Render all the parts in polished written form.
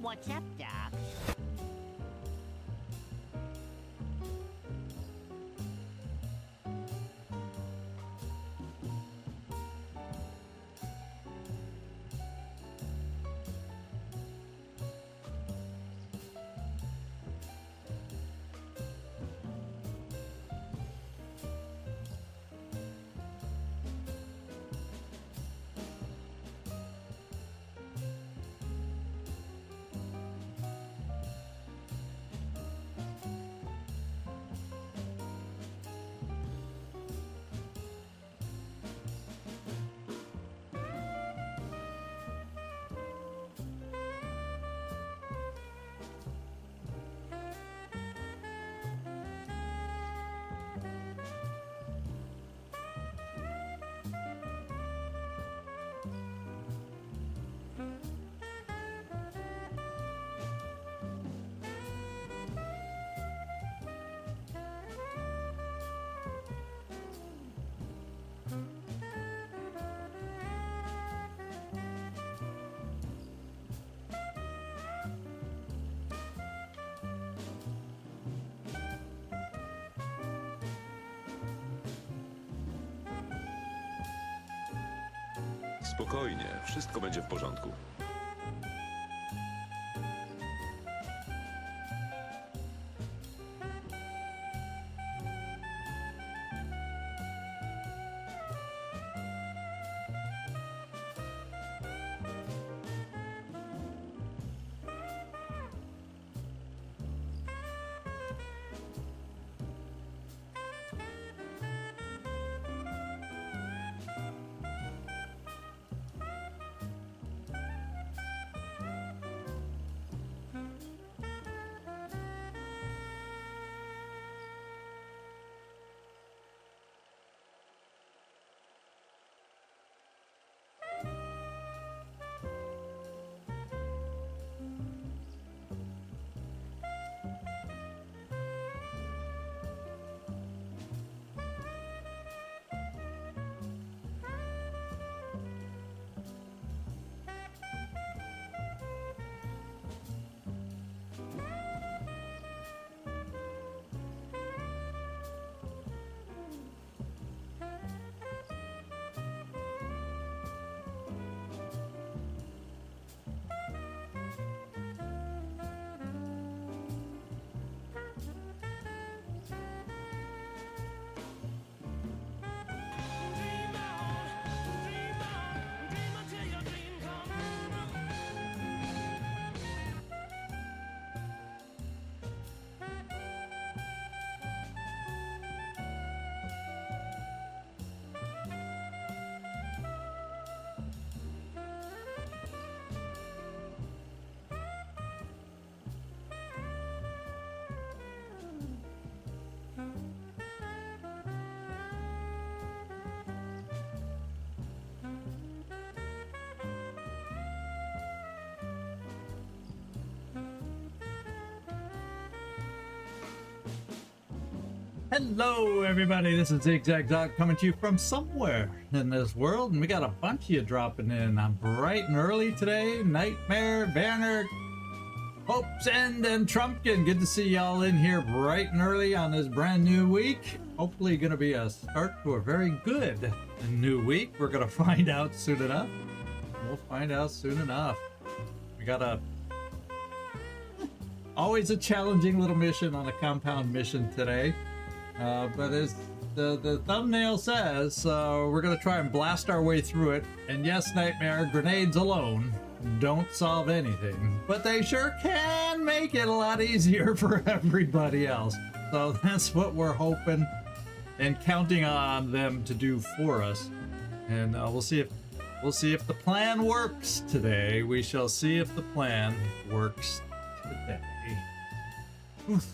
What's up, Doc? Spokojnie, wszystko będzie w porządku. Hello everybody, this is ZigZagZog coming to you from somewhere in this world, and we got a bunch of you dropping in. I'm bright and early today. Nightmare, Banner, Hope's End, and Trumpkin. Good to see y'all in here bright and early on this brand new week. Hopefully gonna be a start to a very good new week. We're gonna find out soon enough. We'll find out soon enough. We got a always a challenging little mission on a compound mission today. But as the thumbnail says, we're going to try and blast our way through it. And yes, Nightmare, grenades alone don't solve anything. But they sure can make it a lot easier for everybody else. So that's what we're hoping and counting on them to do for us. And we'll see if the plan works today. We shall see if the plan works today. Oof.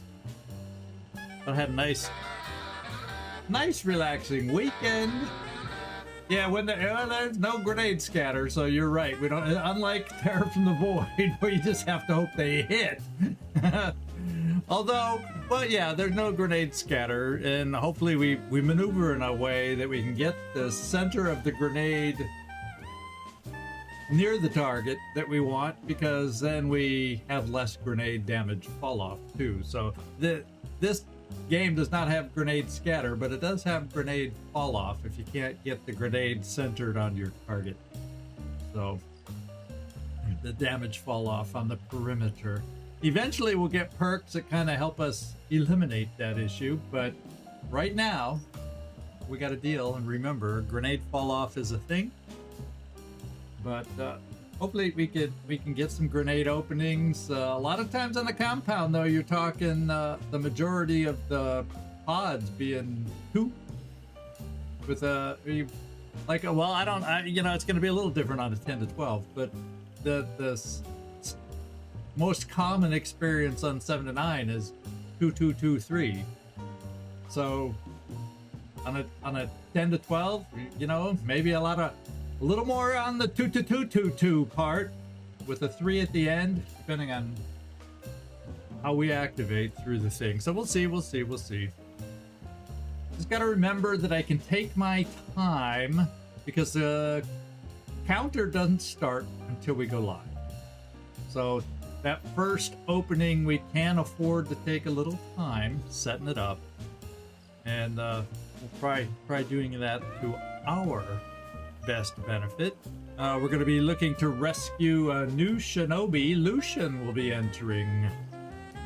I had a nice relaxing weekend. Yeah, when there's no grenade scatter, so you're right. We don't, unlike Terror from the Void, where you just have to hope they hit. But yeah, there's no grenade scatter, and hopefully we maneuver in a way that we can get the center of the grenade near the target that we want, because then we have less grenade damage fall off too. So this game does not have grenade scatter, but it does have grenade fall off if you can't get the grenade centered on your target. So the damage fall off on the perimeter. Eventually we'll get perks that kind of help us eliminate that issue, but right now we got to deal and remember grenade fall off is a thing. But hopefully we can get some grenade openings. A lot of times on the compound though, you're talking the majority of the pods being 2 with you know, it's going to be a little different on a 10 to 12, but the most common experience on 7 to 9 is 2 2 2 3. So on a 10 to 12, you know, maybe a little more on the 2 2 2 2 2 part with a 3 at the end, depending on how we activate through the thing. So we'll see. Just got to remember that I can take my time because the counter doesn't start until we go live. So that first opening, we can afford to take a little time setting it up, and we'll try doing that to our best benefit. We're going to be looking to rescue a new shinobi. Lucien will be entering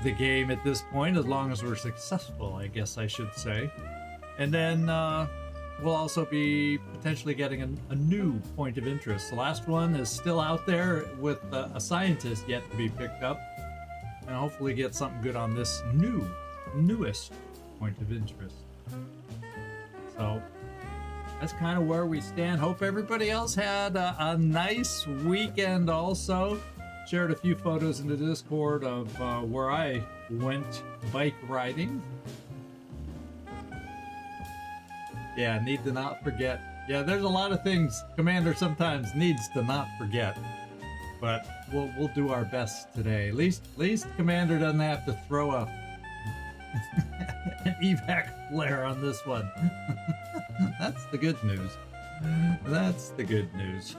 the game at this point, as long as we're successful, I guess I should say. And then we'll also be potentially getting a new point of interest. The last one is still out there with a scientist yet to be picked up, and hopefully get something good on this newest point of interest. So that's kind of where we stand. Hope everybody else had a nice weekend also. Shared a few photos in the Discord of where I went bike riding. Yeah, need to not forget. Yeah, there's a lot of things Commander sometimes needs to not forget, but we'll do our best today. At least Commander doesn't have to throw an evac flare on this one. That's the good news. That's the good news.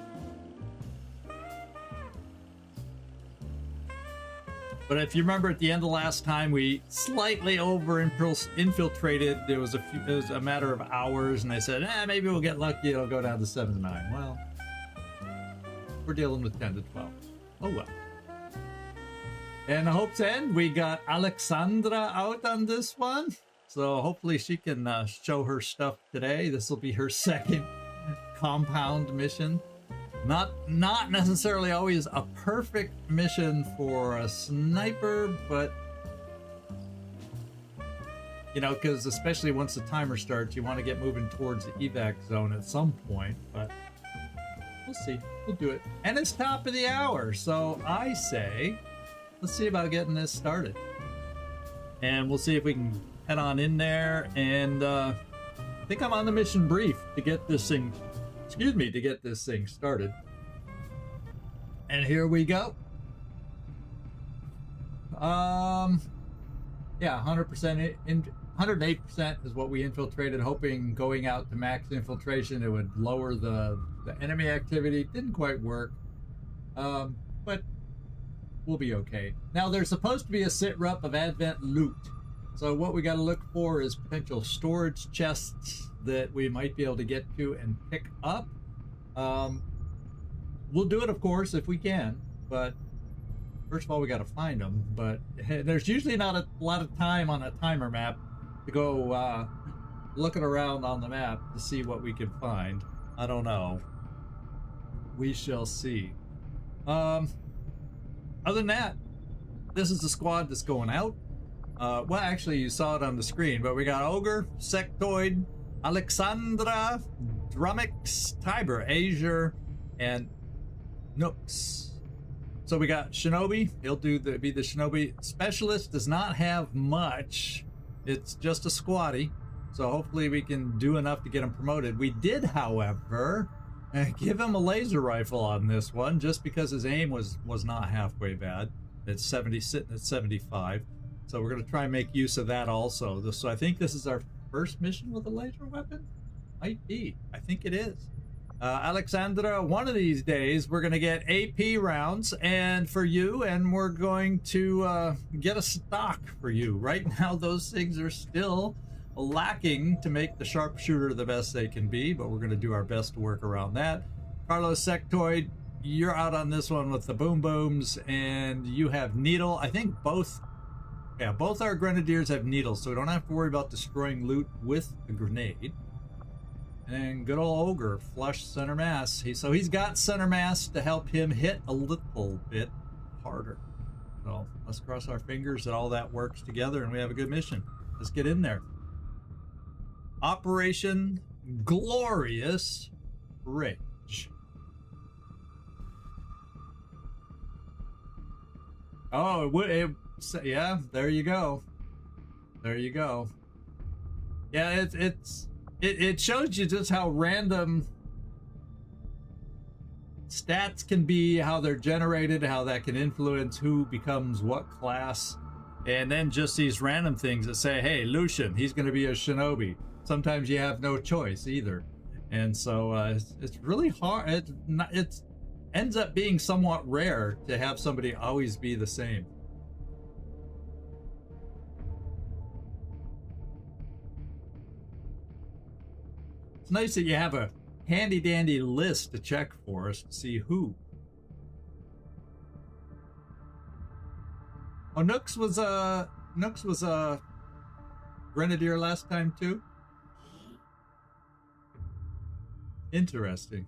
But if you remember, at the end of last time, we slightly infiltrated. It was a matter of hours, and I said, maybe we'll get lucky. It'll go down to 7 to 9. Well, we're dealing with 10 to 12. Oh well. And Hope's End, we got Alexandra out on this one, so hopefully she can show her stuff today. This will be her second compound mission. Not necessarily always a perfect mission for a sniper, but you know, because especially once the timer starts, you want to get moving towards the evac zone at some point. But we'll see. We'll do it. And it's top of the hour, so I say let's see about getting this started. And we'll see if we can head on in there. And I think I'm on the mission brief to get this thing. To get this thing started. And here we go. Yeah, 100% 108% is what we infiltrated, hoping going out to max infiltration it would lower the enemy activity. Didn't quite work. But we'll be okay. Now there's supposed to be a sit-rep of Advent loot. So what we got to look for is potential storage chests that we might be able to get to and pick up. We'll do it, of course, if we can, but first of all, we got to find them. But there's usually not a lot of time on a timer map to go looking around on the map to see what we can find. I don't know. We shall see. Other than that, this is the squad that's going out. Well, actually, you saw it on the screen, but we got Ogre, Sectoid, Alexandra, Drumax, TiberAzure, and Nooks. So we got Shinobi. He'll be the Shinobi. Specialist does not have much. It's just a squatty. So hopefully we can do enough to get him promoted. We did, however, give him a laser rifle on this one, just because his aim was not halfway bad. It's sitting at 75. So we're going to try and make use of that also. So I think this is our first mission with a laser weapon? Might be. I think it is. Alexandra, one of these days we're going to get AP rounds and for you, and we're going to get a stock for you. Right now, those things are still lacking to make the sharpshooter the best they can be, but we're going to do our best to work around that. Carlos Sectoid, you're out on this one with the boom booms, and you have needle. I think both our grenadiers have needles, so we don't have to worry about destroying loot with a grenade. And good old Ogre, flush center mass. So he's got center mass to help him hit a little bit harder. So let's cross our fingers that all that works together and we have a good mission. Let's get in there. Operation Glorious Rage. Oh, yeah, there you go. There you go. Yeah, it shows you just how random stats can be, how they're generated, how that can influence who becomes what class, and then just these random things that say, hey, Lucien, he's going to be a shinobi. Sometimes you have no choice either. And so it's really hard. It ends up being somewhat rare to have somebody always be the same. It's nice that you have a handy dandy list to check for us to see who. Oh, Nooks was a Grenadier last time too. Interesting.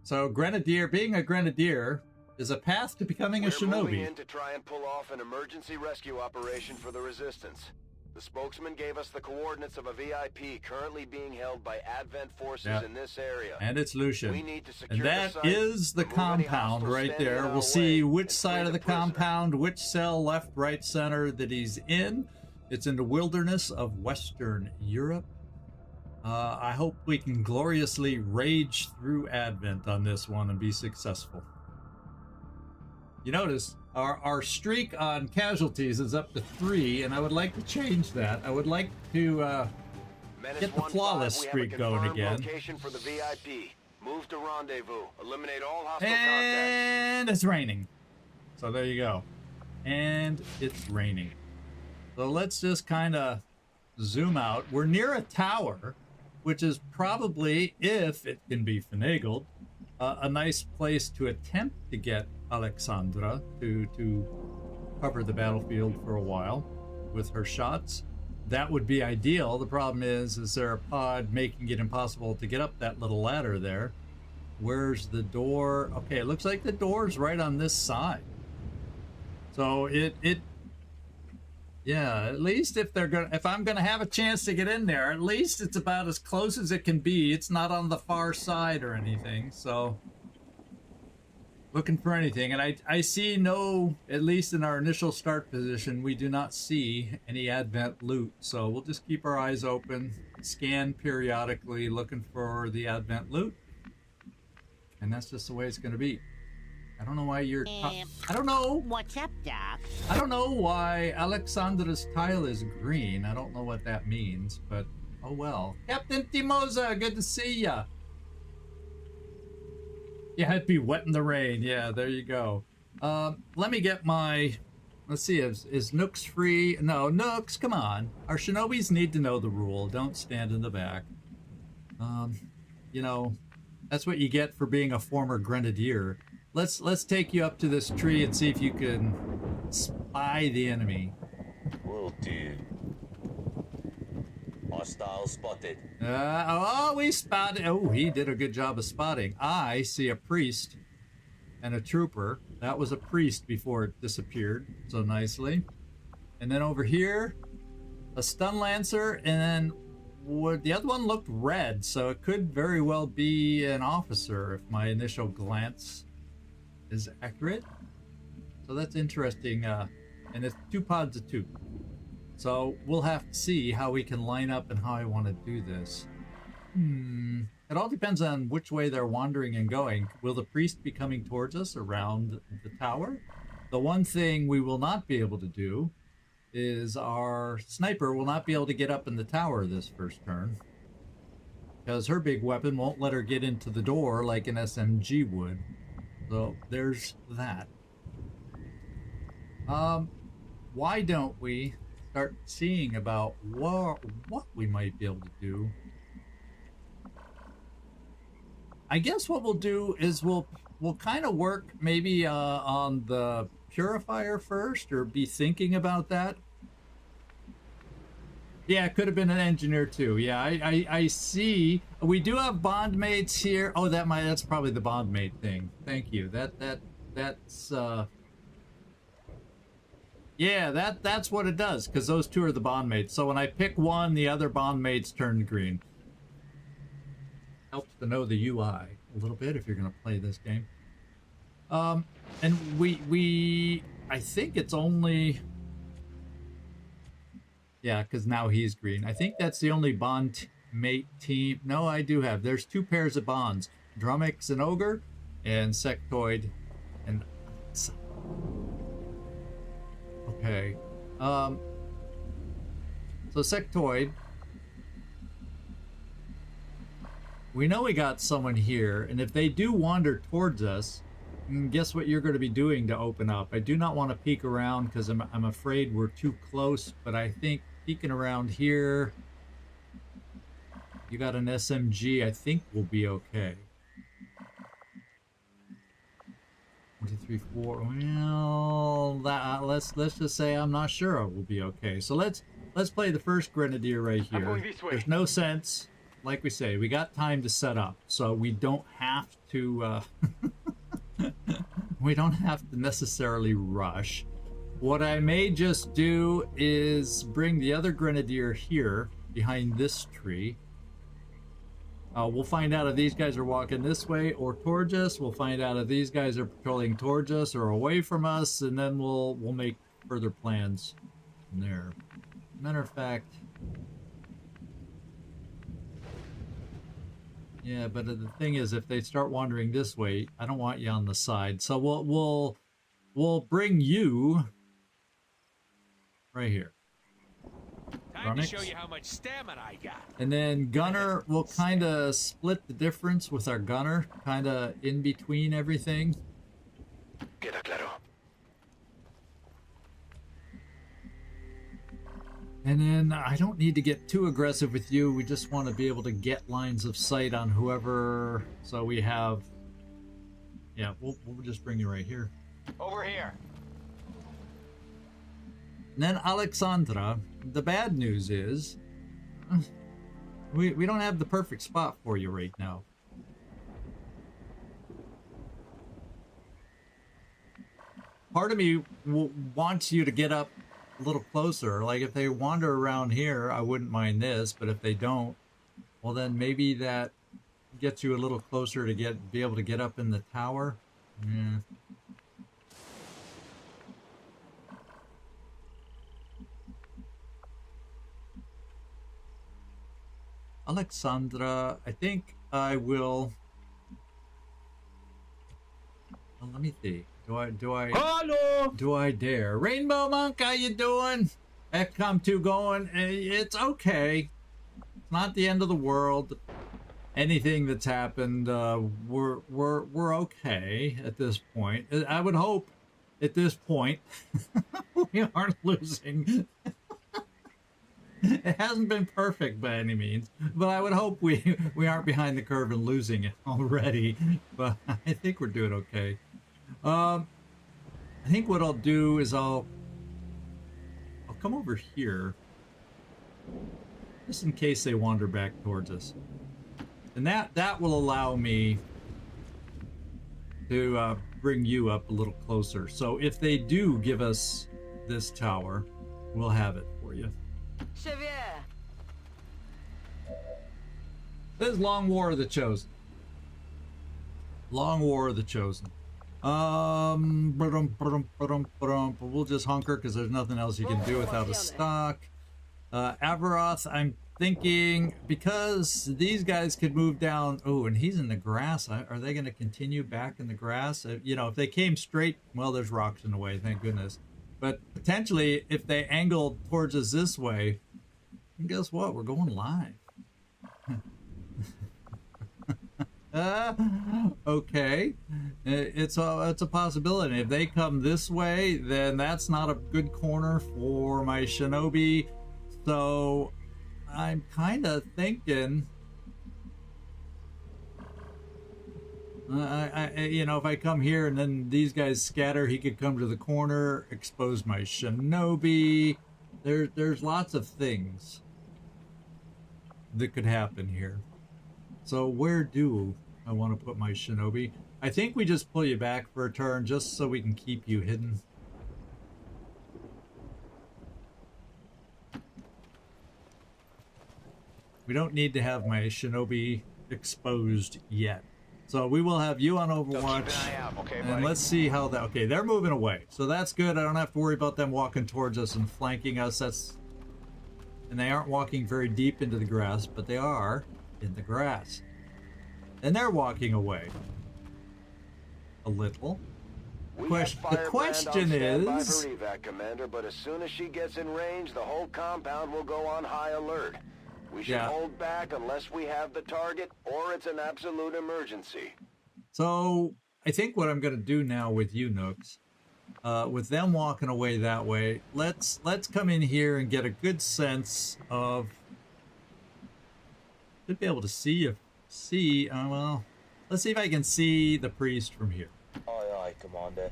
So Grenadier, being a Grenadier, is a path to becoming a shinobi. We're moving in to try and pull off an emergency rescue operation for the Resistance. The spokesman gave us the coordinates of a VIP currently being held by Advent forces in this area. And it's Lucien. We need to secure and that the site, is the compound right there. We'll see which side of the compound, which cell, left, right, center that he's in. It's in the wilderness of Western Europe. I hope we can gloriously rage through Advent on this one and be successful. You notice our streak on casualties is up to 3, and I would like to change that. I would like to get the flawless streak going again. Location for the VIP. Move to rendezvous. Eliminate all hostile and it's raining. So there you go. And it's raining. So let's just kind of zoom out. We're near a tower, which is probably, if it can be finagled, a nice place to attempt to get Alexandra to cover the battlefield for a while with her shots. That would be ideal. The problem is there a pod making it impossible to get up that little ladder there? Where's the door? Okay, it looks like the door's right on this side. So yeah, at least if I'm gonna have a chance to get in there, at least it's about as close as it can be. It's not on the far side or anything, so looking for anything. And I see no, at least in our initial start position, we do not see any Advent loot. So we'll just keep our eyes open, scan periodically, looking for the Advent loot. And that's just the way it's gonna be. I don't know why you're... I don't know. What's up, Doc? I don't know why Alexandra's tile is green. I don't know what that means, but oh well. Captain Timoza, good to see ya. Yeah, it'd be wet in the rain. Yeah, there you go. Let me get my... Let's see, is Nooks free? No, Nooks, come on. Our shinobis need to know the rule. Don't stand in the back. You know, that's what you get for being a former Grenadier. Let's take you up to this tree and see if you can spy the enemy. Will do. Hostile spotted. We spotted. Oh, he did a good job of spotting. I see a priest and a trooper. That was a priest before it disappeared so nicely. And then over here, a stun lancer, and then the other one looked red, so it could very well be an officer if my initial glance is accurate. So that's interesting, and it's 2 pods of 2. So we'll have to see how we can line up and how I want to do this. It all depends on which way they're wandering and going. Will the priest be coming towards us around the tower? The one thing we will not be able to do is our sniper will not be able to get up in the tower this first turn. because her big weapon won't let her get into the door like an SMG would. So there's that. Why don't we start seeing about what we might be able to do? I guess what we'll do is we'll kind of work maybe on the purifier first, or be thinking about that. Yeah, it could have been an engineer too. Yeah, I see. We do have bond mates here. Oh, that's probably the bond mate thing. Thank you. That's yeah, that's what it does, because those two are the bond mates. So when I pick one, the other bond mates turn green. Helps to know the UI a little bit if you're gonna play this game. And I think it's only, yeah, because now he's green. I think that's the only bond mate team. No, I do have. There's 2 pairs of bonds: Drumax and Ogre, and Sectoid and. Okay. So Sectoid. We know we got someone here, and if they do wander towards us, guess what you're going to be doing to open up? I do not want to peek around because I'm afraid we're too close, but I think peeking around here, you got an SMG, I think we'll be okay. 1, 2, 3, 4. Well, let's just say I'm not sure it will be okay. So let's play the first Grenadier right here. There's no sense. Like we say, we got time to set up, so we don't have to we don't have to necessarily rush. What I may just do is bring the other Grenadier here behind this tree. We'll find out if these guys are walking this way or towards us. We'll find out if these guys are patrolling towards us or away from us, and then we'll make further plans from there. Matter of fact, yeah, but the thing is, if they start wandering this way, I don't want you on the side. So we'll bring you right here. Time to show you how much stamina I got. And then Gunner, will kind of split the difference with our Gunner, kind of in between everything. Queda claro. And then I don't need to get too aggressive with you. We just want to be able to get lines of sight on whoever. So we have, yeah, we'll just bring you right here. Over here. And then Alexandra, the bad news is we don't have the perfect spot for you right now. Part of me wants you to get up a little closer. Like if they wander around here, I wouldn't mind this, but if they don't, well then maybe that gets you a little closer to be able to get up in the tower. Yeah. Alexandra, I think I will. Well, let me see. Do I dare? Rainbow Monk, how you doing? XCOM 2 going? It's okay. It's not the end of the world. Anything that's happened, we're okay at this point. I would hope at this point we aren't losing. It hasn't been perfect by any means, but I would hope we aren't behind the curve and losing it already. But I think we're doing okay. I think what I'll do is I'll come over here just in case they wander back towards us, and that will allow me to bring you up a little closer. So if they do give us this tower, we'll have it for you. This is Long War of the Chosen. Long War of the Chosen. We'll just hunker because there's nothing else you can do without a stock. Avaroth, I'm thinking because these guys could move down. Oh, and he's in the grass. Are they going to continue back in the grass? You know, if they came straight, well, there's rocks in the way. Thank goodness. But potentially, if they angle towards us this way, guess what? We're going live. Okay, it's a possibility. If they come this way, then that's not a good corner for my shinobi. So I'm kind of thinking, you know, if I come here and then these guys scatter, he could come to the corner, expose my shinobi. There's lots of things that could happen here. So where do I want to put my shinobi? I think we just pull you back for a turn just so we can keep you hidden. We don't need to have my shinobi exposed yet. So we will have you on Overwatch. Okay, and buddy. let's see how that... Okay, they're moving away. So that's good. I don't have to worry about them walking towards us and flanking us. And they aren't walking very deep into the grass, but they are in the grass. And they're walking away. A little. We The have question Firebrand on standby is... for evac, Commander, but as soon as she gets in range, the whole compound will go on high alert. We should hold back unless we have the target or it's an absolute emergency. So I think what I'm going to do now with you, Nooks, with them walking away that way, let's come in here and get a good sense of... Should be able to see, well, let's see if I can see the priest from here Aye, aye, Commander.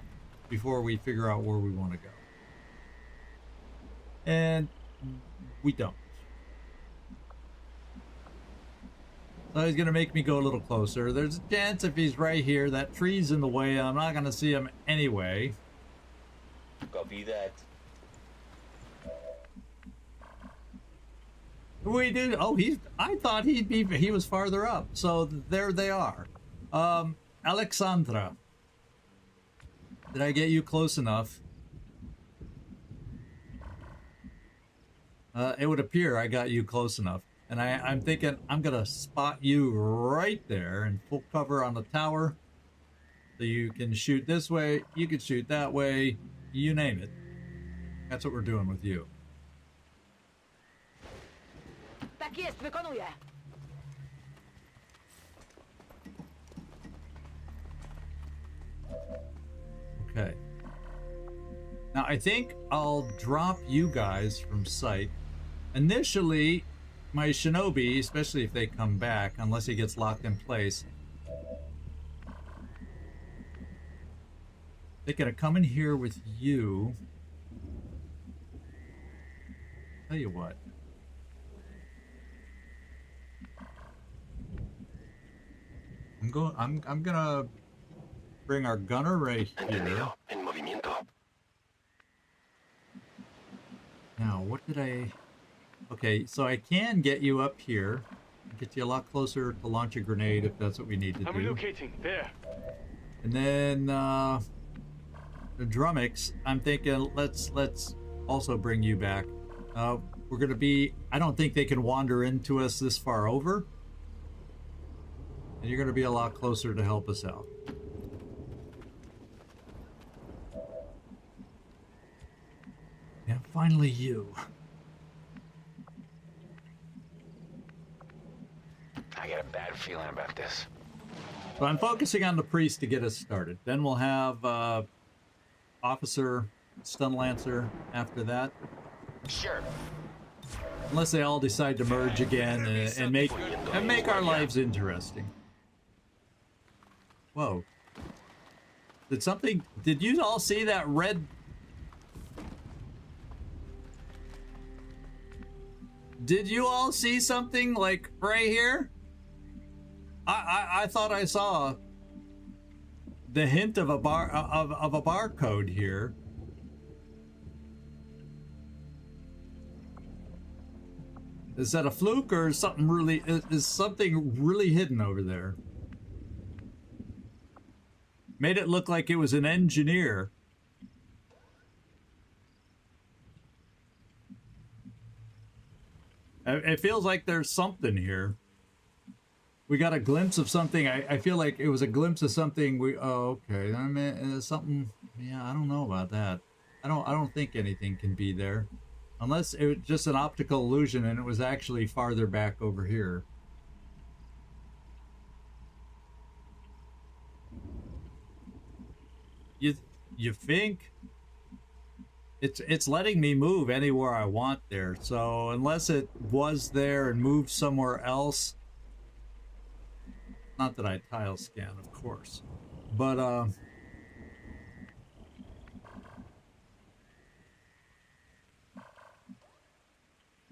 before we figure out where we want to go. And we don't. So he's going to make me go a little closer. There's a chance if he's right here, that tree's in the way, I'm not going to see him anyway. Copy that. We did. Oh, I thought he was farther up. So there they are. Alexandra. Did I get you close enough? It would appear I got you close enough. And I'm thinking I'm going to spot you right there in full cover on the tower. So you can shoot this way, you can shoot that way, you name it. That's what we're doing with you. Okay. Now I think I'll drop you guys from sight. Initially, my shinobi, especially if they come back, unless he gets locked in place, they're gonna come in here with you. Tell you what. I'm gonna bring our gunner right here. Now, what did I... Okay, so I can get you up here, get you a lot closer to launch a grenade if that's what we need to I'm do. relocating. There. And then the Drumax, I'm thinking let's also bring you back. We're gonna be... I don't think they can wander into us this far over. And you're gonna be a lot closer to help us out. Yeah, finally you. I got a bad feeling about this. So I'm focusing on the priest to get us started. Then we'll have Officer Stun Lancer after that. Sure. Unless they all decide to merge again and make our lives interesting. Whoa. Did you all see that red? Did you all see something like right here? I thought I saw the hint of a barcode here. Is that a fluke or something really? Is something really hidden over there? Made it look like it was an engineer. It feels like there's something here. We got a glimpse of something. I feel like it was a glimpse of something. Oh, okay. I mean, something. Yeah, I don't know about that. I don't think anything can be there, unless it was just an optical illusion and it was actually farther back over here. you think it's letting me move anywhere I want there. So unless it was there and moved somewhere else, not that I tile scan, of course, but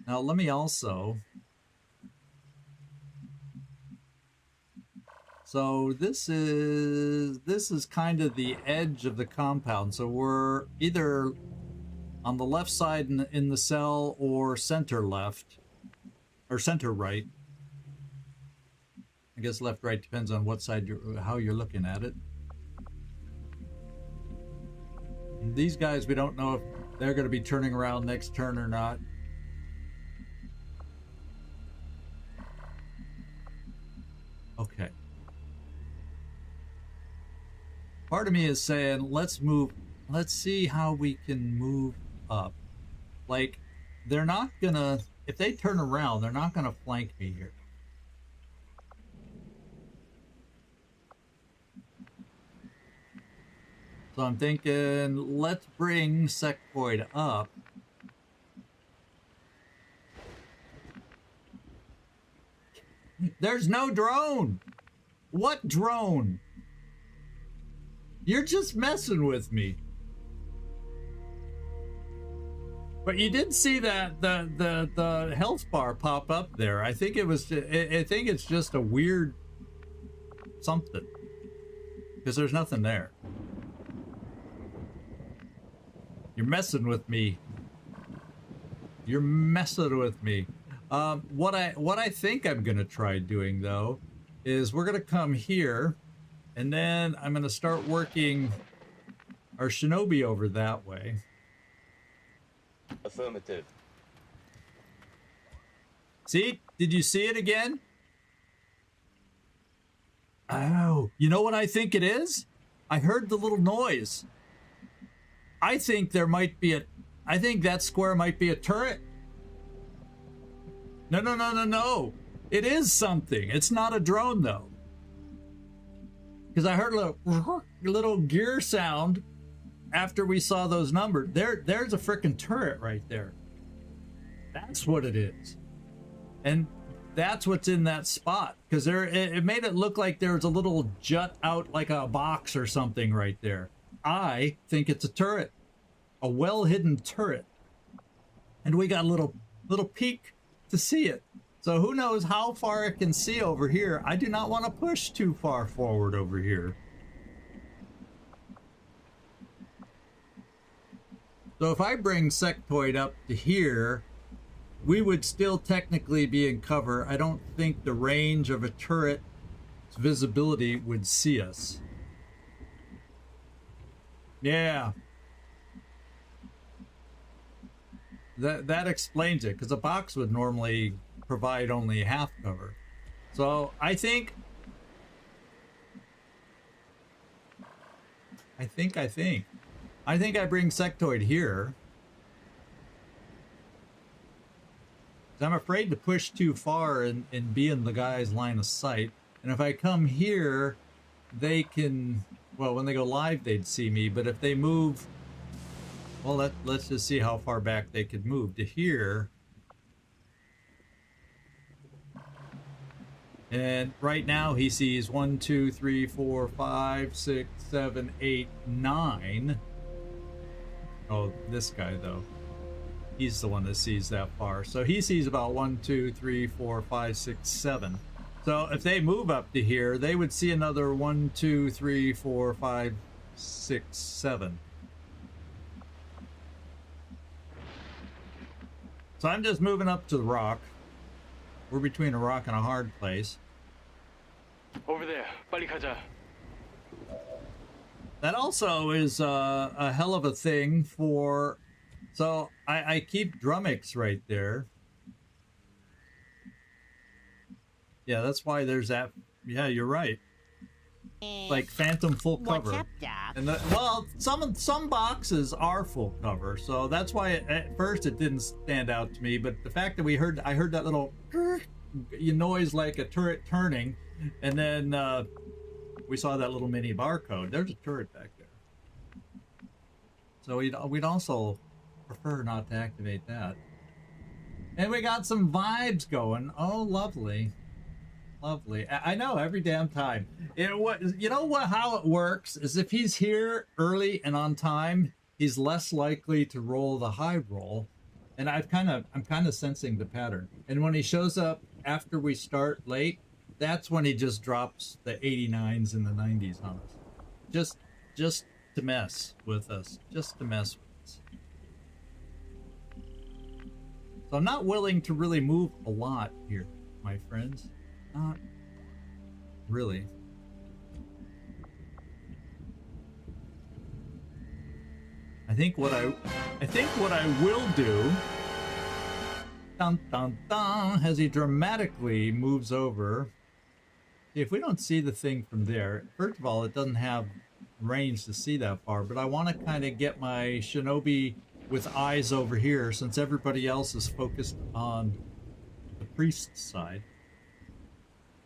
now let me also. So this is kind of the edge of the compound. So we're either on the left side in the cell or center left or center right. I guess left right depends on what side how you're looking at it. And these guys, we don't know if they're going to be turning around next turn or not. Okay. Part of me is saying, let's see how we can move up. Like, they're not gonna, if they turn around, they're not gonna flank me here. So I'm thinking, let's bring Sectoid up. There's no drone! What drone? You're just messing with me. But you did see that the health bar pop up there. I think it was. I think it's just a weird something because there's nothing there. You're messing with me. You're messing with me. What I think I'm gonna try doing though is we're gonna come here. And then I'm going to start working our shinobi over that way. Affirmative. See? Did you see it again? Oh, you know what I think it is? I heard the little noise. I think there might be I think that square might be a turret. No. It is something. It's not a drone though. Because I heard a little gear sound after we saw those numbers. There's a freaking turret right there. That's what it is. And that's what's in that spot. Because it made it look like there was a little jut out like a box or something right there. I think it's a turret. A well-hidden turret. And we got a little peek to see it. So who knows how far it can see over here. I do not want to push too far forward over here. So if I bring Sectoid up to here, we would still technically be in cover. I don't think the range of a turret's visibility would see us. Yeah. That explains it, because a box would normally provide only half cover. So I think I bring Sectoid here. I'm afraid to push too far and be in the guy's line of sight. And if I come here, they can, well, when they go live, they'd see me. But if they move, well, let's just see how far back they could move to here. And right now he sees 1, 2, 3, 4, 5, 6, 7, 8, 9. Oh, this guy though. He's the one that sees that far. So he sees about 1, 2, 3, 4, 5, 6, 7. So if they move up to here, they would see another 1, 2, 3, 4, 5, 6, 7. So I'm just moving up to the rock. We're between a rock and a hard place. Over there. 빨리 가자. That also is a hell of a thing for... So I keep Drumax right there. Yeah, that's why there's that. Yeah, you're right. Like phantom full cover. What's up, Doc? And well, some boxes are full cover, so that's why at first it didn't stand out to me. But the fact that I heard that little noise like a turret turning, and then we saw that little mini barcode. There's a turret back there. So we'd also prefer not to activate that. And we got some vibes going. Oh, lovely. Lovely. I know, every damn time. You know what? How it works is if he's here early and on time, he's less likely to roll the high roll. And I'm kind of sensing the pattern. And when he shows up after we start late, that's when he just drops the 89s and the 90s on us. Just to mess with us. Just to mess with us. So I'm not willing to really move a lot here, my friends. Not really. I think what I will do, dun dun dun, as he dramatically moves over. See, if we don't see the thing from there, first of all, it doesn't have range to see that far, but I want to kind of get my shinobi with eyes over here since everybody else is focused on the priest's side.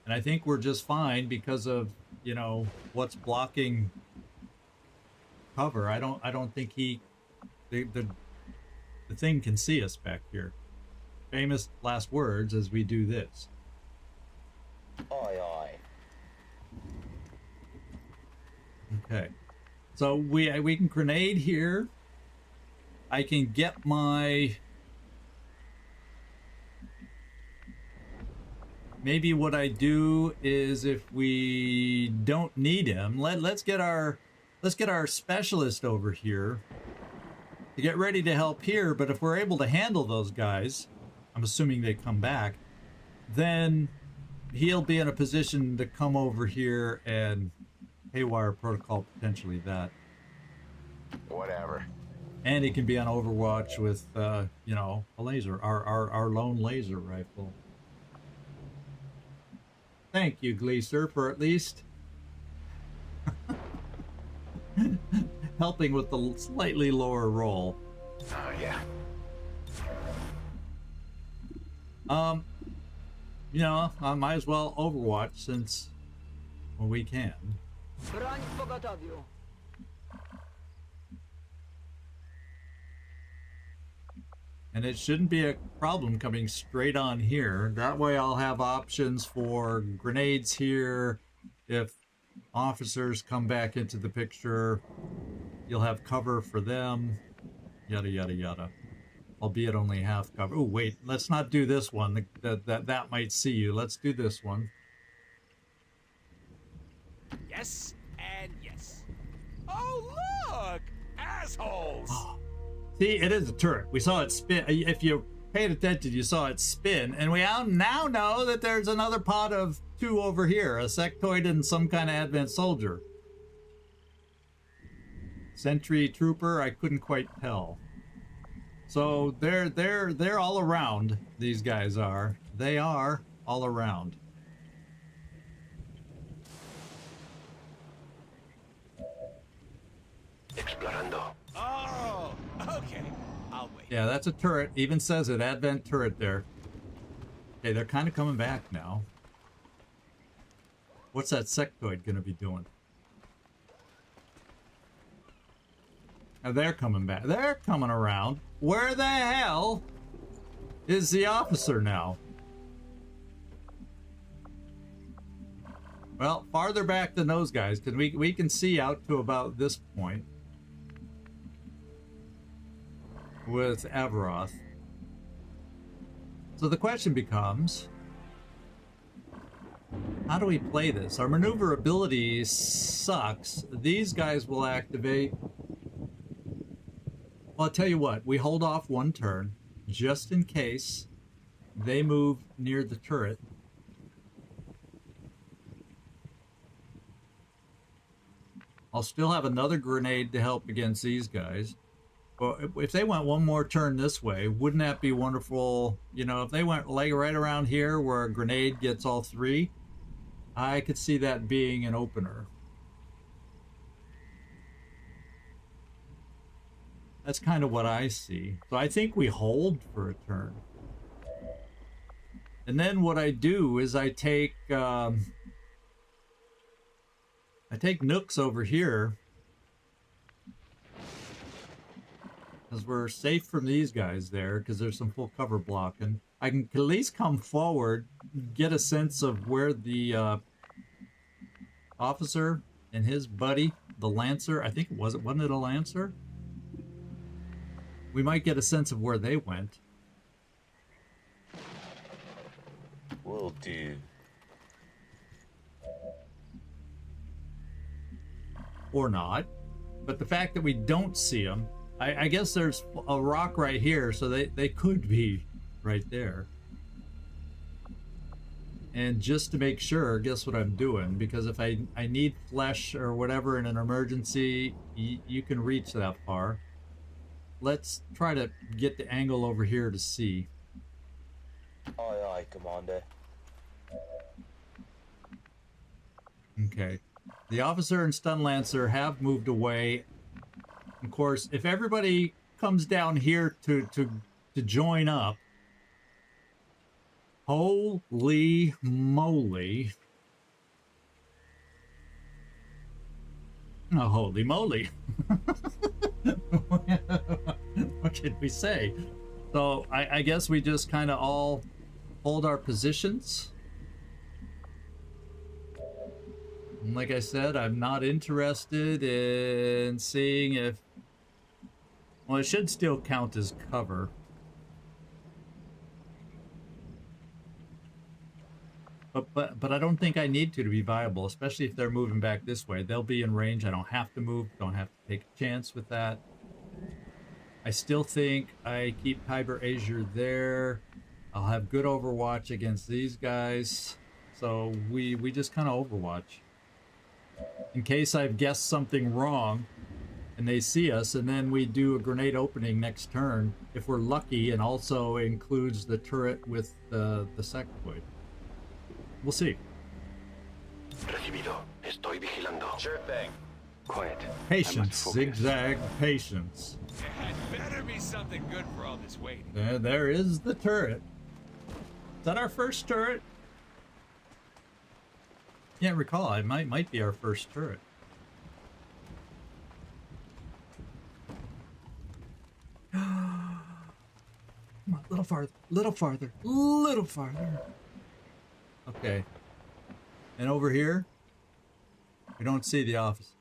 And I think we're just fine because of, you know, what's blocking cover. I don't think the thing can see us back here. Famous last words as we do this. Aye, aye. Okay. So we can grenade here. I can get my... Maybe what I do is if we don't need him, let's get our specialist over here to get ready to help here. But if we're able to handle those guys, I'm assuming they come back, then he'll be in a position to come over here and haywire protocol potentially that. Whatever. And he can be on Overwatch with you know, a laser, our lone laser rifle. Thank you, Gleaser, for at least helping with the slightly lower roll. Oh, yeah. You know, I might as well Overwatch since, well, we can. And it shouldn't be a problem coming straight on here. That way I'll have options for grenades here. If officers come back into the picture, you'll have cover for them. Yada, yada, yada. Albeit only half cover. Oh, wait, let's not do this one. That might see you. Let's do this one. Yes and yes. Oh, look! Assholes! See, it is a turret. We saw it spin. If you paid attention, you saw it spin. And we now know that there's another pod of two over here. A sectoid and some kind of advanced soldier. Sentry trooper, I couldn't quite tell. So they're all around, these guys are. They are all around. Explorando. Oh, okay. I'll wait. Yeah, that's a turret. Even says it, advent turret there. Okay, they're kind of coming back now. What's that sectoid gonna be doing? Now they're coming back. They're coming around. Where the hell is the officer now? Well, farther back than those guys, because we can see out to about this point with Avaroth. So the question becomes, how do we play this? Our maneuverability sucks. These guys will activate. Well, I'll tell you what, we hold off one turn just in case they move near the turret. I'll still have another grenade to help against these guys. But if they went one more turn this way, wouldn't that be wonderful? You know, if they went like right around here where a grenade gets all three, I could see that being an opener. That's kind of what I see. So I think we hold for a turn. And then what I do is I take Nooks over here. Because we're safe from these guys there, because there's some full cover blocking. I can at least come forward, get a sense of where the officer and his buddy, the Lancer, I think wasn't it a Lancer? We might get a sense of where they went. Will do. Or not. But the fact that we don't see them, I guess there's a rock right here, so they could be right there. And just to make sure, guess what I'm doing? Because if I need flesh or whatever in an emergency, you can reach that far. Let's try to get the angle over here to see. Aye, aye, Commander. Okay. The officer and stun lancer have moved away. Of course, if everybody comes down here to join up, holy moly. Oh, holy moly. What can we say? So I guess we just kind of all hold our positions. And like I said, I'm not interested in seeing if... Well, it should still count as cover. But I don't think I need to be viable, especially if they're moving back this way. They'll be in range. I don't have to move. Don't have to take a chance with that. I still think I keep TiberAzure there. I'll have good overwatch against these guys. So we just kind of overwatch. In case I've guessed something wrong and they see us, and then we do a grenade opening next turn, if we're lucky, and also includes the turret with the sectoid. We'll see. Recibido. Estoy vigilando. Sure thing. Quiet. Patience, zigzag, patience. It had better be something good for all this waiting. There is the turret. Is that our first turret? Can't recall. It might be our first turret. Come on, little farther, little farther, little farther. Okay. And over here, we don't see the office.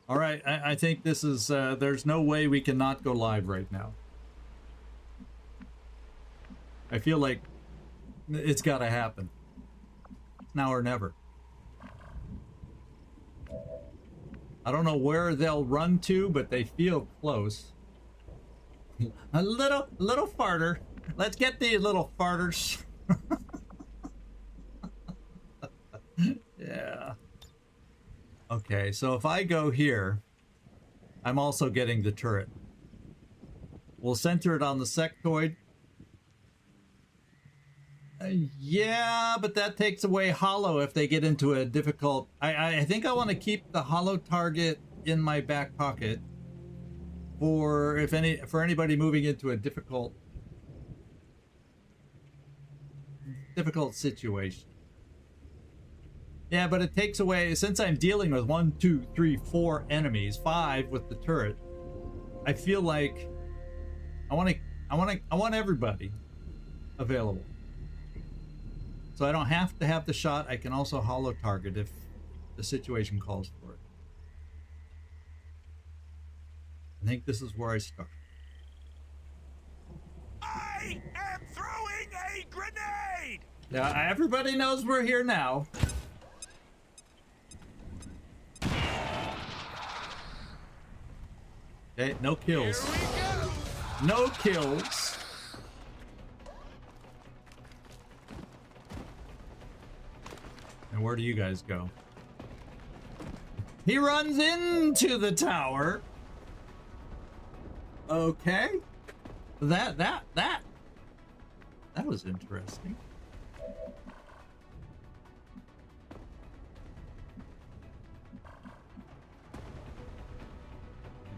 All right, I think this is, there's no way we can not go live right now. I feel like it's got to happen. Now or never. I don't know where they'll run to, but they feel close. A little farther. Let's get these little farters. Yeah. Okay, so if I go here, I'm also getting the turret. We'll center it on the sectoid. Yeah, but that takes away hollow if they get into a difficult... I think I want to keep the hollow target in my back pocket for anybody moving into a difficult situation. Yeah, but it takes away, since I'm dealing with 1, 2, 3, 4 enemies, 5 with the turret. I feel like I want everybody available. So I don't have to have the shot. I can also hollow target if the situation calls for it. I think this is where I start. I am throwing a grenade! Yeah, everybody knows we're here now. Okay, no kills. Here we go! No kills. And where do you guys go? He runs into the tower. Okay. That was interesting.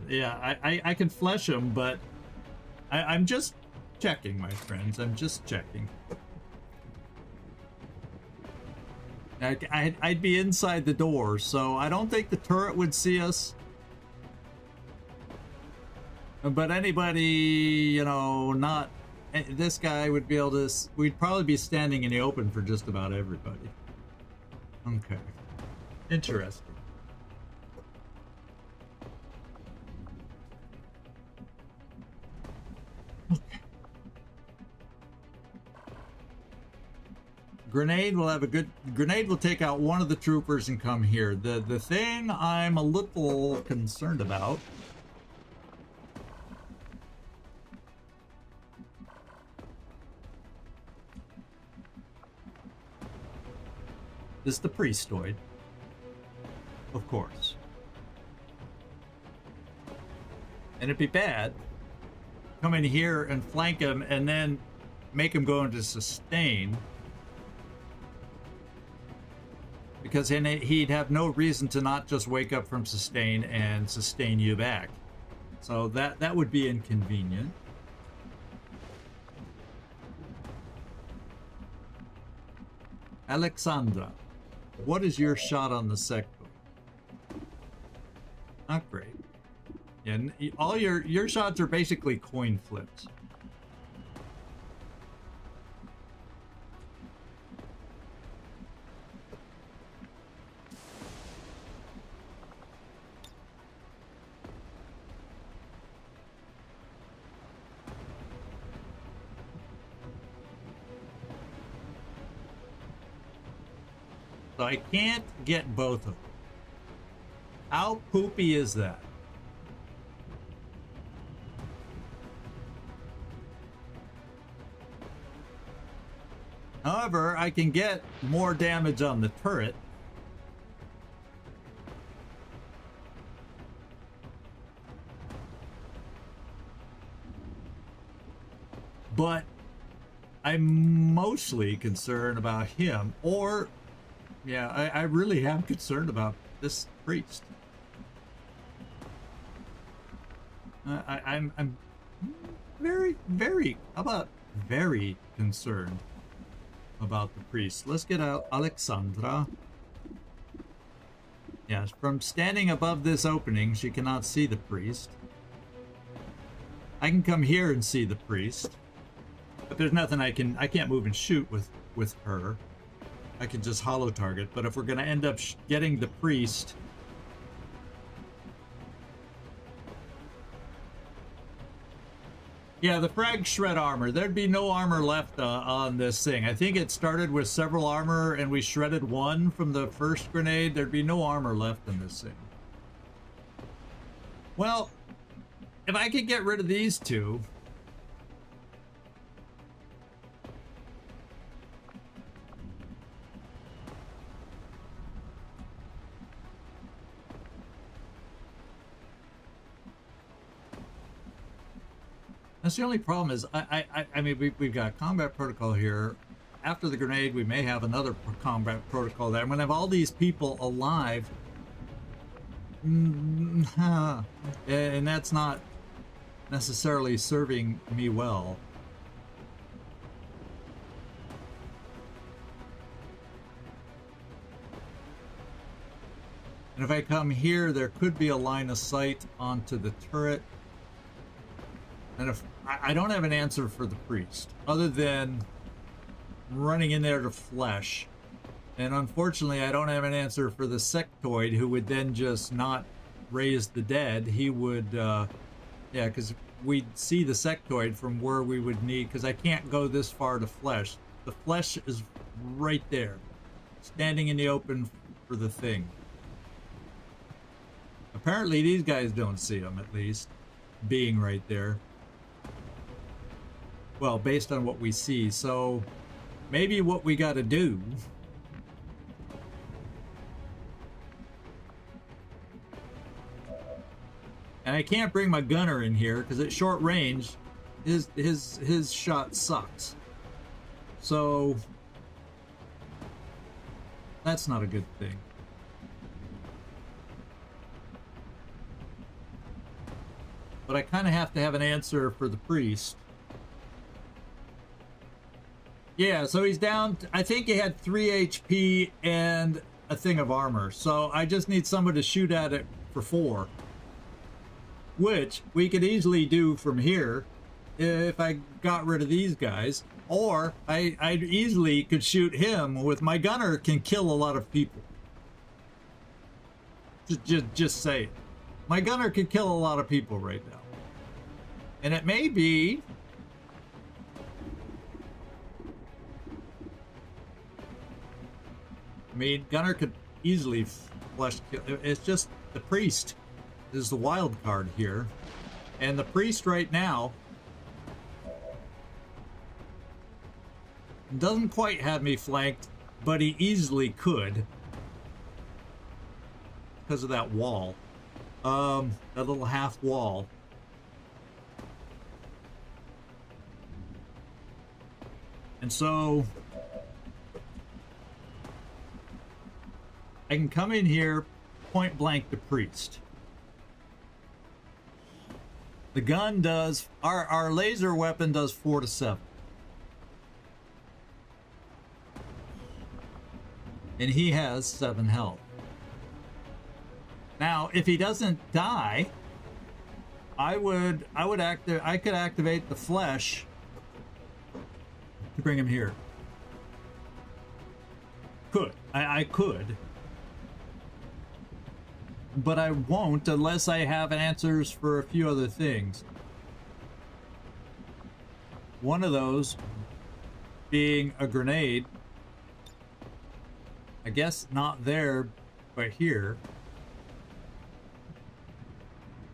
Yeah, I can flesh him, but I'm just checking, my friends. I'm just checking. I'd be inside the door, so I don't think the turret would see us. But anybody, you know, not... This guy would be able to... We'd probably be standing in the open for just about everybody. Okay. Interesting. Okay. Grenade will have a good... Grenade will take out one of the troopers and come here. The thing I'm a little concerned about... is the Priestoid. Of course. And it'd be bad. Come in here and flank him and then make him go into sustain. Because then he'd have no reason to not just wake up from sustain and sustain you back. So that would be inconvenient. Alexandra, what is your shot on the sector? Not great. Yeah, all your shots are basically coin flips. So I can't get both of them. How poopy is that? However, I can get more damage on the turret. But I'm mostly concerned about him, or yeah, I really am concerned about this priest. I'm very, how about very concerned about the priest. Let's get out Alexandra. Yes, from standing above this opening, she cannot see the priest. I can come here and see the priest, but there's nothing I can't move and shoot with her. I can just hollow target, but if we're going to end up getting the priest... Yeah, the frag shred armor. There'd be no armor left on this thing. I think it started with several armor and we shredded one from the first grenade. There'd be no armor left in this thing. Well, if I could get rid of these two... That's the only problem is, I mean, we've got combat protocol here. After the grenade, we may have another combat protocol there. I'm going to have all these people alive. And that's not necessarily serving me well. And if I come here, there could be a line of sight onto the turret. And if I don't have an answer for the priest, other than running in there to flesh. And unfortunately, I don't have an answer for the sectoid, who would then just not raise the dead. He would, yeah, because we'd see the sectoid from where we would need, because I can't go this far to flesh. The flesh is right there, standing in the open for the thing. Apparently, these guys don't see him, at least, being right there. Well, based on what we see, so maybe what we got to do and I can't bring my gunner in here because at short range his shot sucks, so that's not a good thing. But I kind of have to have an answer for the priest. Yeah, so he's down. I think he had 3 HP and a thing of armor. So I just need someone to shoot at it for 4. which we could easily do from here if I got rid of these guys, or I easily could shoot him with my gunner. Can kill a lot of people. Just say it. My gunner could kill a lot of people right now, and it may be. I mean, gunner could easily flush kill. It's just the priest is the wild card here, and the priest right now doesn't quite have me flanked, but he easily could because of that wall, that little half wall. And so I can come in here, point blank the priest. The gun does, our laser weapon does 4 to 7. And he has 7 health. Now, if he doesn't die, I could activate the flesh to bring him here. I could. But I won't unless I have answers for a few other things. One of those being a grenade. I guess not there, but here.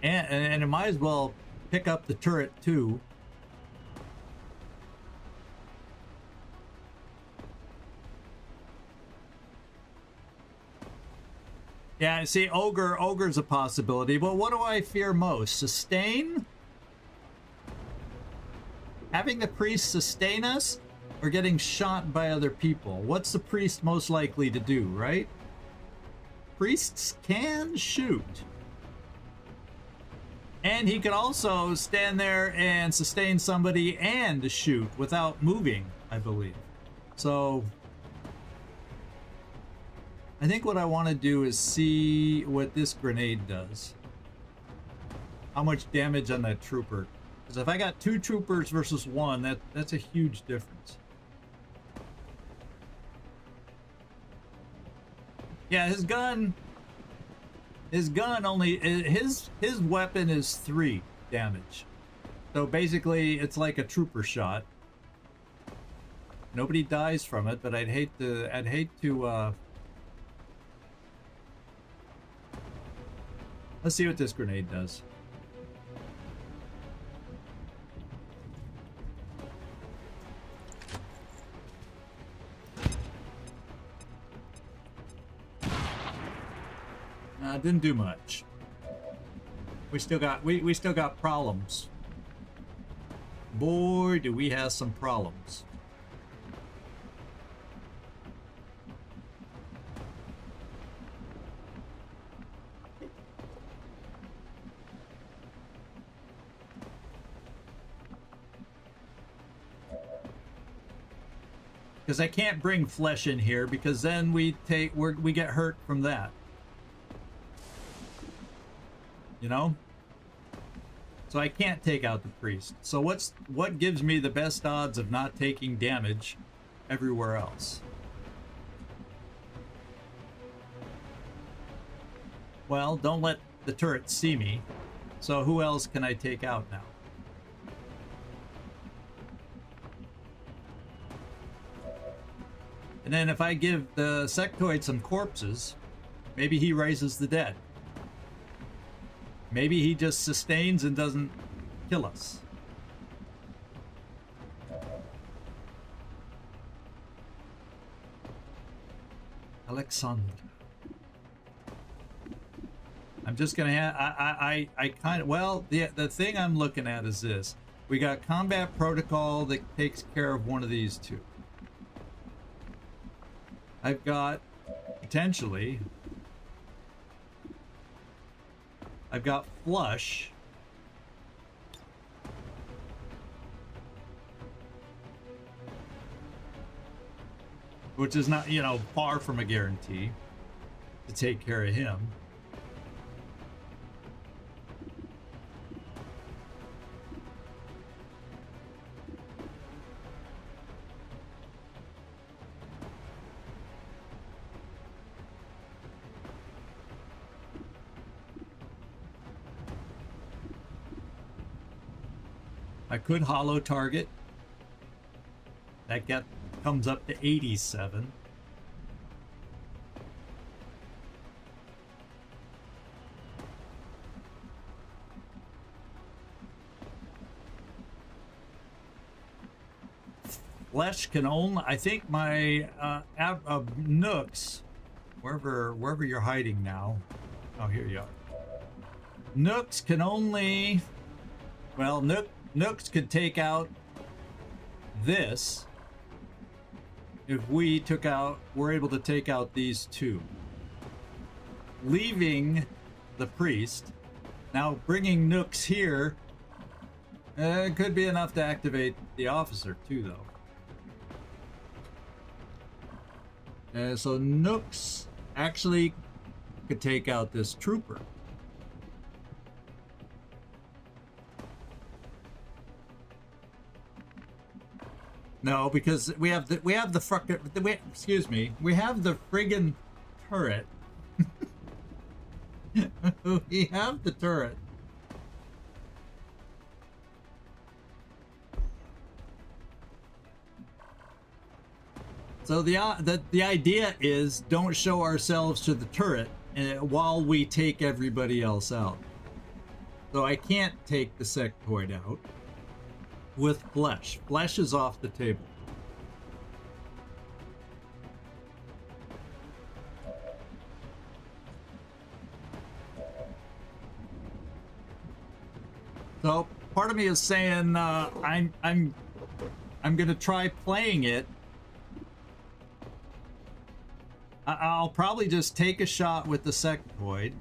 And I might as well pick up the turret too. Yeah, see, ogre's a possibility, but what do I fear most? Sustain? Having the priest sustain us, or getting shot by other people? What's the priest most likely to do, right? Priests can shoot. And he could also stand there and sustain somebody and shoot without moving, I believe. So I think what I want to do is see what this grenade does. How much damage on that trooper. Because if I got 2 troopers versus 1, that's a huge difference. Yeah, his gun only, his weapon is 3 damage. So basically it's like a trooper shot. Nobody dies from it, but I'd hate to let's see what this grenade does. Didn't do much. We still got problems. Boy, do we have some problems. Because I can't bring flesh in here because then we get hurt from that. You know? So I can't take out the priest. So what gives me the best odds of not taking damage everywhere else? Well, don't let the turret see me. So who else can I take out now? And then if I give the sectoid some corpses, maybe he raises the dead. Maybe he just sustains and doesn't kill us. Alexander. I'm just gonna have, I kind of, well, the thing I'm looking at is this. We got combat protocol that takes care of one of these 2. I've got, potentially, I've got flush. Which is not, you know, far from a guarantee to take care of him. I could hollow target. That comes up to 87. Flesh can only, I think my Nooks, wherever you're hiding now. Oh, here you are. Nooks can only, well, Nooks could take out this if we were able to take out these two. Leaving the priest, now bringing Nooks here, could be enough to activate the officer too, though. So Nooks actually could take out this trooper. No, because we have the friggin' turret. We have the turret. So the idea is don't show ourselves to the turret while we take everybody else out. So I can't take the sectoid out with flesh. Flesh is off the table. So part of me is saying I'm gonna try playing it. I'll probably just take a shot with the sectoid.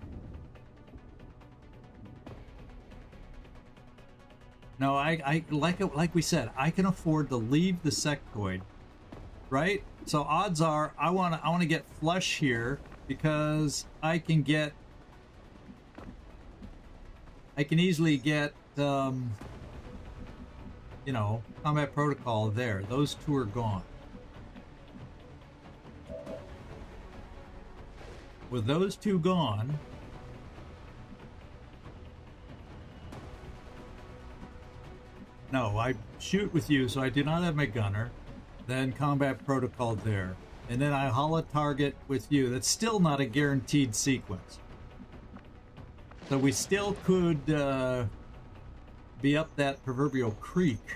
No, I like we said, I can afford to leave the sectoid, right? So odds are I want to get flush here because I can easily get you know, combat protocol there. Those two are gone. With those two gone, no, I shoot with you, so I do not have my gunner. Then combat protocol there. And then I holo target with you. That's still not a guaranteed sequence. So we still could be up that proverbial creek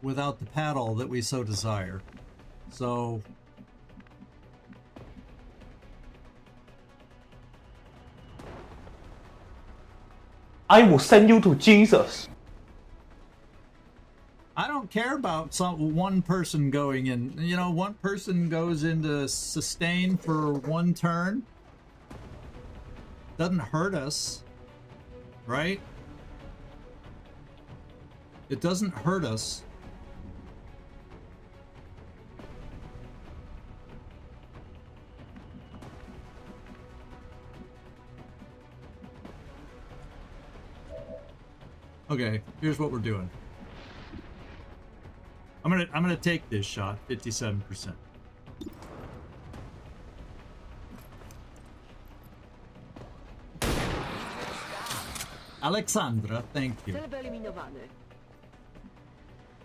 without the paddle that we so desire. So I will send you to Jesus. I don't care about one person going in. You know, one person goes into sustain for one turn. Doesn't hurt us, right? It doesn't hurt us. Okay, here's what we're doing. I'm gonna take this shot, 57%. Alexandra, thank you.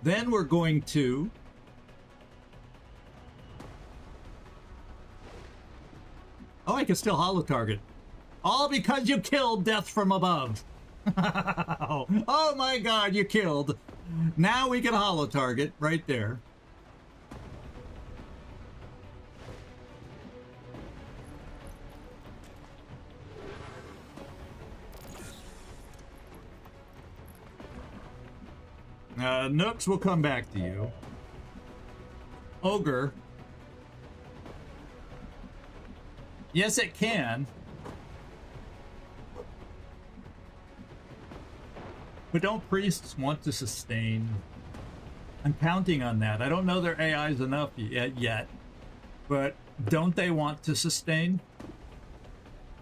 Then we're going to I can still holo target. All because you killed Death from Above. Oh my god, you killed. Now we can holo target right there. Nooks will come back to you. Ogre. Yes, it can. But don't priests want to sustain? I'm counting on that. I don't know their AI's enough yet, but don't they want to sustain?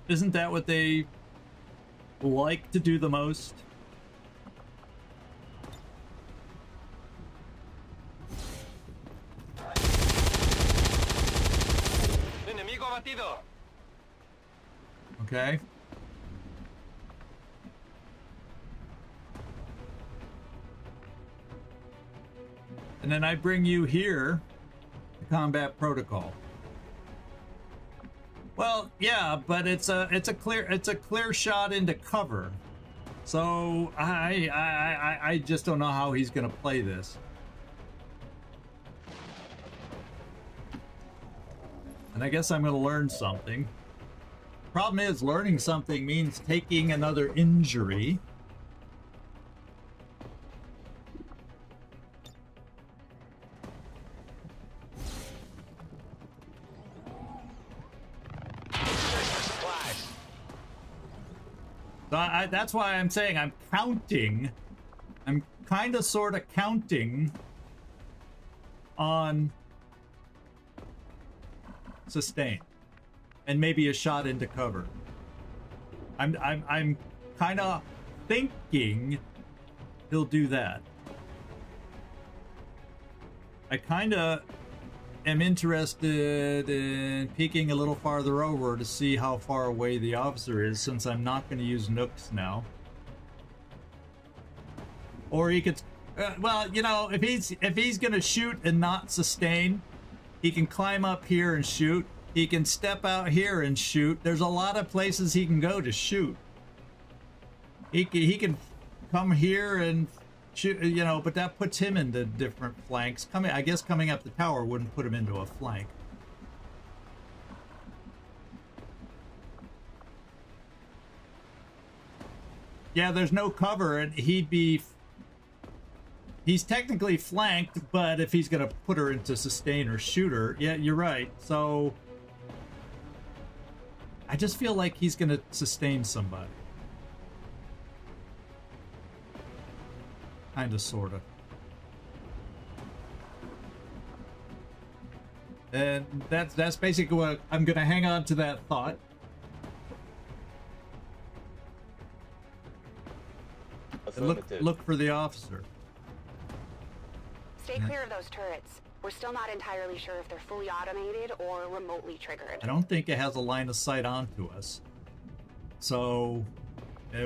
Isn't that what they like to do the most? Okay. And then I bring you here to combat protocol. Well, yeah, but it's a clear shot into cover. So I just don't know how he's gonna play this. And I guess I'm gonna learn something. Problem is, learning something means taking another injury. So that's why I'm saying I'm counting. I'm kind of sort of counting on sustain and maybe a shot into cover. I'm kind of thinking he'll do that. I kind of am interested in peeking a little farther over to see how far away the officer is, since I'm not going to use nooks now. Or he could, well, you know, if he's going to shoot and not sustain, he can climb up here and shoot. He can step out here and shoot. There's a lot of places he can go to shoot. He can come here and shoot, you know, but that puts him into different flanks. I guess coming up the tower wouldn't put him into a flank. Yeah, there's no cover, and he's technically flanked, but if he's gonna put her into sustain or shooter, yeah, you're right. So I just feel like he's gonna sustain somebody. Kind of, sort of. And that's basically what I'm gonna hang on to, that thought. And look for the officer. Stay clear of those turrets. We're still not entirely sure if they're fully automated or remotely triggered. I don't think it has a line of sight onto us. So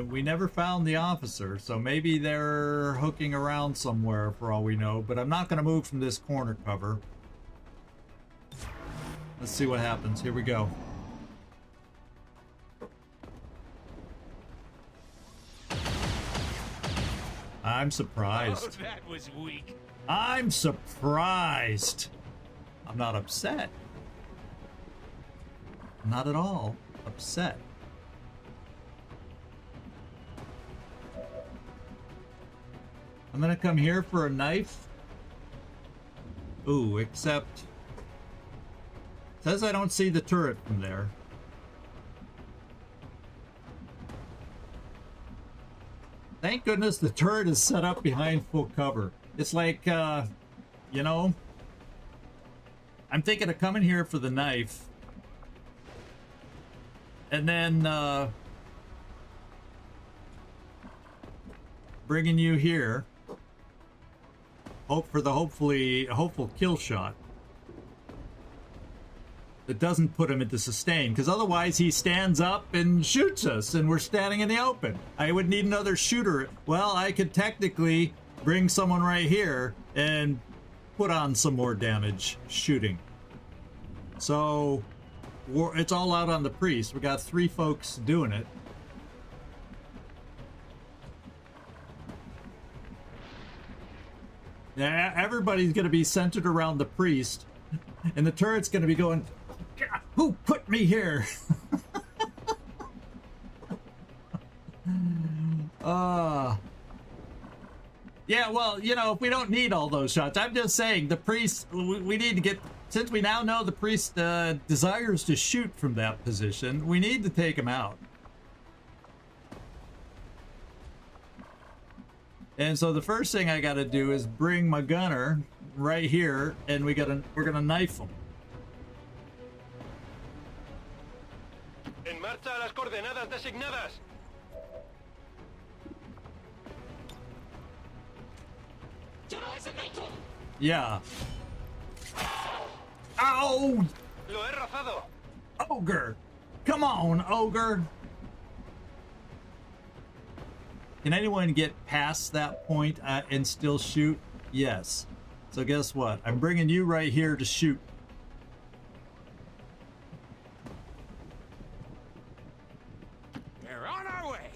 we never found the officer, so maybe they're hooking around somewhere for all we know, but I'm not going to move from this corner cover. Let's see what happens. Here we go. I'm surprised. Oh, that was weak. I'm surprised. I'm not upset. Not at all upset. I'm gonna come here for a knife. Ooh, except says I don't see the turret from there. Thank goodness the turret is set up behind full cover. It's like, you know, I'm thinking of coming here for the knife. And then, bringing you here. Hope for the hopeful kill shot. That doesn't put him into sustain, because otherwise he stands up and shoots us and we're standing in the open. I would need another shooter. Well, I could technically bring someone right here and put on some more damage shooting. So it's all out on the priest. We got 3 folks doing it. Yeah, everybody's going to be centered around the priest, and the turret's going to be going, who put me here? Yeah, well, you know, we don't need all those shots. I'm just saying, the priest, we need to get, since we now know the priest desires to shoot from that position, we need to take him out. And so the first thing I got to do is bring my gunner right here, and we're gonna knife him. En marcha a las coordenadas designadas. Yeah. Ow! Lo he rozado. Ogre! Come on, Ogre! Can anyone get past that point and still shoot? Yes. So guess what? I'm bringing you right here to shoot. We're on our way.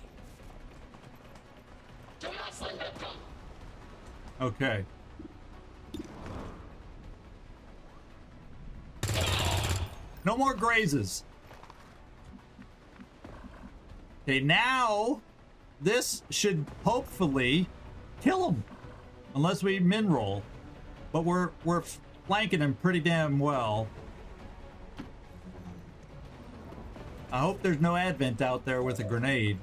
Okay. No more grazes. Okay, now this should hopefully kill him, unless we min roll. But we're flanking him pretty damn well. I hope there's no advent out there with a grenade.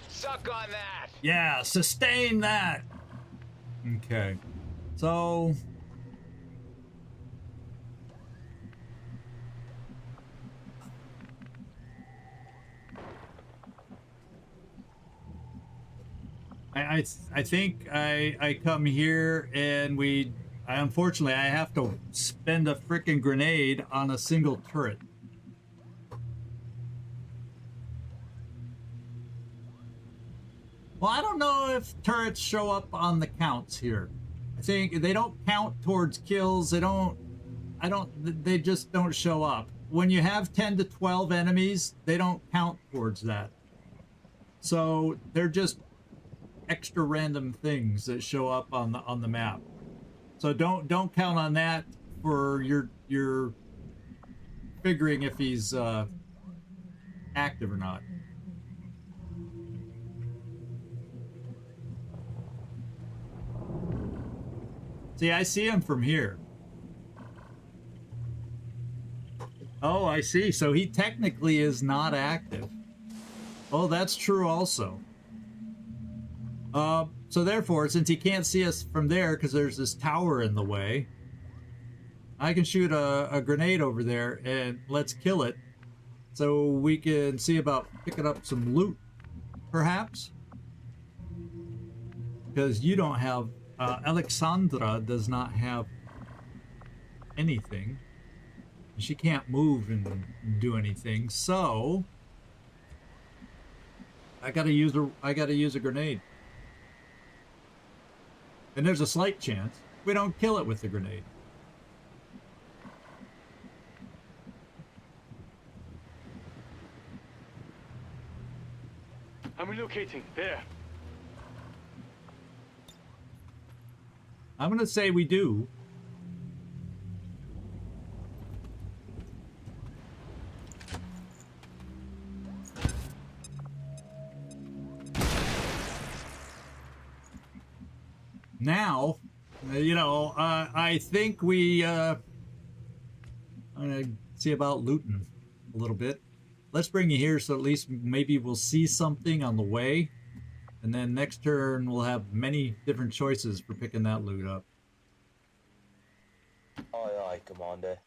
Suck on that. Yeah, sustain that. Okay. So I think I come here and unfortunately I have to spend a freaking grenade on a single turret. Well, I don't know if turrets show up on the counts here. I think they don't count towards kills. They just don't show up. When you have 10 to 12 enemies, they don't count towards that. So they're just extra random things that show up on the map. So don't count on that for your figuring if he's active or not. See, I see him from here. Oh, I see. So he technically is not active. Oh, that's true also. So therefore, since he can't see us from there because there's this tower in the way, I can shoot a grenade over there and let's kill it so we can see about picking up some loot, perhaps. Because you don't have, Alexandra does not have anything. She can't move and do anything, so I gotta use a grenade. And there's a slight chance we don't kill it with the grenade. I'm relocating. There. I'm gonna say we do. Now, you know, I think I'm gonna see about looting a little bit. Let's bring you here so at least maybe we'll see something on the way. And then next turn we'll have many different choices for picking that loot up. Aye, aye, Commander.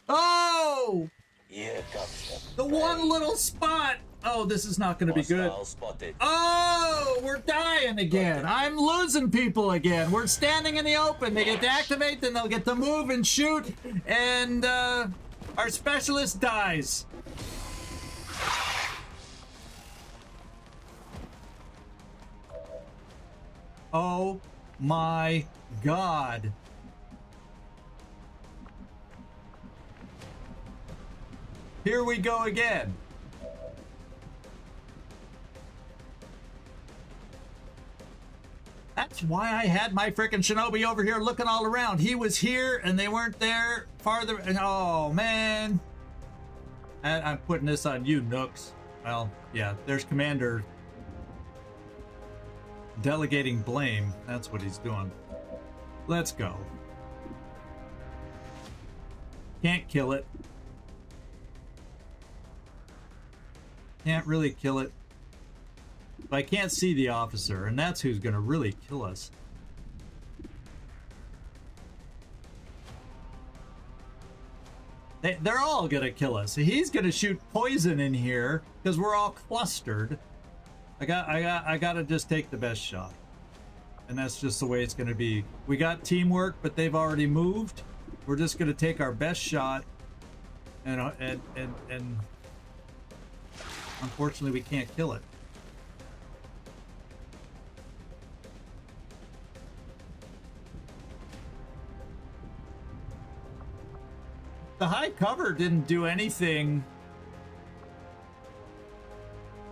Oh! Yeah, gotcha. The one little spot! Oh, this is not going to be good. Spotted. Oh, we're dying again. I'm losing people again. We're standing in the open. They get to activate, then they'll get to move and shoot, and our specialist dies. Oh my God. Here we go again. That's why I had my frickin' Shinobi over here looking all around. He was here and they weren't there farther. And oh man. I'm putting this on you, Nooks. Well, yeah, there's Commander delegating blame. That's what he's doing. Let's go. Can't kill it. Can't really kill it. But I can't see the officer, and that's who's gonna really kill us. They're all gonna kill us. He's gonna shoot poison in here because we're all clustered. I gotta just take the best shot, and that's just the way it's gonna be. We got teamwork, but they've already moved. We're just gonna take our best shot, and Unfortunately, we can't kill it. The high cover didn't do anything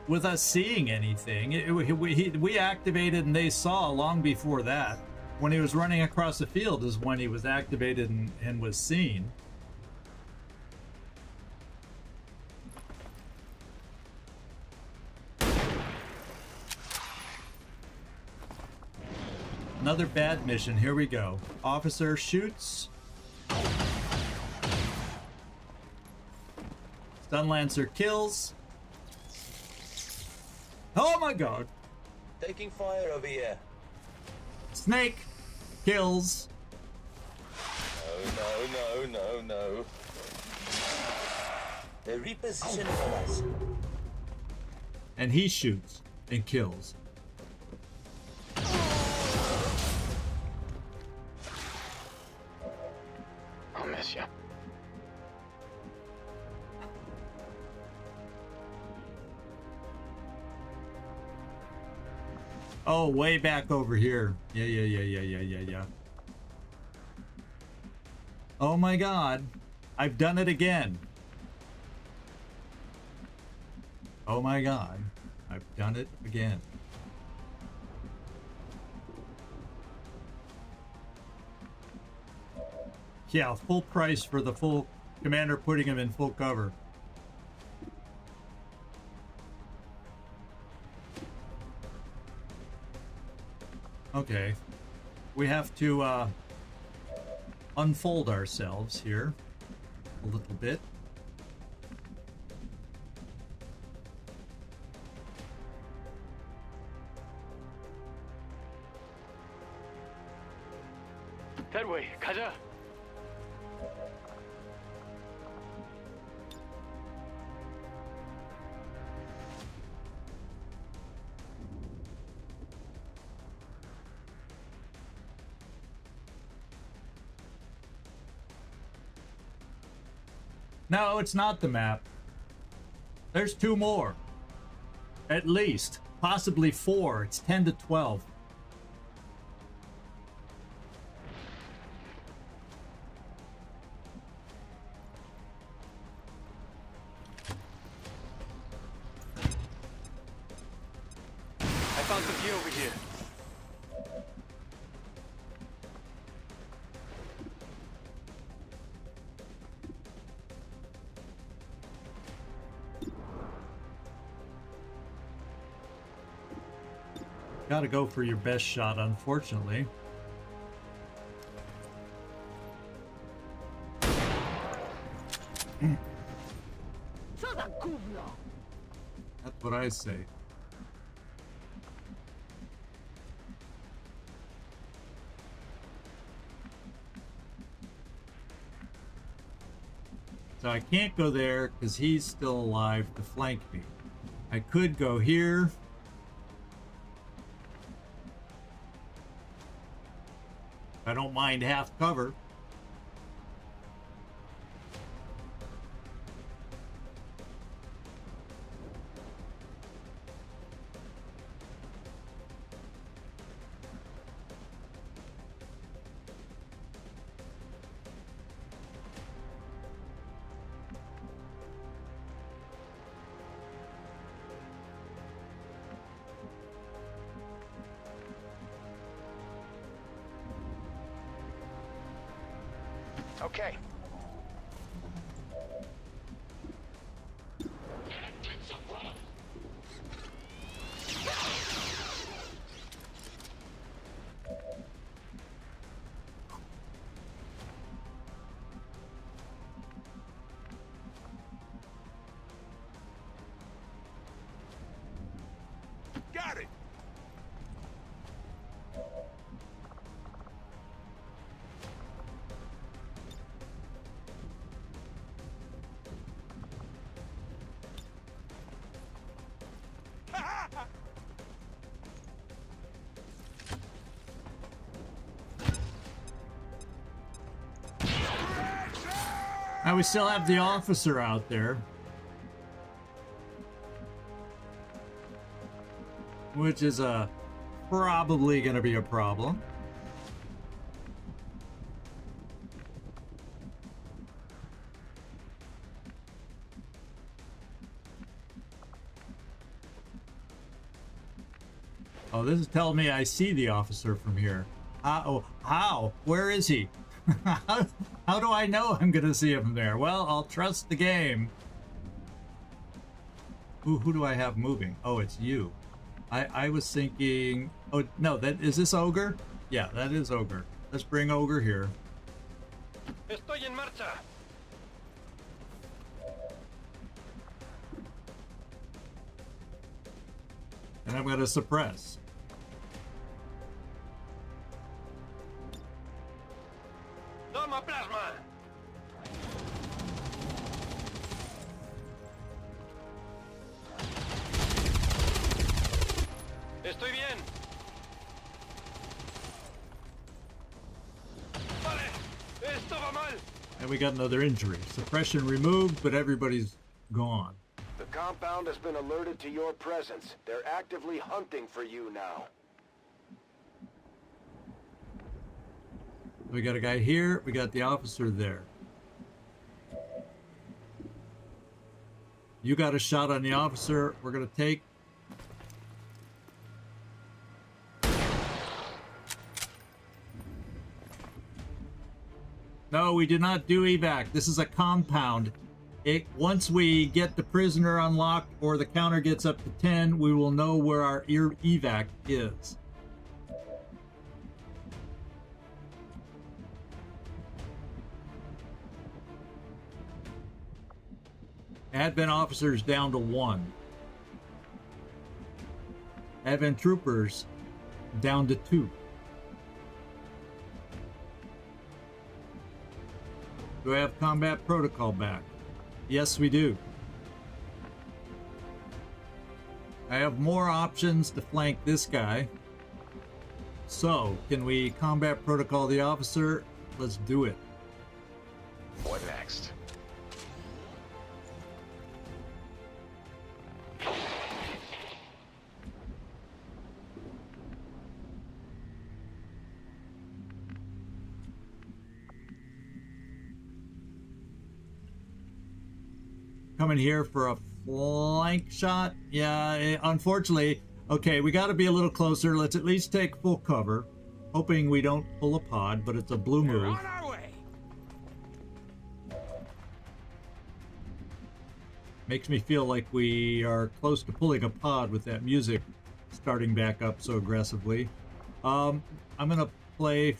with us seeing anything. We activated and they saw long before that. When he was running across the field is when he was activated and was seen. Another bad mission. Here we go. Officer shoots. Stun Lancer kills. Oh my god. Taking fire over here. Snake kills. No. They're repositioning us. And he shoots and kills. I'll miss you. Oh, way back over here. Yeah. Oh my god. I've done it again. Oh my god. I've done it again. Yeah, full price for the full commander, putting him in full cover. Okay, we have to unfold ourselves here a little bit. That way, 가자. No, it's not the map. There's 2 more. At least. Possibly 4. It's 10 to 12. I found some gear over here. Gotta go for your best shot, unfortunately. That's what I say. So I can't go there because he's still alive to flank me. I could go here. I don't mind half cover. Okay. Got it. Now we still have the officer out there. which is probably going to be a problem. Oh, this is telling me I see the officer from here. How? Where is he? How do I know I'm gonna see him there? Well, I'll trust the game. Who do I have moving? Oh, it's you. I was thinking... Oh, no, is this Ogre? Yeah, that is Ogre. Let's bring Ogre here. Estoy en marcha. And I'm gonna suppress. Toma plasma. Estoy bien. Vale. Esto va mal. And we got another injury. Suppression removed, but everybody's gone. The compound has been alerted to your presence. They're actively hunting for you now. We got a guy here. We got the officer there. You got a shot on the officer. We're going to take... No, we did not do evac. This is a compound. Once we get the prisoner unlocked or the counter gets up to 10, we will know where our evac is. Advent officers down to 1. Advent troopers down to 2. Do I have combat protocol back? Yes, we do. I have more options to flank this guy. So, can we combat protocol the officer? Let's do it. What next? Coming here for a flank shot. Yeah, unfortunately. Okay, we got to be a little closer. Let's at least take full cover. Hoping we don't pull a pod, but it's a blue We're move. on our way. Makes me feel like we are close to pulling a pod with that music starting back up so aggressively. I'm gonna play...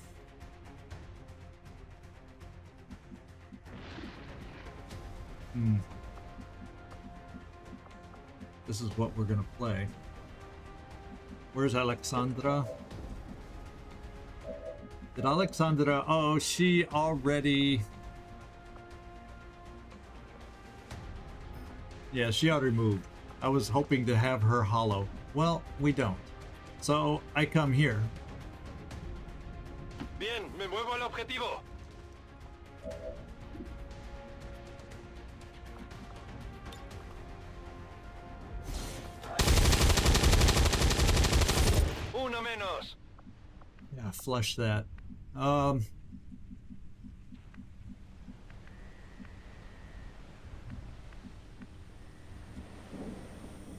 This is what we're gonna play. Where's Alexandra? Did Alexandra... Oh, she already... Yeah, she already moved. I was hoping to have her hollow. Well, we don't. So, I come here. Bien, me muevo al objetivo. Uno menos. Yeah, flush that.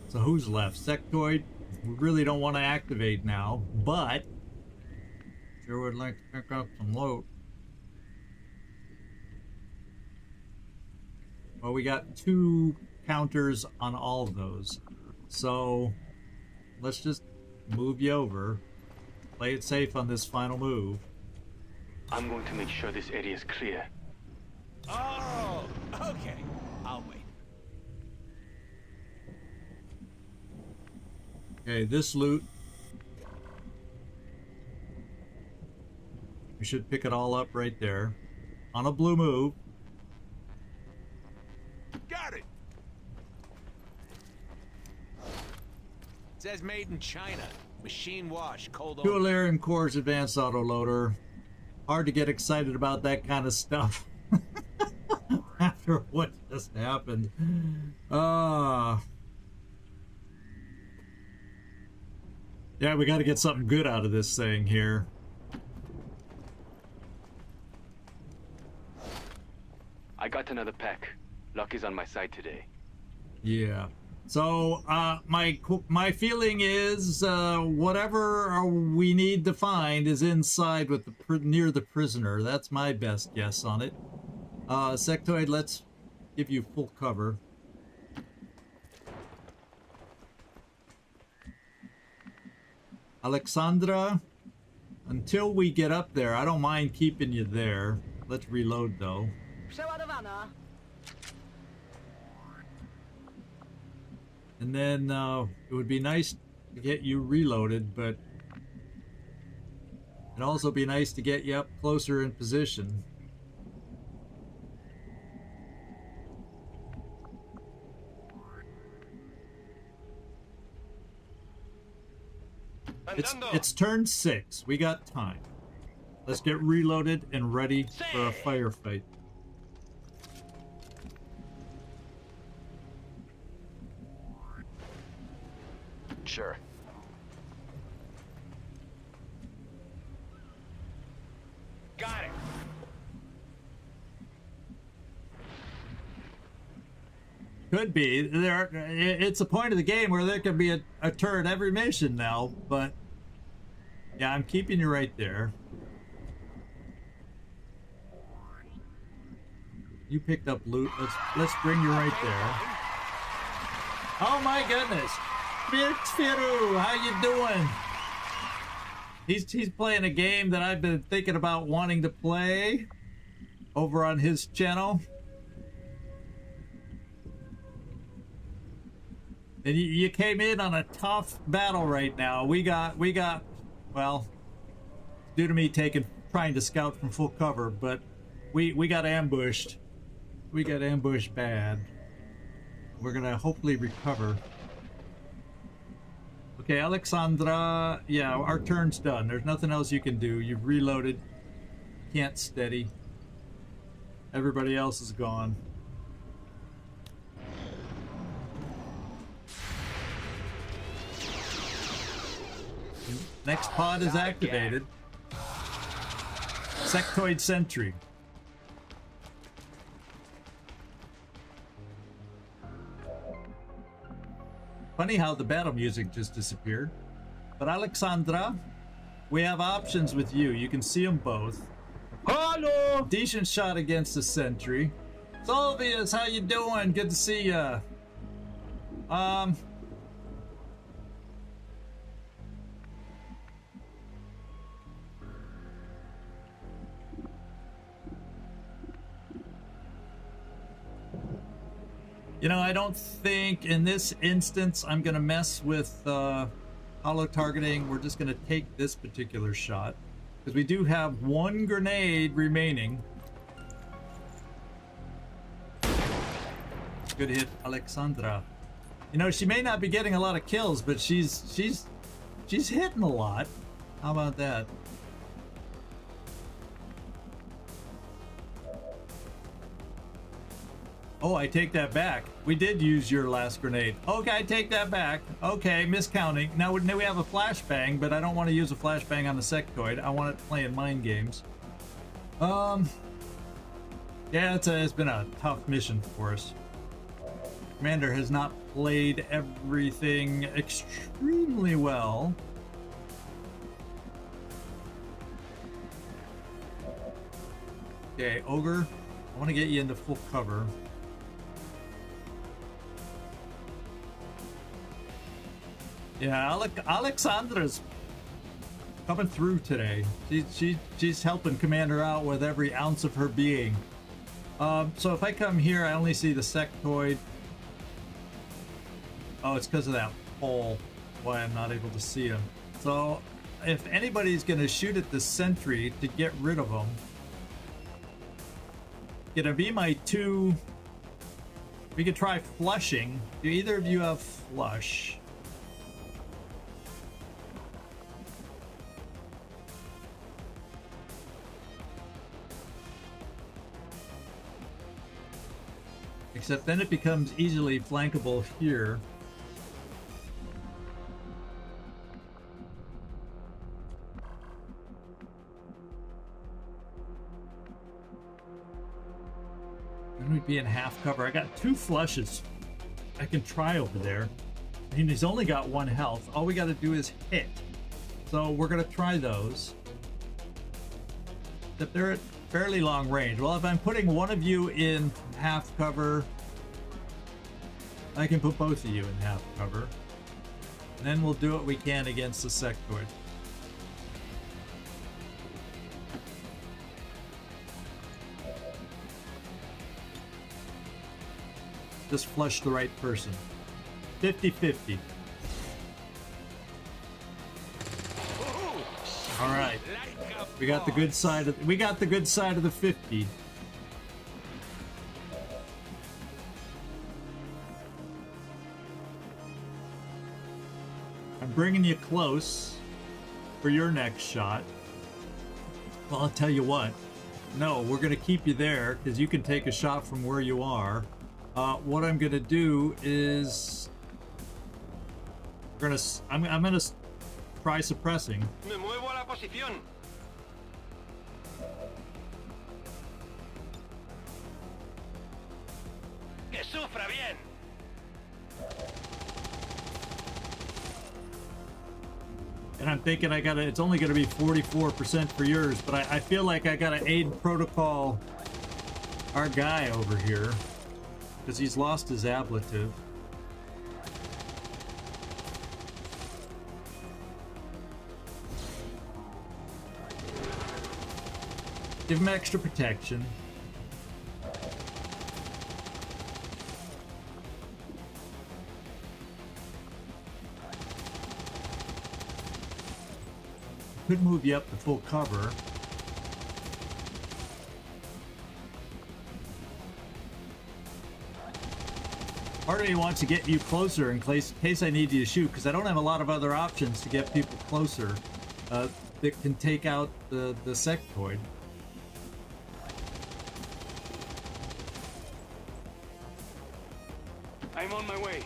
So who's left? Sectoid. We really don't want to activate now, but sure would like to pick up some loot. Well, we got 2 counters on all of those. So let's just move you over. Play it safe on this final move. I'm going to make sure this area is clear. Oh, okay. I'll wait. Okay, this loot. We should pick it all up right there. On a blue move. Got it. Says made in China. Machine wash, cold open. Dualarium Core's advanced autoloader. Hard to get excited about that kind of stuff after what just happened. Yeah, we got to get something good out of this thing here. I got another pack. Luck is on my side today. Yeah. So, my feeling is whatever we need to find is inside with the near the prisoner. That's my best guess on it. Sectoid, let's give you full cover. Alexandra, until we get up there, I don't mind keeping you there. Let's reload though. Przeładowana. And then it would be nice to get you reloaded, but it'd also be nice to get you up closer in position. It's turn 6. We got time. Let's get reloaded and ready for a firefight. Sure. Got it. Could be. It's a point of the game where there could be a turret every mission now, but yeah, I'm keeping you right there. You picked up loot. Let's bring you right there. Oh my goodness. Firu, how you doing? He's playing a game that I've been thinking about wanting to play over on his channel. And you came in on a tough battle right now. We got well, due to me trying to scout from full cover, but we got ambushed. We got ambushed bad. We're gonna hopefully recover. Okay, Alexandra, yeah, our turn's done. There's nothing else you can do. You've reloaded. Can't steady. Everybody else is gone. Next pod is activated. Sectoid Sentry. Funny how the battle music just disappeared. But Alexandra, we have options with you. You can see them both. Hello. Decent shot against the sentry. Solvius, how you doing? Good to see ya. You know, I don't think in this instance I'm gonna mess with hollow targeting. We're just gonna take this particular shot because we do have one grenade remaining. Good hit, Alexandra. You know, she may not be getting a lot of kills, but she's hitting a lot. How about that? Oh, I take that back. We did use your last grenade. Okay, I take that back. Okay, miscounting. Now we have a flashbang, but I don't want to use a flashbang on the sectoid. I want it playing mind games. Yeah, it's been a tough mission for us. Commander has not played everything extremely well. Okay, Ogre, I want to get you into full cover. Yeah, Alexandra's coming through today. She's helping Commander out with every ounce of her being. So if I come here, I only see the sectoid. Oh, it's because of that hole. Why I'm not able to see him. So if anybody's going to shoot at the sentry to get rid of him, gonna be my two. We could try flushing. Do either of you have flush? Except then it becomes easily flankable here. Then we'd be in half cover. I got 2 flushes I can try over there. And he's only got 1 health. All we got to do is hit. So we're going to try those. But they're at fairly long range. Well, if I'm putting one of you in half cover, I can put both of you in half cover. And then we'll do what we can against the sectoid. Just flush the right person. 50-50. All right. We got the good side of the 50. I'm bringing you close for your next shot. Well, I'll tell you what. No, we're going to keep you there because you can take a shot from where you are. What I'm going to do is I'm going to try suppressing. Me muevo a la posición. Que sufra bien. And I'm thinking it's only going to be 44% for yours, but I feel like I got to aid protocol our guy over here because he's lost his ablative. Give him extra protection. Could move you up to full cover. Part of me wants to get you closer in case I need you to shoot, because I don't have a lot of other options to get people closer that can take out the sectoid. I'm on my way.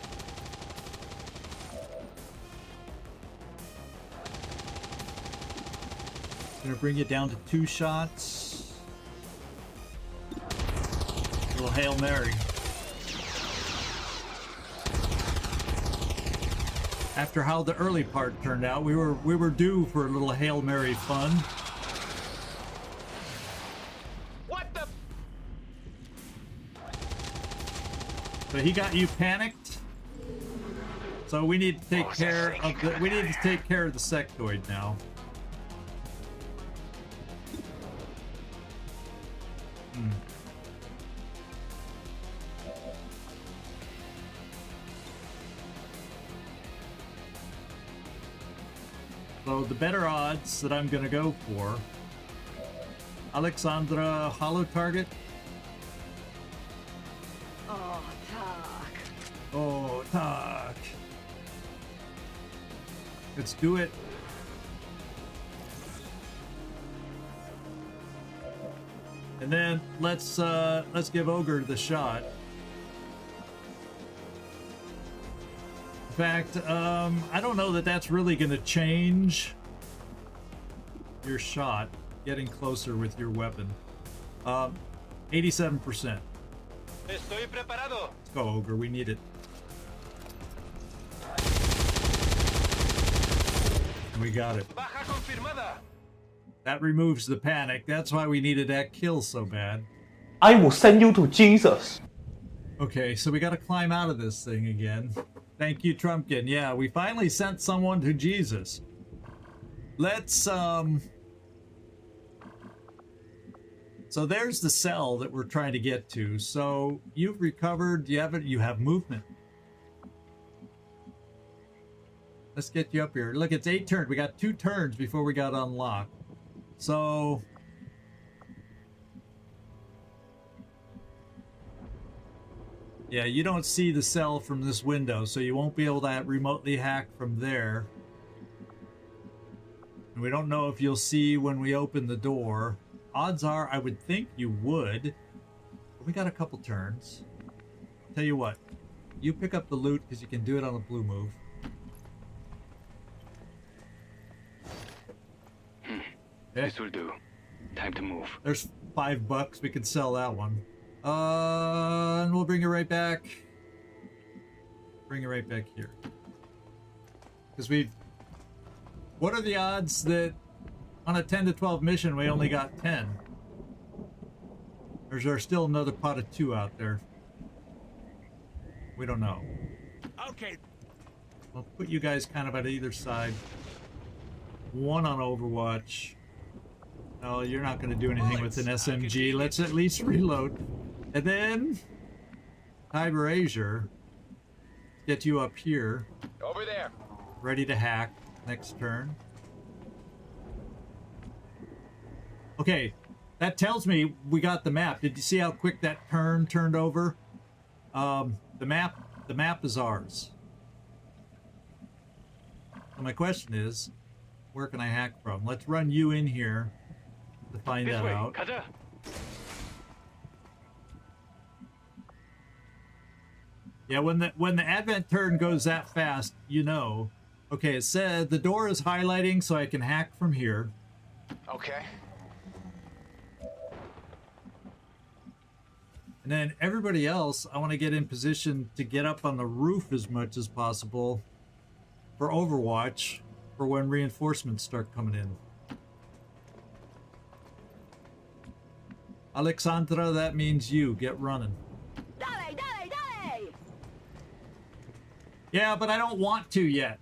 Gonna bring you down to 2 shots. Little Hail Mary. After how the early part turned out, we were due for a little Hail Mary fun. What the? But he got you panicked. So we need to take care of the sectoid now. So the better odds that I'm gonna go for. Alexandra hollow target. Oh, talk. Oh, talk. Let's do it. And then let's give Ogre the shot. In fact, I don't know that that's really going to change your shot, getting closer with your weapon. 87%. Estoy preparado. Let's go, Ogre. We need it. And we got it. Baja confirmada. That removes the panic. That's why we needed that kill so bad. I will send you to Jesus. Okay, so we got to climb out of this thing again. Thank you, Trumpkin. Yeah, we finally sent someone to Jesus. Let's, So there's the cell that we're trying to get to. So you've recovered. You have movement. Let's get you up here. Look, it's 8 turns. We got 2 turns before we got unlocked. So yeah, you don't see the cell from this window, so you won't be able to remotely hack from there. And we don't know if you'll see when we open the door. Odds are, I would think you would. But we got a couple turns. Tell you what, you pick up the loot because you can do it on a blue move. This will do. Time to move. There's $5. We could sell that one. And we'll bring it right back. Bring it right back here. Because what are the odds that on a 10 to 12 mission we only got 10? Or is there still another pot of 2 out there? We don't know. Okay. I'll put you guys kind of at either side. One on Overwatch. Oh, you're not going to do anything with an SMG. Let's at least reload. And then TiberAzure. Get you up here. Over there. Ready to hack next turn. Okay, that tells me we got the map. Did you see how quick that turned over? The map is ours. So my question is, where can I hack from? Let's run you in here to find This that way. out. 가자. Yeah, when the advent turn goes that fast, you know. Okay, it said the door is highlighting so I can hack from here. Okay. And then everybody else, I want to get in position to get up on the roof as much as possible for Overwatch for when reinforcements start coming in. Alexandra, that means you. Get running. Dale, dale, dale! Yeah, but I don't want to yet.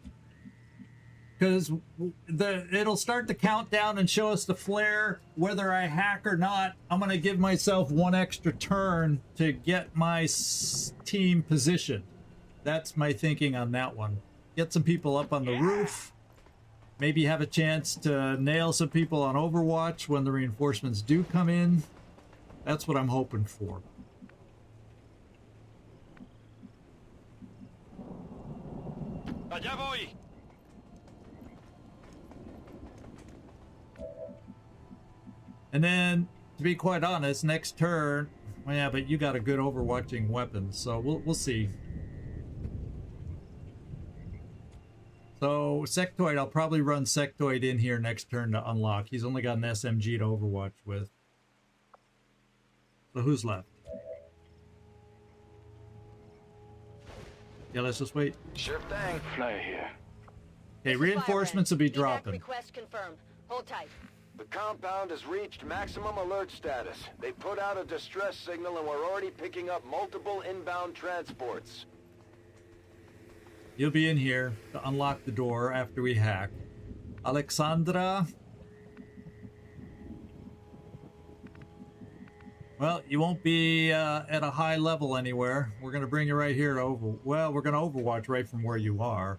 Because it'll start to count down and show us the flare. Whether I hack or not, I'm going to give myself one extra turn to get my team positioned. That's my thinking on that one. Get some people up on the roof. Maybe have a chance to nail some people on Overwatch when the reinforcements do come in. That's what I'm hoping for. Allá voy. And then, to be quite honest, next turn, well, yeah, but you got a good overwatching weapon, so we'll see. So Sectoid, I'll probably run Sectoid in here next turn to unlock. He's only got an SMG to Overwatch with. So who's left? Yeah, let's just wait. Sure thing. Flyer here. Okay, reinforcements will be dropping. Request confirmed. Hold tight. The compound has reached maximum alert status. They put out a distress signal and we're already picking up multiple inbound transports. You'll be in here to unlock the door after we hack. Alexandra. Well, you won't be at a high level anywhere. We're going to bring you right here to we're going to Overwatch right from where you are.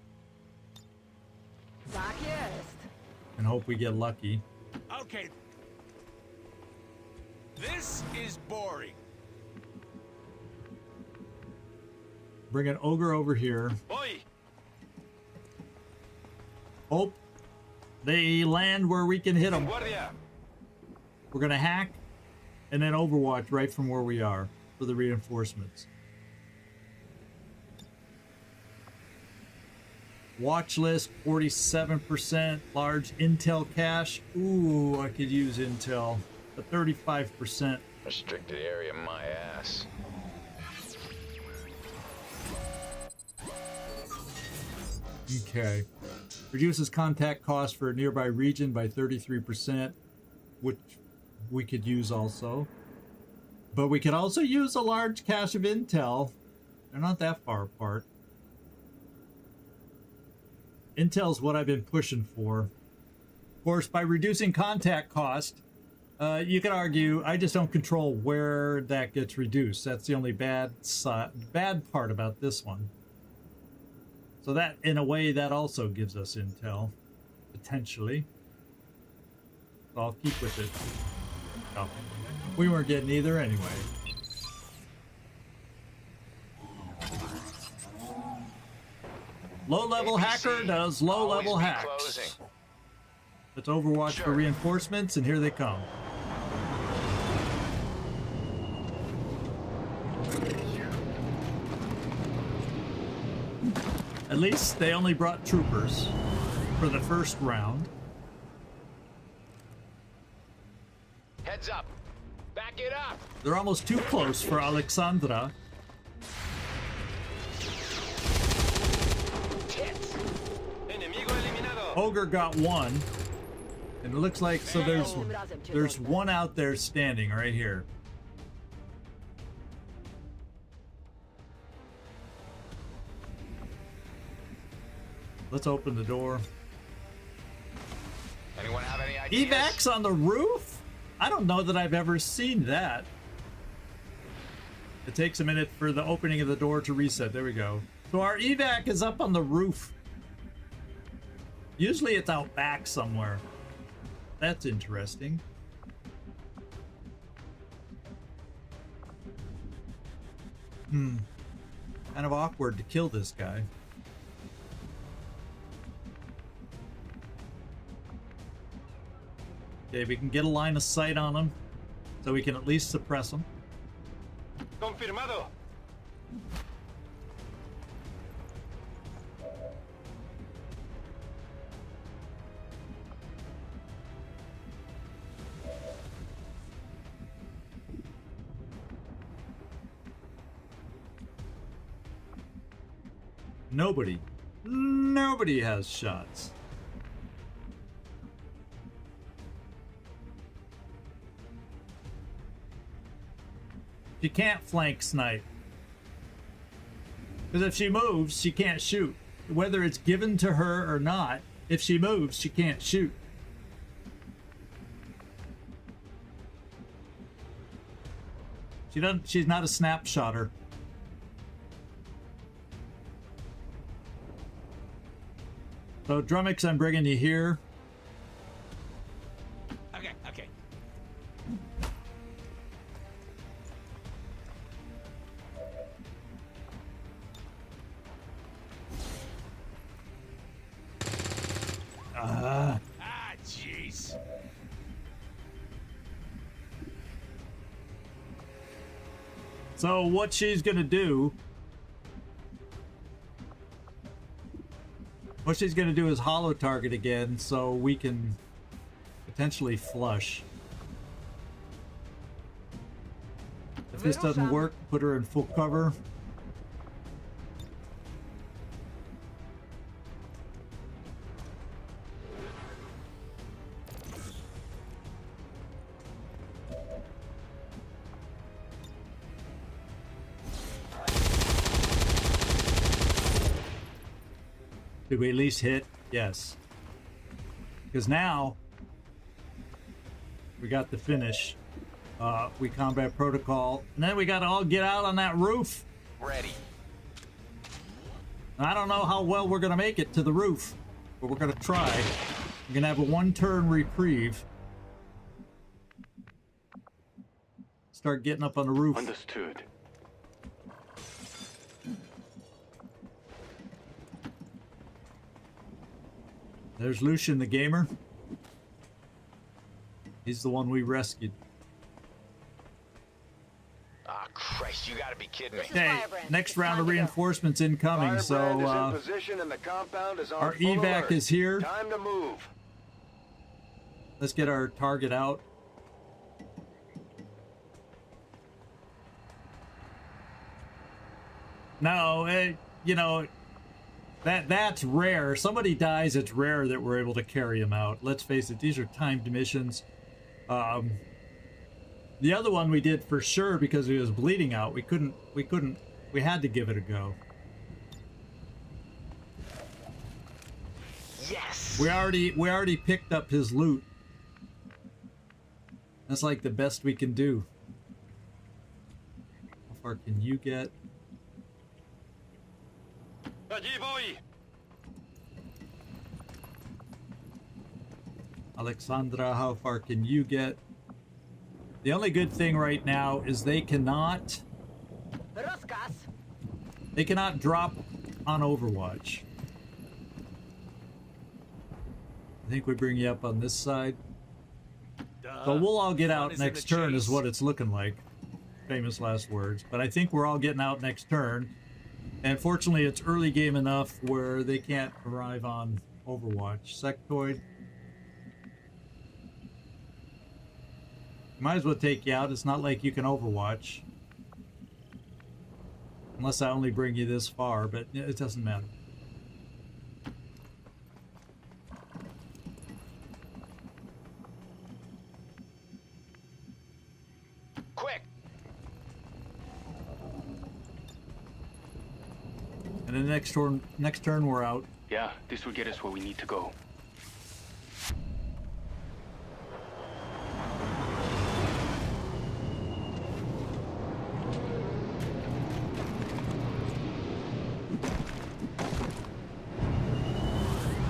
Sag jest. And hope we get lucky. Okay. This is boring. Bring an ogre over here. Boy. Hope they land where we can hit them. Guardia. We're going to hack and then Overwatch right from where we are for the reinforcements. Watch list, 47%. Large intel cache. Ooh, I could use intel. But 35%. Restricted area, my ass. Okay. Reduces contact cost for a nearby region by 33%, which we could use also. But we could also use a large cache of intel. They're not that far apart. Intel's what I've been pushing for. Of course, by reducing contact cost, you could argue I just don't control where that gets reduced. That's the only bad part about this one. So that, in a way, that also gives us intel, potentially. So I'll keep with it. Oh, we weren't getting either anyway. Low-level hacker does low-level hacks. Closing. Let's Overwatch for reinforcements, and here they come. At least they only brought troopers for the first round. Heads up. Back it up! They're almost too close for Alexandra. Tits! Enemigo eliminado. Ogre got one. And it looks like, so there's one out there standing right here. Let's open the door. Anyone have any ideas? Evacs on the roof? I don't know that I've ever seen that. It takes a minute for the opening of the door to reset. There we go. So our evac is up on the roof. Usually it's out back somewhere. That's interesting. Kind of awkward to kill this guy. Okay, we can get a line of sight on him, so we can at least suppress him. Confirmado. Nobody has shots. She can't flank snipe. Because if she moves, she can't shoot. Whether it's given to her or not, if she moves, she can't shoot. She's not a snapshotter. So Drumax, I'm bringing you here. Okay, okay. Ah, jeez. So what she's gonna do... What she's going to do is hollow target again, so we can potentially flush. If this doesn't work, put her in full cover. Did we at least hit? Yes. Because now we got the finish. We combat protocol, and then we got to all get out on that roof. Ready. And I don't know how well we're gonna make it to the roof, but we're gonna try. We're gonna have a one-turn reprieve. Start getting up on the roof. Understood. There's Lucien the gamer. He's the one we rescued. Ah, Christ, you gotta be kidding me. Okay, next round of reinforcements incoming, so Firebrand is in position and the compound is on our full evac alert. is here. Time to move. Let's get our target out. No, you know, that's rare. Somebody dies, it's rare that we're able to carry him out. Let's face it, these are timed missions. The other one we did for sure because he was bleeding out. We had to give it a go. Yes. We already picked up his loot. That's like the best we can do. How far can you get? Allí voy. Alexandra, how far can you get? The only good thing right now is they cannot drop on Overwatch. I think we bring you up on this side. So we'll all get out next turn is what it's looking like. Famous last words. But I think we're all getting out next turn. And fortunately, it's early game enough where they can't arrive on Overwatch. Sectoid. Might as well take you out. It's not like you can Overwatch. Unless I only bring you this far, but it doesn't matter. Quick! And then next turn we're out. Yeah, this will get us where we need to go.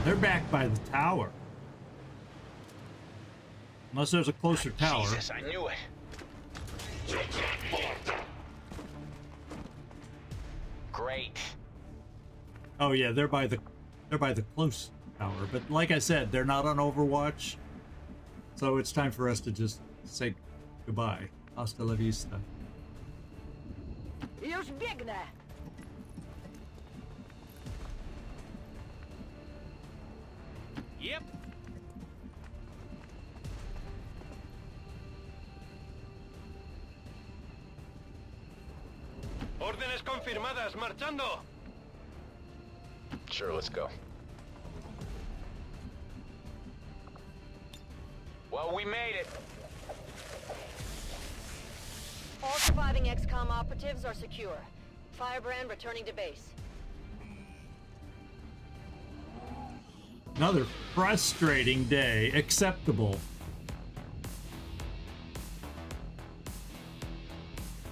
They're back by the tower. Unless there's a closer tower. Jesus, I knew it. Great. Oh yeah, they're by the close tower. But like I said, they're not on Overwatch. So it's time for us to just say goodbye. Hasta la vista. Już biegnę. Yep. Órdenes confirmadas, marchando. Sure, let's go. Well, we made it. All surviving XCOM operatives are secure. Firebrand returning to base. Another frustrating day. Acceptable.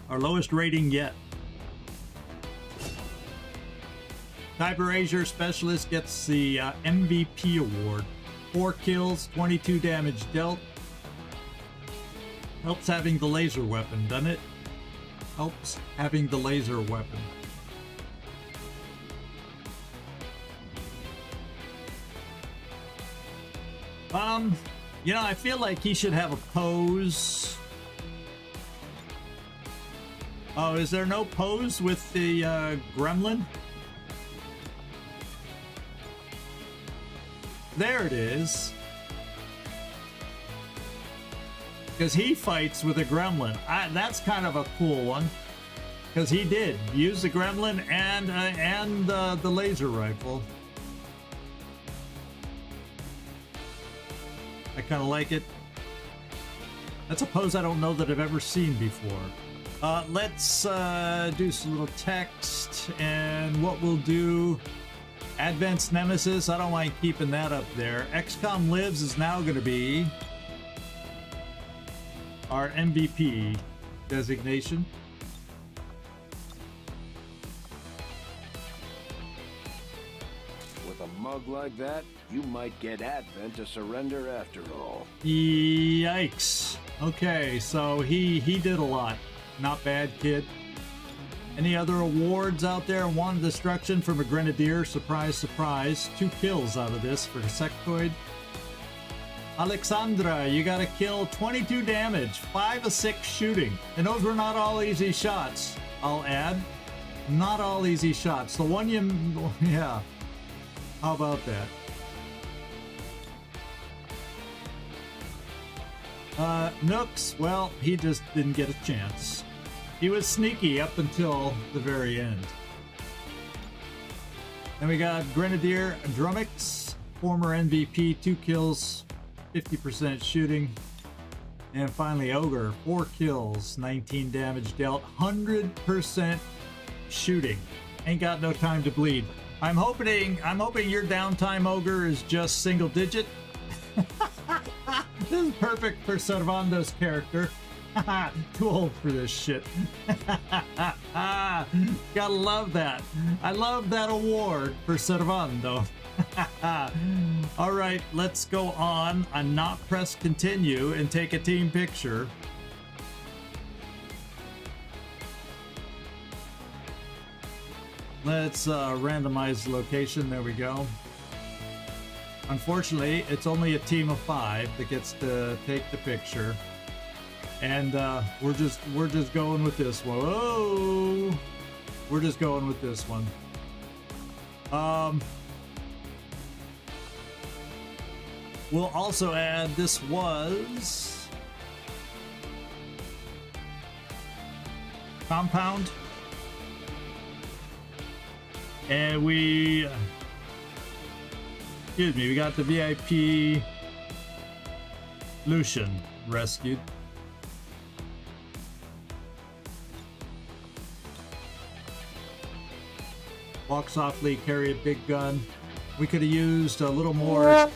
Our lowest rating yet. TiberAzure Specialist gets the MVP award. 4 kills, 22 damage dealt. Helps having the laser weapon, doesn't it? Helps having the laser weapon. You know, I feel like he should have a pose. Oh, is there no pose with the gremlin? There it is. Because he fights with a gremlin. That's kind of a cool one. Because he did use the gremlin and the laser rifle. I kind of like it. That's a pose I don't know that I've ever seen before. Let's do some little text, and what we'll do, Advanced Nemesis, I don't mind keeping that up there. XCOM Lives is now going to be our MVP designation. With a mug like that, you might get Advent to surrender after all. Yikes. Okay, so he did a lot. Not bad, kid. Any other awards out there? One destruction from a Grenadier. Surprise, surprise. 2 kills out of this for the sectoid. Alexandra, you got a kill, 22 damage, 5 of 6 shooting. And those were not all easy shots, I'll add. Not all easy shots. The one you... yeah. How about that? Nooks, well, he just didn't get a chance. He was sneaky up until the very end. Then we got Grenadier Drumax, former MVP, 2 kills, 50% shooting. And finally Ogre, 4 kills, 19 damage dealt, 100% shooting. Ain't got no time to bleed. I'm hoping your downtime, Ogre, is just single digit. This is perfect for Servando's character. Too old for this shit. Gotta love that. I love that award for Servando. All right, let's go on and not press continue and take a team picture. Let's randomize the location. There we go. Unfortunately, it's only a team of 5 that gets to take the picture, and we're just going with this one. Oh, we're just going with this one. We'll also add this was compound. And we got the VIP Lucien rescued. Walk softly, carry a big gun. We could have used a little more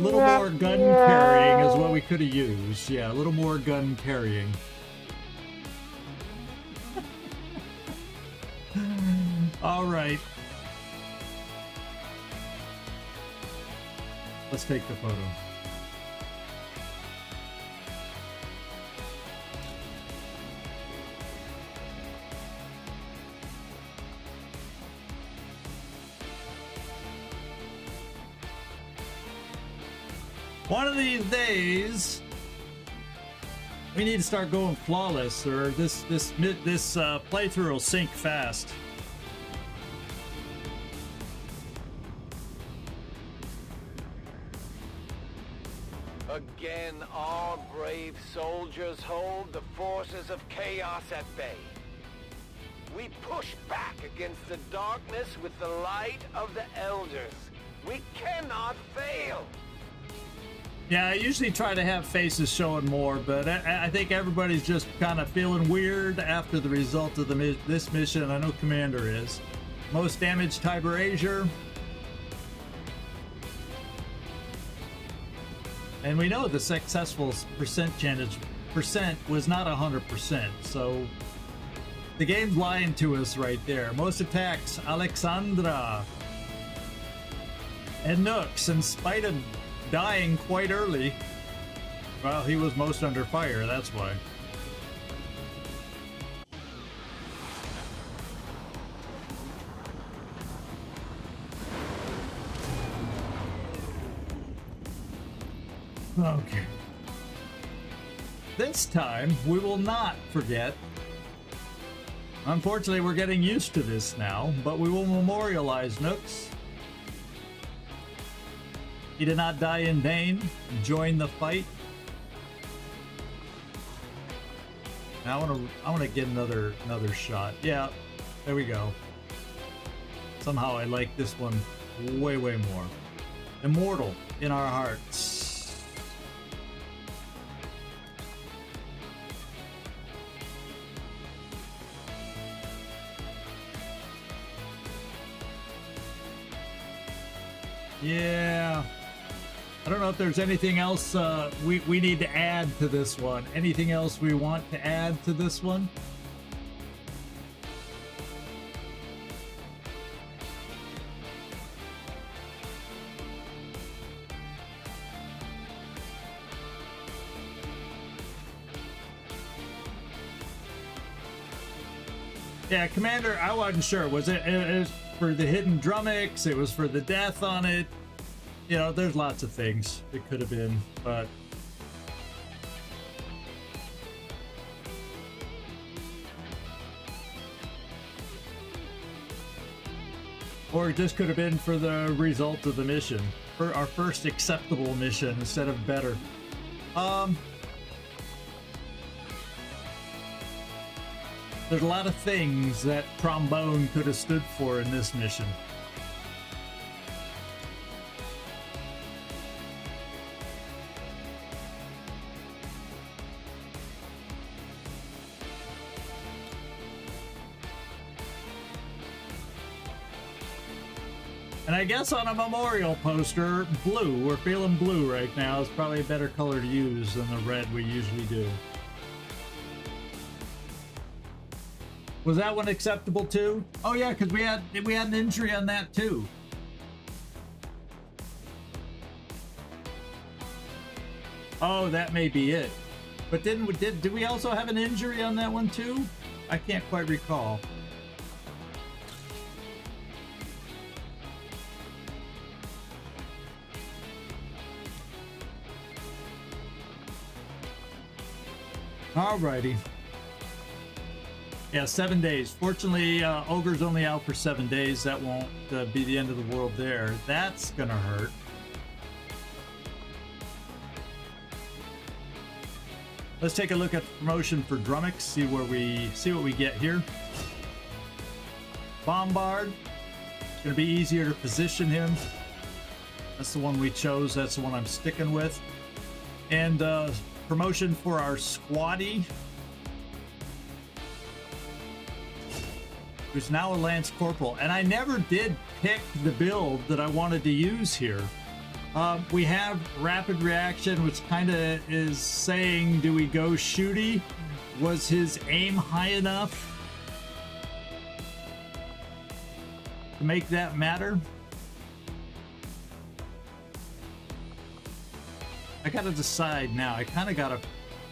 gun carrying is what we could have used. Yeah, a little more gun carrying. All right. Let's take the photo. One of these days, we need to start going flawless, or this playthrough will sink fast. Again, our brave soldiers hold the forces of chaos at bay. We push back against the darkness with the light of the elders. We cannot fail. Yeah, I usually try to have faces showing more, but I think everybody's just kind of feeling weird after the result of this mission. I know Commander is. Most damage, TiberAzure. And we know the successful percent was not 100%, so the game's lying to us right there. Most attacks, Alexandra. And Nooks, in spite of dying quite early. Well, he was most under fire, that's why. Okay. This time, we will not forget. Unfortunately, we're getting used to this now, but we will memorialize Nooks. He did not die in vain. Join the fight. Now I want to get another shot. Yeah, there we go. Somehow I like this one way more. Immortal in our hearts. Yeah. I don't know if there's anything else we need to add to this one. Anything else we want to add to this one? Yeah, Commander, I wasn't sure. Was it was for the hidden Drumax? It was for the death on it? You know, there's lots of things it could have been, but or it just could have been for the result of the mission, for our first acceptable mission instead of better. There's a lot of things that Trombone could have stood for in this mission. And I guess on a memorial poster, blue, we're feeling blue right now, is probably a better color to use than the red we usually do. Was that one acceptable too? Oh yeah, because we had an injury on that too. Oh, that may be it. But did we also have an injury on that one too? I can't quite recall. Alrighty. Yeah, 7 days. Fortunately, Ogre's only out for 7 days. That won't be the end of the world there. That's gonna hurt. Let's take a look at the promotion for Drumax, see what we get here. Bombard. Gonna be easier to position him. That's the one we chose. That's the one I'm sticking with. And promotion for our squatty, who's now a Lance Corporal. And I never did pick the build that I wanted to use here. We have rapid reaction, which kind of is saying, do we go shooty? Was his aim high enough to make that matter? I gotta decide now. I kind of gotta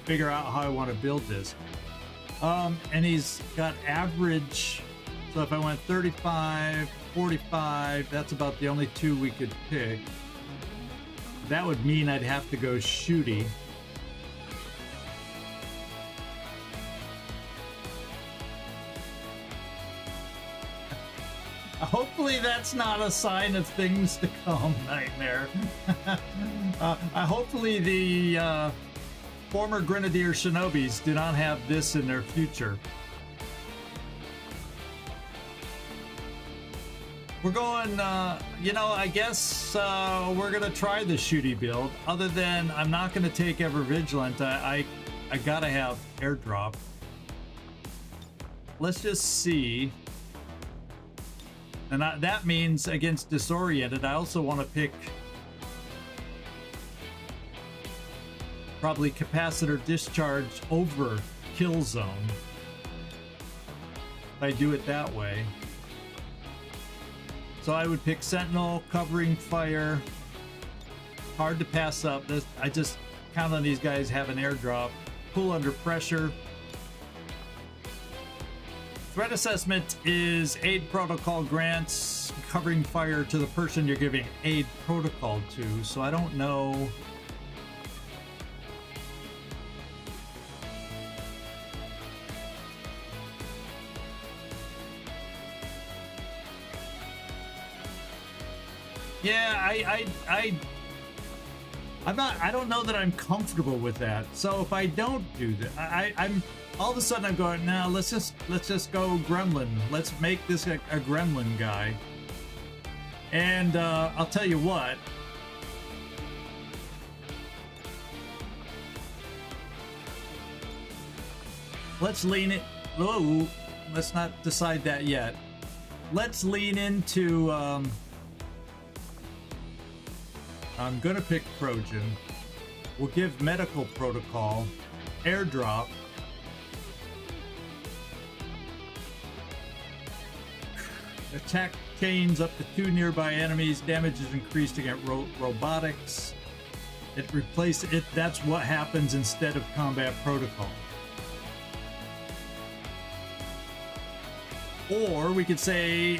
figure out how I want to build this. And he's got average, so if I went 35, 45, that's about the only two we could pick. That would mean I'd have to go shooty. Hopefully that's not a sign of things to come, Nightmare. Hopefully the former Grenadier Shinobis do not have this in their future. We're going, you know, I guess we're going to try the shooty build. Other than I'm not going to take Ever Vigilant. I got to have airdrop. Let's just see. And that means against Disoriented, I also want to pick probably Capacitor Discharge over Kill Zone. If I do it that way. So I would pick Sentinel, covering fire. Hard to pass up. I just count on these guys having airdrop. Pull under pressure. Threat assessment is aid protocol grants covering fire to the person you're giving aid protocol to. So I don't know. Yeah, I don't know that I'm comfortable with that. So if I don't do that, I'm all of a sudden I'm going, now let's just go Gremlin. Let's make this a Gremlin guy. And I'll tell you what. Let's lean it. Oh, let's not decide that yet. Let's lean into. I'm gonna pick Trojan. We'll give medical protocol, airdrop. Attack chains up to 2 nearby enemies. Damage is increased against robotics. It replaces it. That's what happens instead of combat protocol. Or we could say,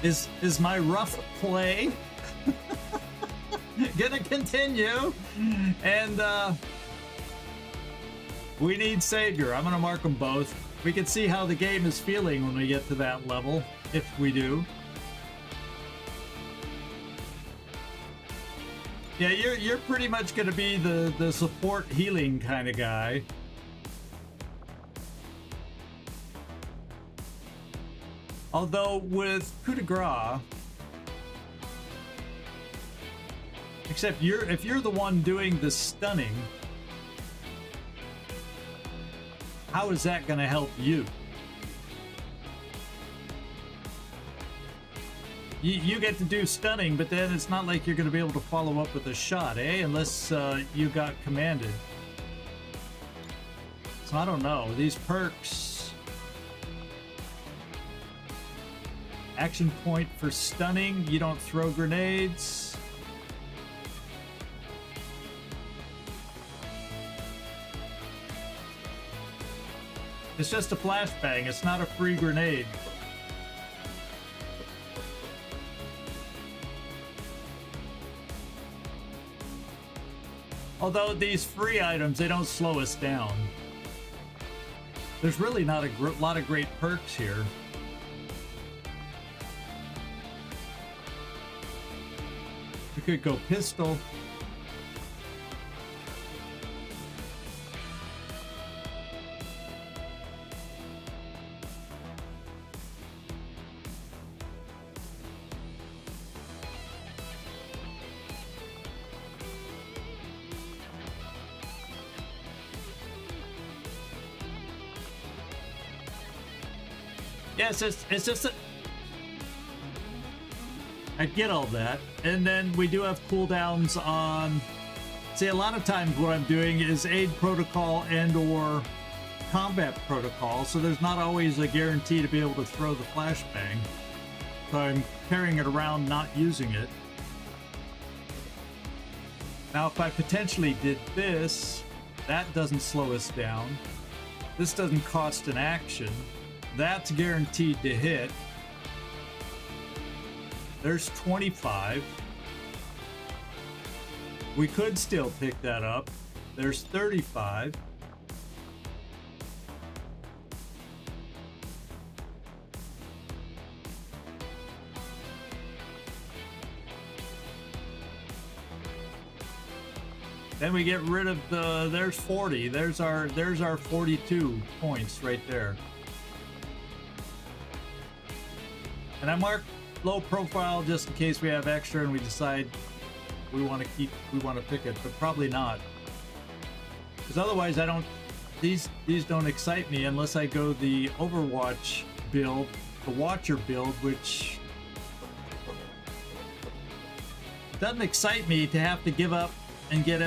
is my rough play gonna continue? And we need Savior. I'm gonna mark them both. We can see how the game is feeling when we get to that level, if we do. Yeah, you're pretty much gonna be the support healing kind of guy. Although with coup de grace, except if you're the one doing the stunning, how is that going to help you? You get to do stunning, but then it's not like you're going to be able to follow up with a shot, eh? Unless you got commanded. So I don't know. These perks. Action point for stunning. You don't throw grenades. It's just a flashbang. It's not a free grenade. Although these free items, they don't slow us down. There's really not a lot of great perks here. We could go pistol. Yeah, it's just a... I get all that. And then we do have cooldowns on... See, a lot of times what I'm doing is aid protocol and or combat protocol, so there's not always a guarantee to be able to throw the flashbang. So I'm carrying it around, not using it. Now, if I potentially did this, that doesn't slow us down. This doesn't cost an action. That's guaranteed to hit. There's 25. We could still pick that up. There's 35. Then we get rid of the, there's 40. There's our 42 points right there. And I mark low profile just in case we have extra and we decide we want to pick it, but probably not. Because otherwise these don't excite me unless I go the Overwatch build, the Watcher build, which doesn't excite me to have to give up and get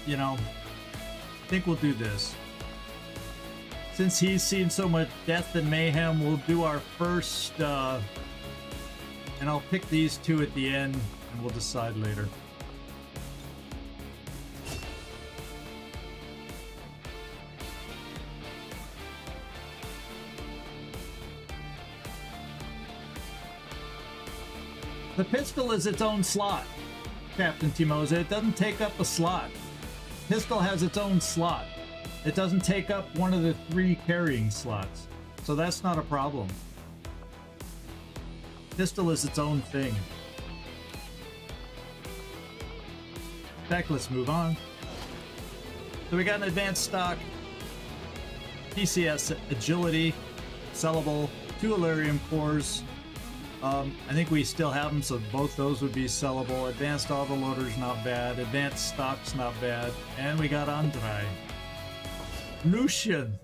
you know. I think we'll do this. Since he's seen so much death and mayhem, we'll do our first, and I'll pick these two at the end and we'll decide later. The pistol is its own slot, Captain Timoza. It doesn't take up a slot. Pistol has its own slot. It doesn't take up one of the 3 carrying slots. So that's not a problem. Pistol is its own thing. In fact, let's move on. So we got an advanced stock, PCS agility, sellable, 2 Elerium cores. I think we still have them, so both those would be sellable. Advanced autoloader's not bad. Advanced stock's not bad. And we got Andrei. Lucien.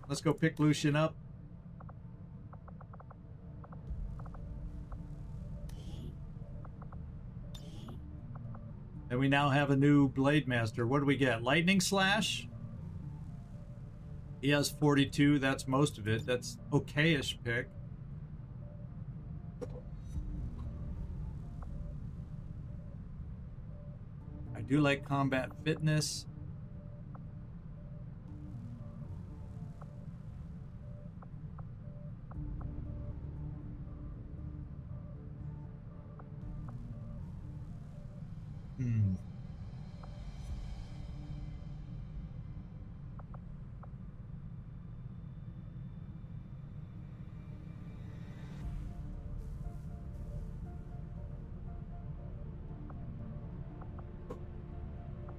Let's go pick Lucien up. And we now have a new Blade Master. What do we get? Lightning Slash? He has 42, that's most of it. That's okay-ish pick. I do like combat fitness.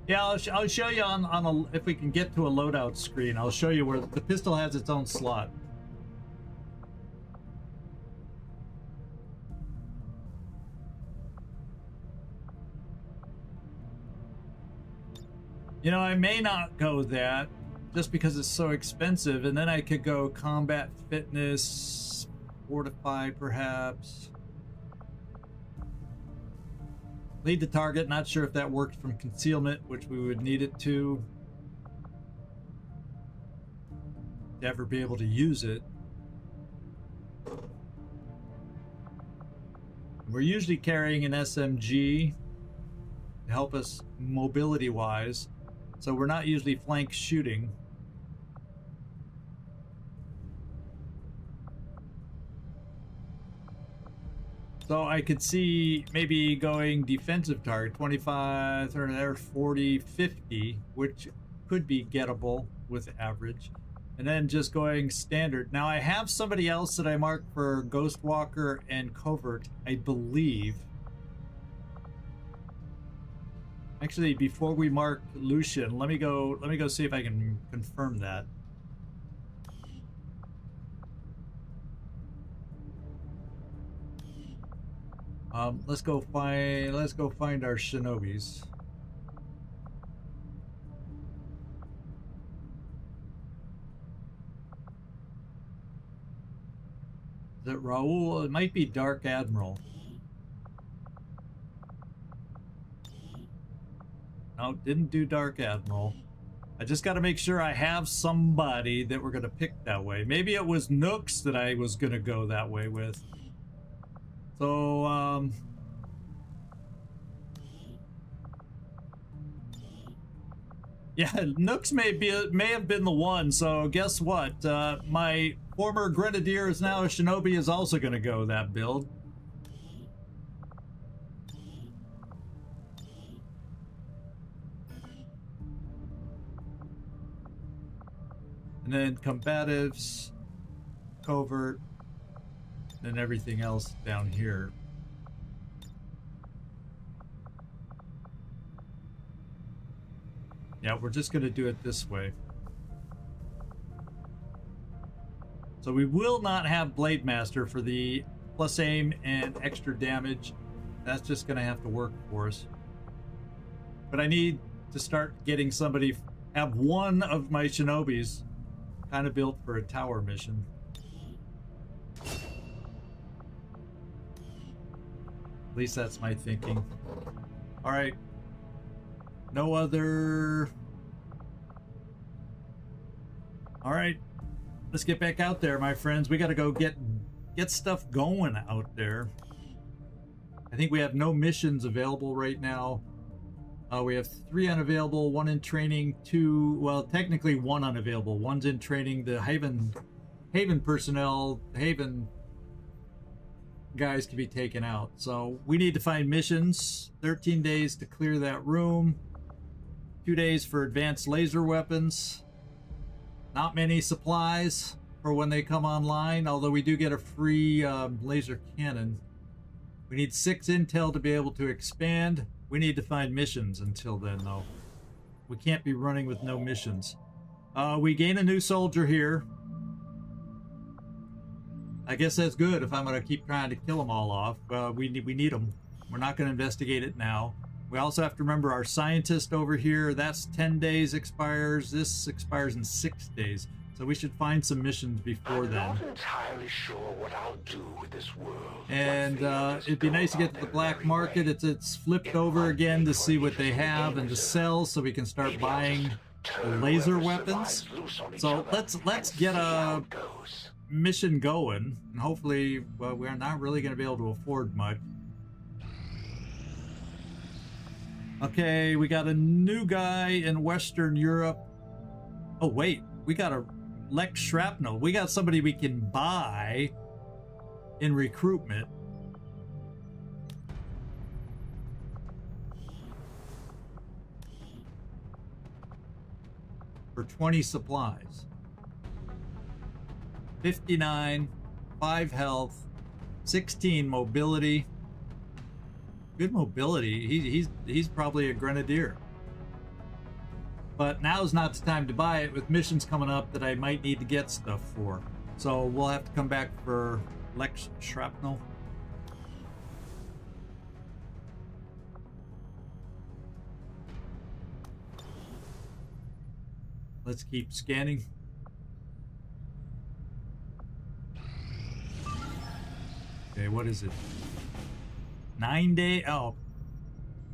Yeah, I'll show you on a, if we can get to a loadout screen, I'll show you where the pistol has its own slot. You know, I may not go that just because it's so expensive, and then I could go combat fitness, fortify perhaps. Lead the target, not sure if that works from concealment, which we would need it to ever be able to use it. We're usually carrying an SMG to help us mobility-wise, so we're not usually flank shooting. So I could see maybe going defensive target, 25, 30, 40, 50, which could be gettable with average. And then just going standard. Now I have somebody else that I marked for Ghostwalker and Covert, I believe. Actually, before we mark Lucien, let me go see if I can confirm that. Let's go find our shinobis. Is it Raoul? It might be Dark Admiral. No, didn't do Dark Admiral. I just got to make sure I have somebody that we're going to pick that way. Maybe it was Nooks that I was going to go that way with. So, yeah, Nooks may have been the one. So guess what? My former Grenadier is now a Shinobi is also going to go that build. And then combatives, covert, and everything else down here. Yeah, we're just going to do it this way. So we will not have Blade Master for the plus aim and extra damage. That's just going to have to work for us. But I need to start getting somebody, have one of my Shinobis kind of built for a tower mission. At least that's my thinking. All right. No other... All right. Let's get back out there, my friends. We got to go get stuff going out there. I think we have no missions available right now. We have 3 unavailable, 1 in training, 2, well, technically 1 unavailable. 1's in training. The Haven personnel, Haven guys can be taken out. So we need to find missions. 13 days to clear that room. 2 days for advanced laser weapons. Not many supplies for when they come online, although we do get a free laser cannon. We need 6 intel to be able to expand. We need to find missions until then, though. We can't be running with no missions. We gain a new soldier here. I guess that's good if I'm going to keep trying to kill them all off. We need them. We're not going to investigate it now. We also have to remember our scientist over here. That's 10 days expires. This expires in 6 days. So we should find some missions before then. I'm not entirely sure what I'll do with this world. And it'd be nice to get to the black market. It's flipped over again to see what they have and to sell, so we can start buying laser weapons. So let's get a mission going, and hopefully, well, we're not really going to be able to afford much. Okay, we got a new guy in Western Europe. Oh wait, we got a Lex Shrapnel. We got somebody we can buy in recruitment. For 20 supplies. 59, 5 health, 16 mobility. Good mobility. He's probably a Grenadier. But now's not the time to buy it with missions coming up that I might need to get stuff for. So we'll have to come back for Lex Shrapnel. Let's keep scanning. Okay, what is it? 9 day. Oh.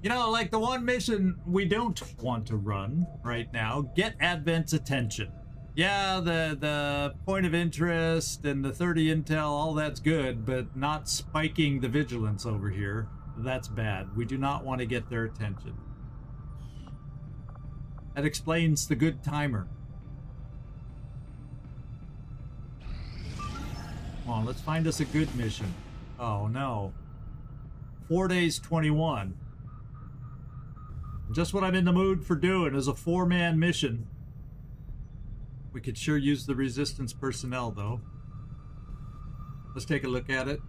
You know, like the one mission we don't want to run right now, get Advent's attention. Yeah, the point of interest and the 30 intel, all that's good, but not spiking the vigilance over here. That's bad. We do not want to get their attention. That explains the good timer. Come on, let's find us a good mission. Oh no. 4 days 21. Just what I'm in the mood for doing is a 4-man mission. We could sure use the resistance personnel, though. Let's take a look at it.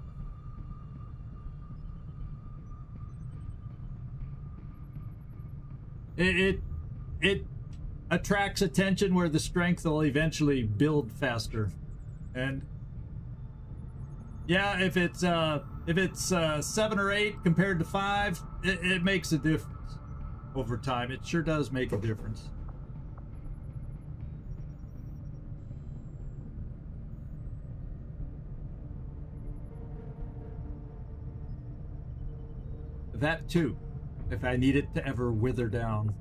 It attracts attention where the strength will eventually build faster. And yeah, if it's 7 or 8 compared to 5, it makes a difference. Over time, it sure does make a difference. that too, if I need it to ever wither down.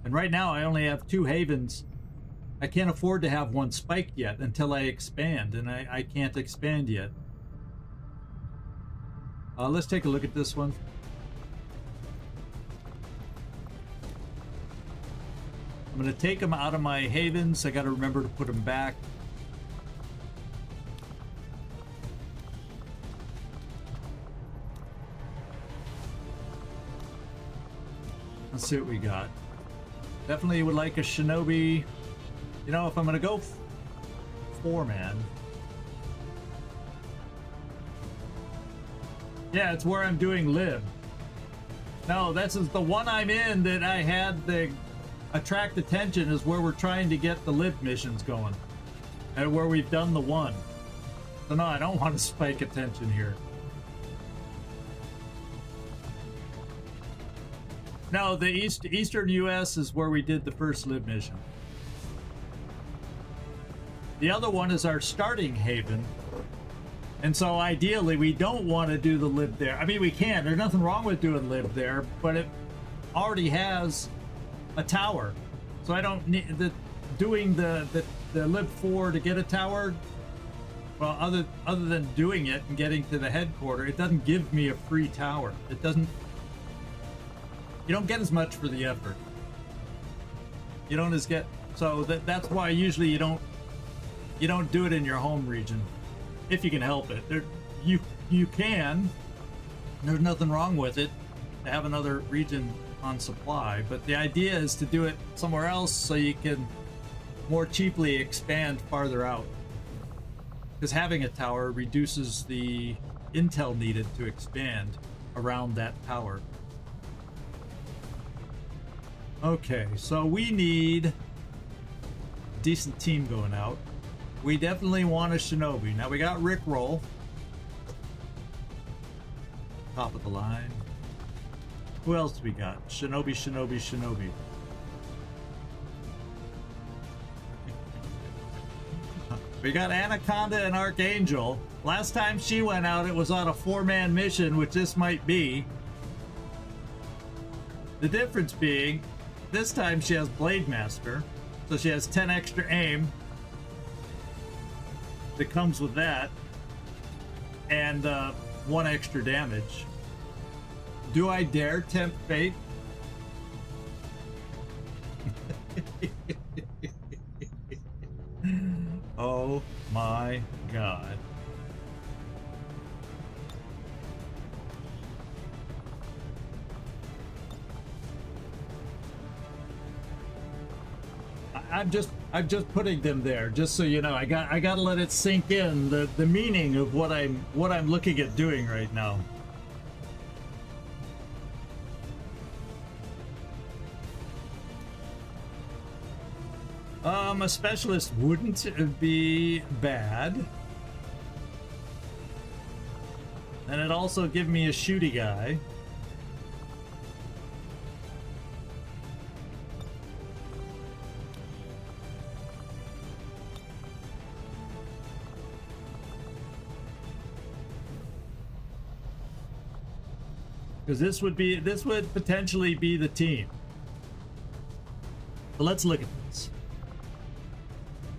And right now I only have 2 havens. I can't afford to have one spiked yet until I expand, and I can't expand yet. Let's take a look at this one. I'm going to take them out of my havens. I got to remember to put them back. Let's see what we got. Definitely would like a shinobi. You know, if I'm going to go 4-man. Yeah, it's where I'm doing lib. No, this is the one I'm in that I had the attract attention is where we're trying to get the lib missions going. And where we've done the one. So no, I don't want to spike attention here. No, the eastern US is where we did the first lib mission. The other one is our starting haven. And so ideally we don't want to do the lib there. I mean, we can. There's nothing wrong with doing lib there, but it already has a tower. So I don't need doing the lib 4 to get a tower. Well, other than doing it and getting to the headquarters, it doesn't give me a free tower. It doesn't. You don't get as much for the effort. You don't as get. So that's why usually you don't do it in your home region, if you can help it. You can. There's nothing wrong with it to have another region on supply, but the idea is to do it somewhere else so you can more cheaply expand farther out. Because having a tower reduces the intel needed to expand around that tower. Okay, so we need a decent team going out. We definitely want a shinobi. Now we got Rickroll. Top of the line. Who else we got? Shinobi. We got Anaconda and Archangel. Last time she went out, it was on a 4-man mission, which this might be. The difference being, this time she has Blade Master, so she has 10 extra aim that comes with that, and 1 extra damage. Do I dare tempt fate? Oh my god. I'm just putting them there, just so you know. I gotta let it sink in, the meaning of what I'm looking at doing right now. A specialist wouldn't be bad. And it also give me a shooty guy. Because this would potentially be the team. But let's look at this.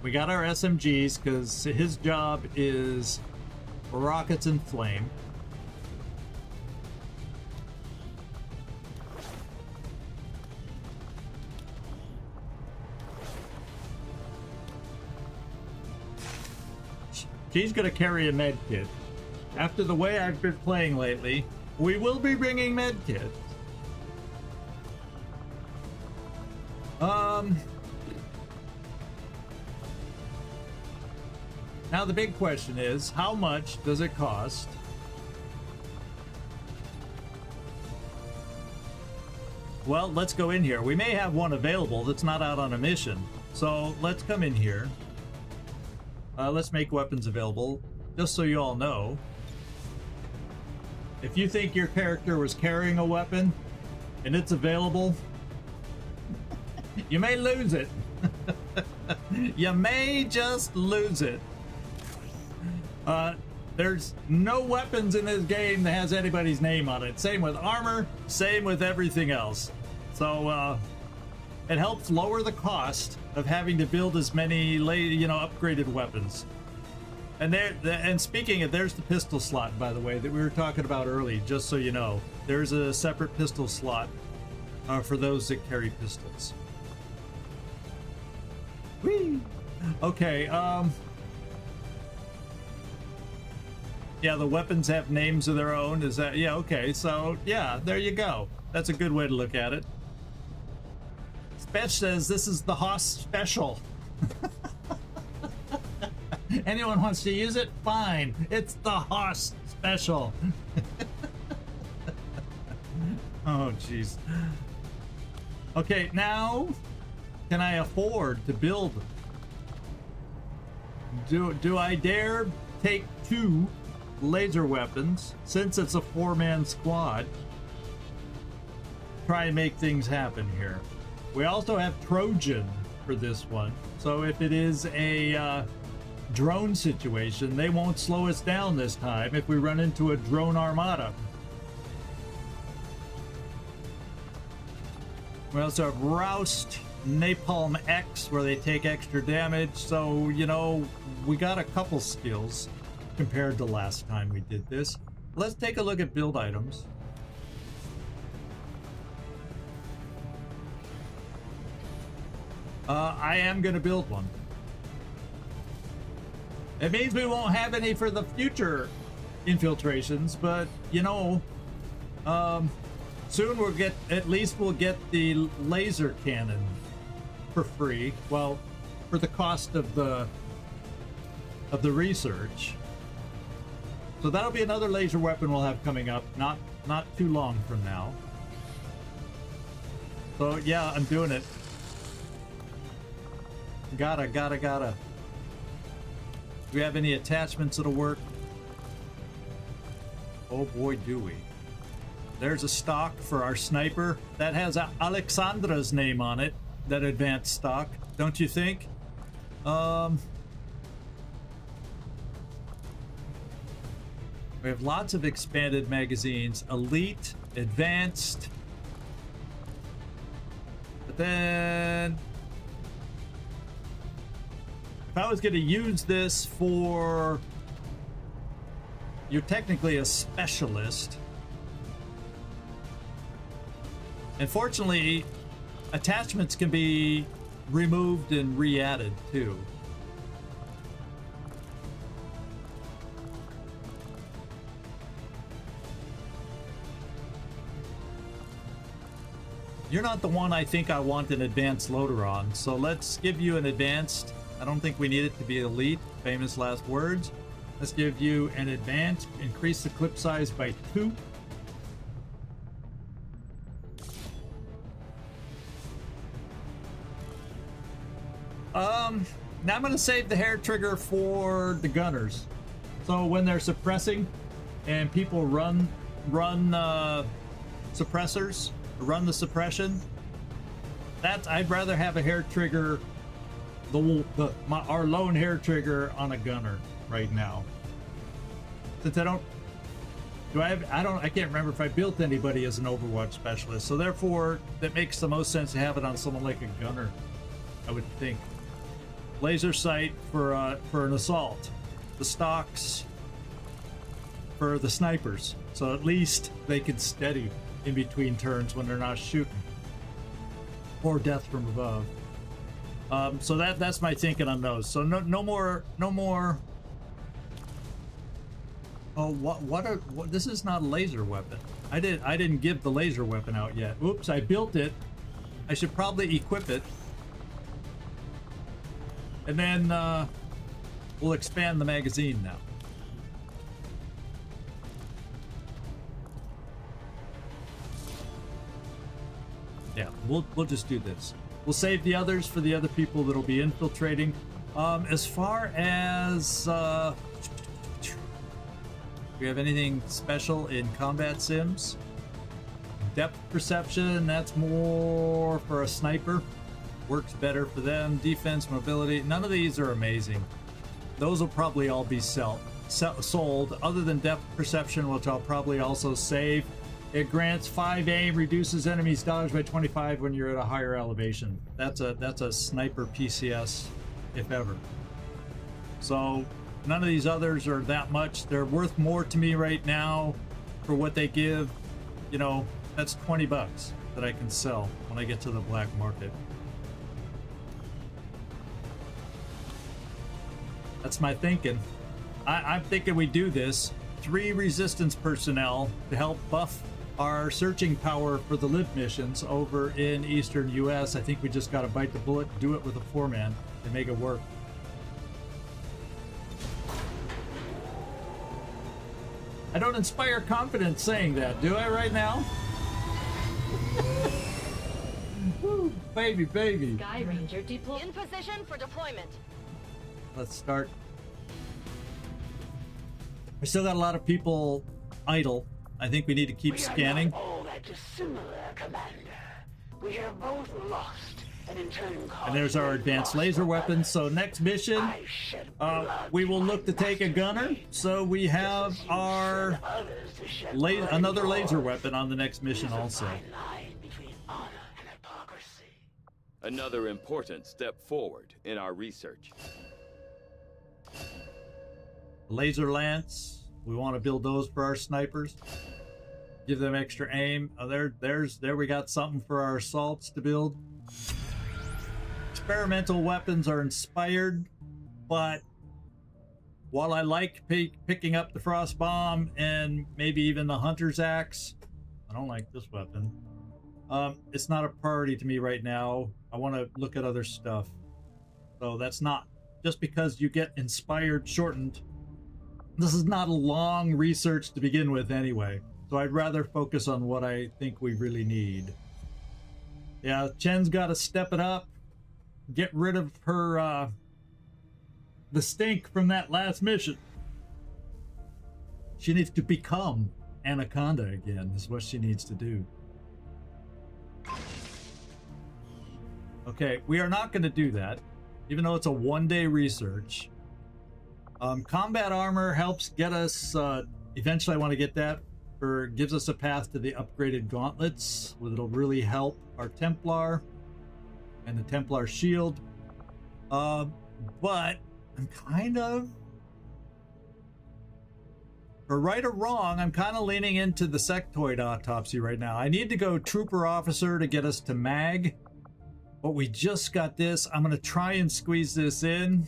We got our SMGs because his job is rockets and flame. She's gonna carry a med kit. After the way I've been playing lately, we will be bringing med kits. Now the big question is, how much does it cost? Well, let's go in here. We may have one available that's not out on a mission. So let's come in here. Let's make weapons available, just so you all know. If you think your character was carrying a weapon and it's available, you may lose it. You may just lose it. There's no weapons in this game that has anybody's name on it. Same with armor, same with everything else. So it helps lower the cost of having to build as many, upgraded weapons. And speaking of, there's the pistol slot, by the way, that we were talking about early. Just so you know, there's a separate pistol slot for those that carry pistols. Whee! Okay. Yeah, the weapons have names of their own. Is that, yeah, okay. So, yeah, there you go. That's a good way to look at it. Spetch says this is the Haas special. Anyone wants to use it? Fine. It's the Haas special. Oh, jeez. Okay, now, can I afford to build? Do I dare take 2 laser weapons, since it's a 4-man squad? Try and make things happen here. We also have Trojan for this one, so if it is a drone situation, they won't slow us down this time if we run into a drone armada. We also have Roust, Napalm X, where they take extra damage, so, we got a couple skills compared to last time we did this. Let's take a look at build items. I am going to build one. It means we won't have any for the future infiltrations, but, soon we'll get the laser cannon for free. Well, for the cost of the research. So that'll be another laser weapon we'll have coming up, not too long from now. So yeah, I'm doing it. Gotta. Do we have any attachments that'll work? Oh boy, do we. There's a stock for our sniper. That has Alexandra's name on it, that advanced stock, don't you think? We have lots of expanded magazines. Elite, advanced. But then, if I was going to use this for... You're technically a specialist. Unfortunately, attachments can be removed and re-added too. You're not the one I think I want an advanced loader on, so let's give you an advanced. I don't think we need it to be elite. Famous last words. Let's give you an advanced. Increase the clip size by 2. Now I'm going to save the hair trigger for the gunners. So when they're suppressing and people run suppressors, run the suppression, I'd rather have a hair trigger, our lone hair trigger on a gunner right now. Since I can't remember if I built anybody as an Overwatch specialist, so therefore that makes the most sense to have it on someone like a gunner, I would think. Laser sight for an assault, the stocks for the snipers, so at least they can steady in between turns when they're not shooting, or death from above. So that's my thinking on those. So no more. Oh, what? This is not a laser weapon. I didn't give the laser weapon out yet. Oops, I built it. I should probably equip it. And then we'll expand the magazine now. Yeah, we'll just do this. We'll save the others for the other people that'll be infiltrating. As far as do we have anything special in combat sims? Depth perception, that's more for a sniper. Works better for them. Defense, mobility, none of these are amazing. Those will probably all be sold, other than depth perception, which I'll probably also save. It grants 5 aim, reduces enemies dodge by 25 when you're at a higher elevation. That's a sniper PCS, if ever. So none of these others are that much. They're worth more to me right now for what they give. You know, that's 20 bucks that I can sell when I get to the black market. That's my thinking. I'm thinking we do this. 3 resistance personnel to help buff our searching power for the live missions over in eastern US. I think we just got to bite the bullet and do it with a 4-man and make it work. I don't inspire confidence saying that, do I right now? Woo, baby, baby. Sky Ranger deployed. In position for deployment. Let's start. We still got a lot of people idle. I think we need to keep scanning. All that dissimilar, Commander. We are both lost, and in turn And there's our advanced laser weapons. So next mission, we will look to take a gunner. So we have our another laser weapon on the next mission also. Another important step forward in our research. Laser lance. We want to build those for our snipers. Give them extra aim. Oh, there we got something for our assaults to build. Experimental weapons are inspired, but while I like picking up the frost bomb and maybe even the hunter's axe, I don't like this weapon. It's not a priority to me right now. I want to look at other stuff. So that's not just because you get inspired shortened. This is not a long research to begin with anyway. So I'd rather focus on what I think we really need. Yeah, Chen's got to step it up. Get rid of her, the stink from that last mission. She needs to become Anaconda again, is what she needs to do. Okay, we are not going to do that, even though it's a one-day research. Combat armor helps get us, eventually I want to get that, gives us a path to the upgraded gauntlets, it'll really help our Templar and the Templar shield. But I'm kind of, for right or wrong, I'm kind of leaning into the sectoid autopsy right now. I need to go trooper officer to get us to mag, but we just got this. I'm going to try and squeeze this in.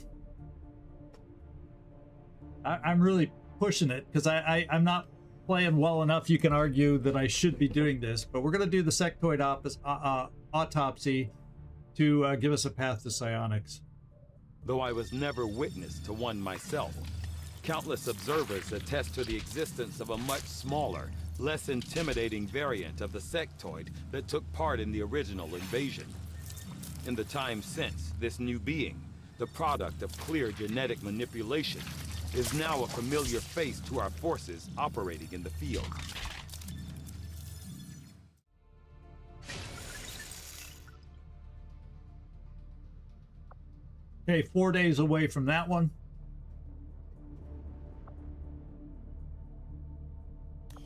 I'm really pushing it because I'm not playing well enough. You can argue that I should be doing this, but we're going to do the sectoid autopsy to give us a path to psionics. Though I was never witness to one myself, countless observers attest to the existence of a much smaller, less intimidating variant of the sectoid that took part in the original invasion. In the time since, this new being, the product of clear genetic manipulation, is now a familiar face to our forces operating in the field. Okay, 4 days away from that one.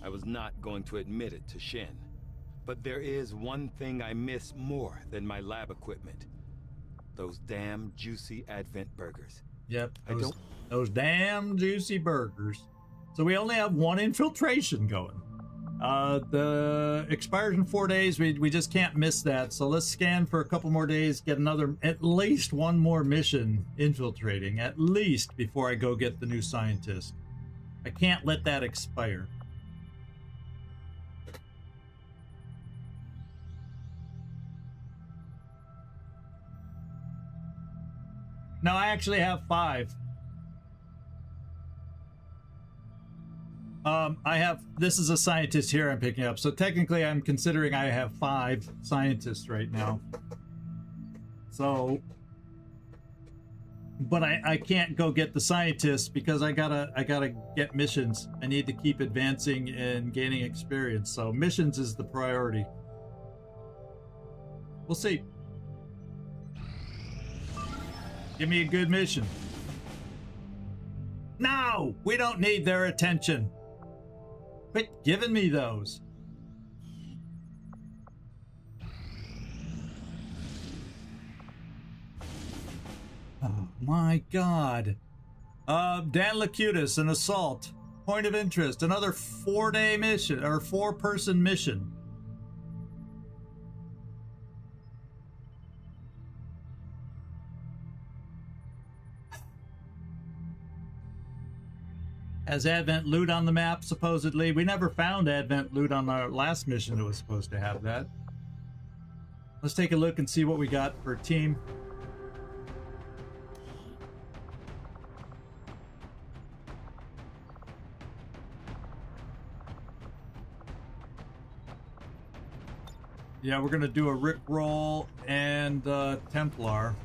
I was not going to admit it to Shen, but there is one thing I miss more than my lab equipment. Those damn juicy Advent burgers. Yep, those damn juicy burgers. So we only have one infiltration going. The expires in 4 days. We just can't miss that. So let's scan for a couple more days, get another, at least one more mission infiltrating, at least, before I go get the new scientist. I can't let that expire. No, I actually have 5. This is a scientist here I'm picking up. So technically I'm considering I have 5 scientists right now. So, but I can't go get the scientists because I gotta get missions. I need to keep advancing and gaining experience. So missions is the priority. We'll see. Give me a good mission. No! We don't need their attention. Quit giving me those. Oh my god. Dan Lacutis, an assault. Point of interest, another 4-day mission, or 4-person mission. Has Advent loot on the map, supposedly. We never found Advent loot on our last mission that was supposed to have that. Let's take a look and see what we got for team. Yeah, we're gonna do a Rickroll and Templar.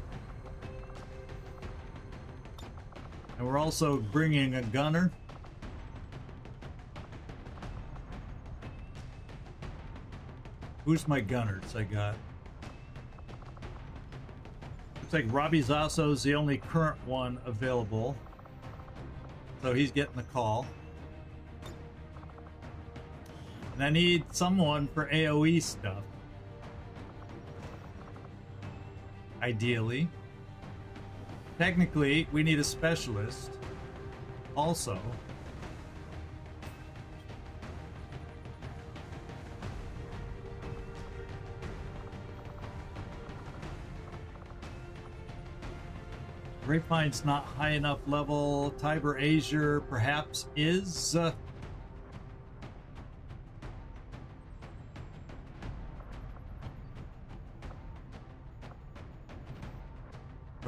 And we're also bringing a gunner. Who's my gunners I got? Looks like Robbie Zasso's the only current one available. So he's getting the call. And I need someone for AoE stuff. Ideally. Technically, we need a specialist. Also. Grapevine's not high enough level. TiberAzure perhaps is.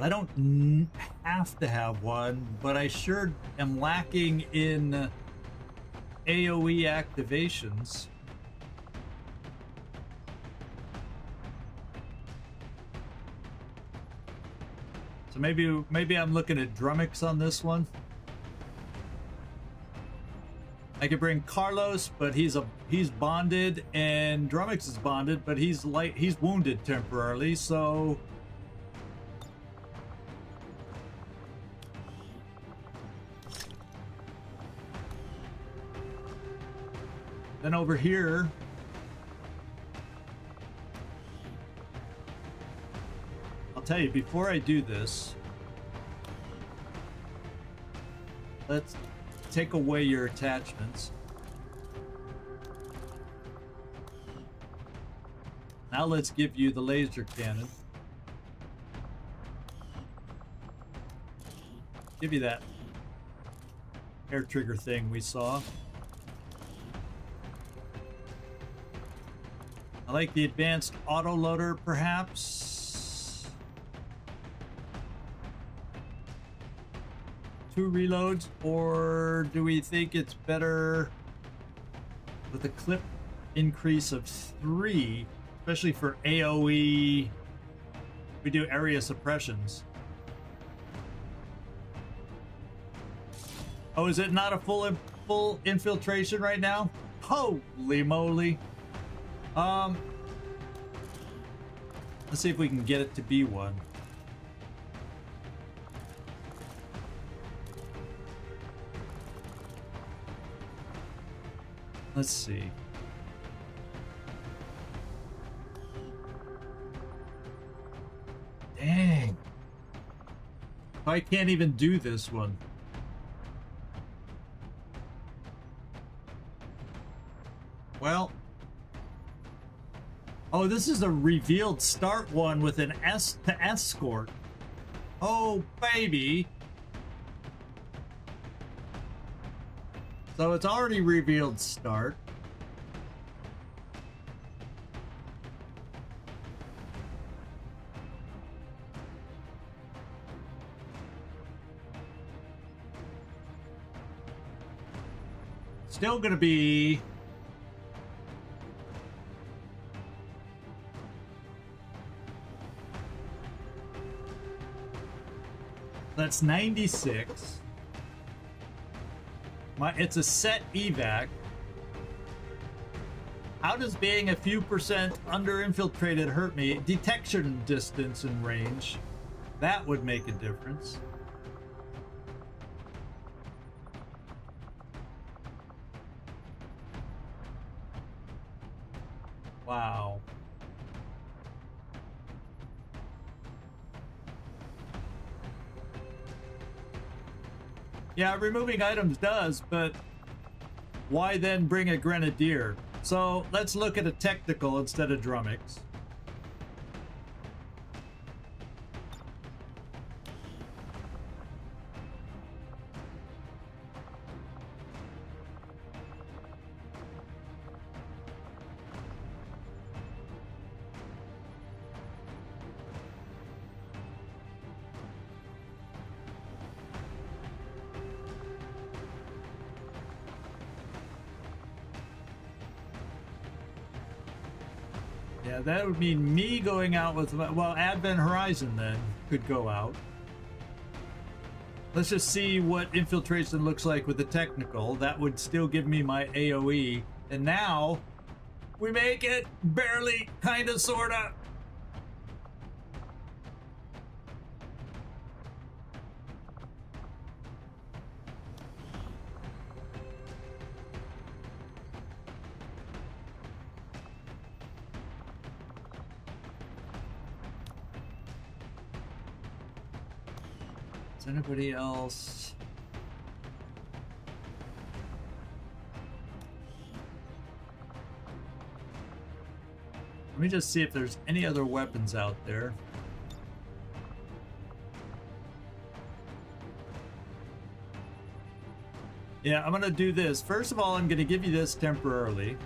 I don't have to have one, but I sure am lacking in AoE activations. So maybe I'm looking at Drumax on this one. I could bring Carlos, but he's bonded, and Drumax is bonded, but he's wounded temporarily, so. Then over here, I'll tell you, before I do this, let's take away your attachments. Now let's give you the laser cannon. Give you that air trigger thing we saw. I like the advanced autoloader, perhaps. 2 reloads, or do we think it's better with a clip increase of 3, especially for AoE? We do area suppressions. Oh, is it not a full infiltration right now? Holy moly. Let's see if we can get it to be one. Let's see. Dang. I can't even do this one. Well. Oh, this is a revealed start one with an S to escort. Oh, baby. So it's already revealed start. Still gonna be that's 96. It's a set evac. How does being a few percent under infiltrated hurt me? Detection distance and range. That would make a difference. Wow. Yeah, removing items does, but why then bring a Grenadier? So let's look at a technical instead of Drumax. Yeah, that would mean me going out with, well, Advent Horizon then could go out. Let's just see what infiltration looks like with the technical. That would still give me my AoE. And now we make it barely, kind of, sort of. Anybody else? Let me just see if there's any other weapons out there. Yeah, I'm gonna do this. First of all, I'm gonna give you this temporarily.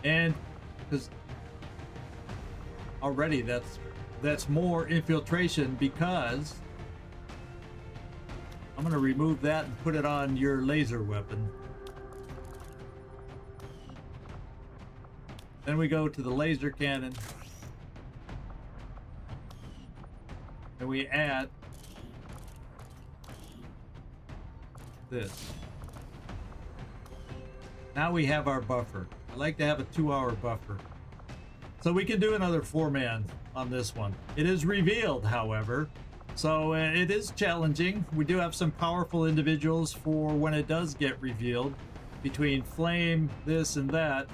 And because already that's more infiltration, because I'm gonna remove that and put it on your laser weapon. Then we go to the laser cannon and we add this. Now we have our buffer. I like to have a 2-hour buffer. So we can do another 4-man on this one. It is revealed, however, so it is challenging. We do have some powerful individuals for when it does get revealed, between flame, this and that.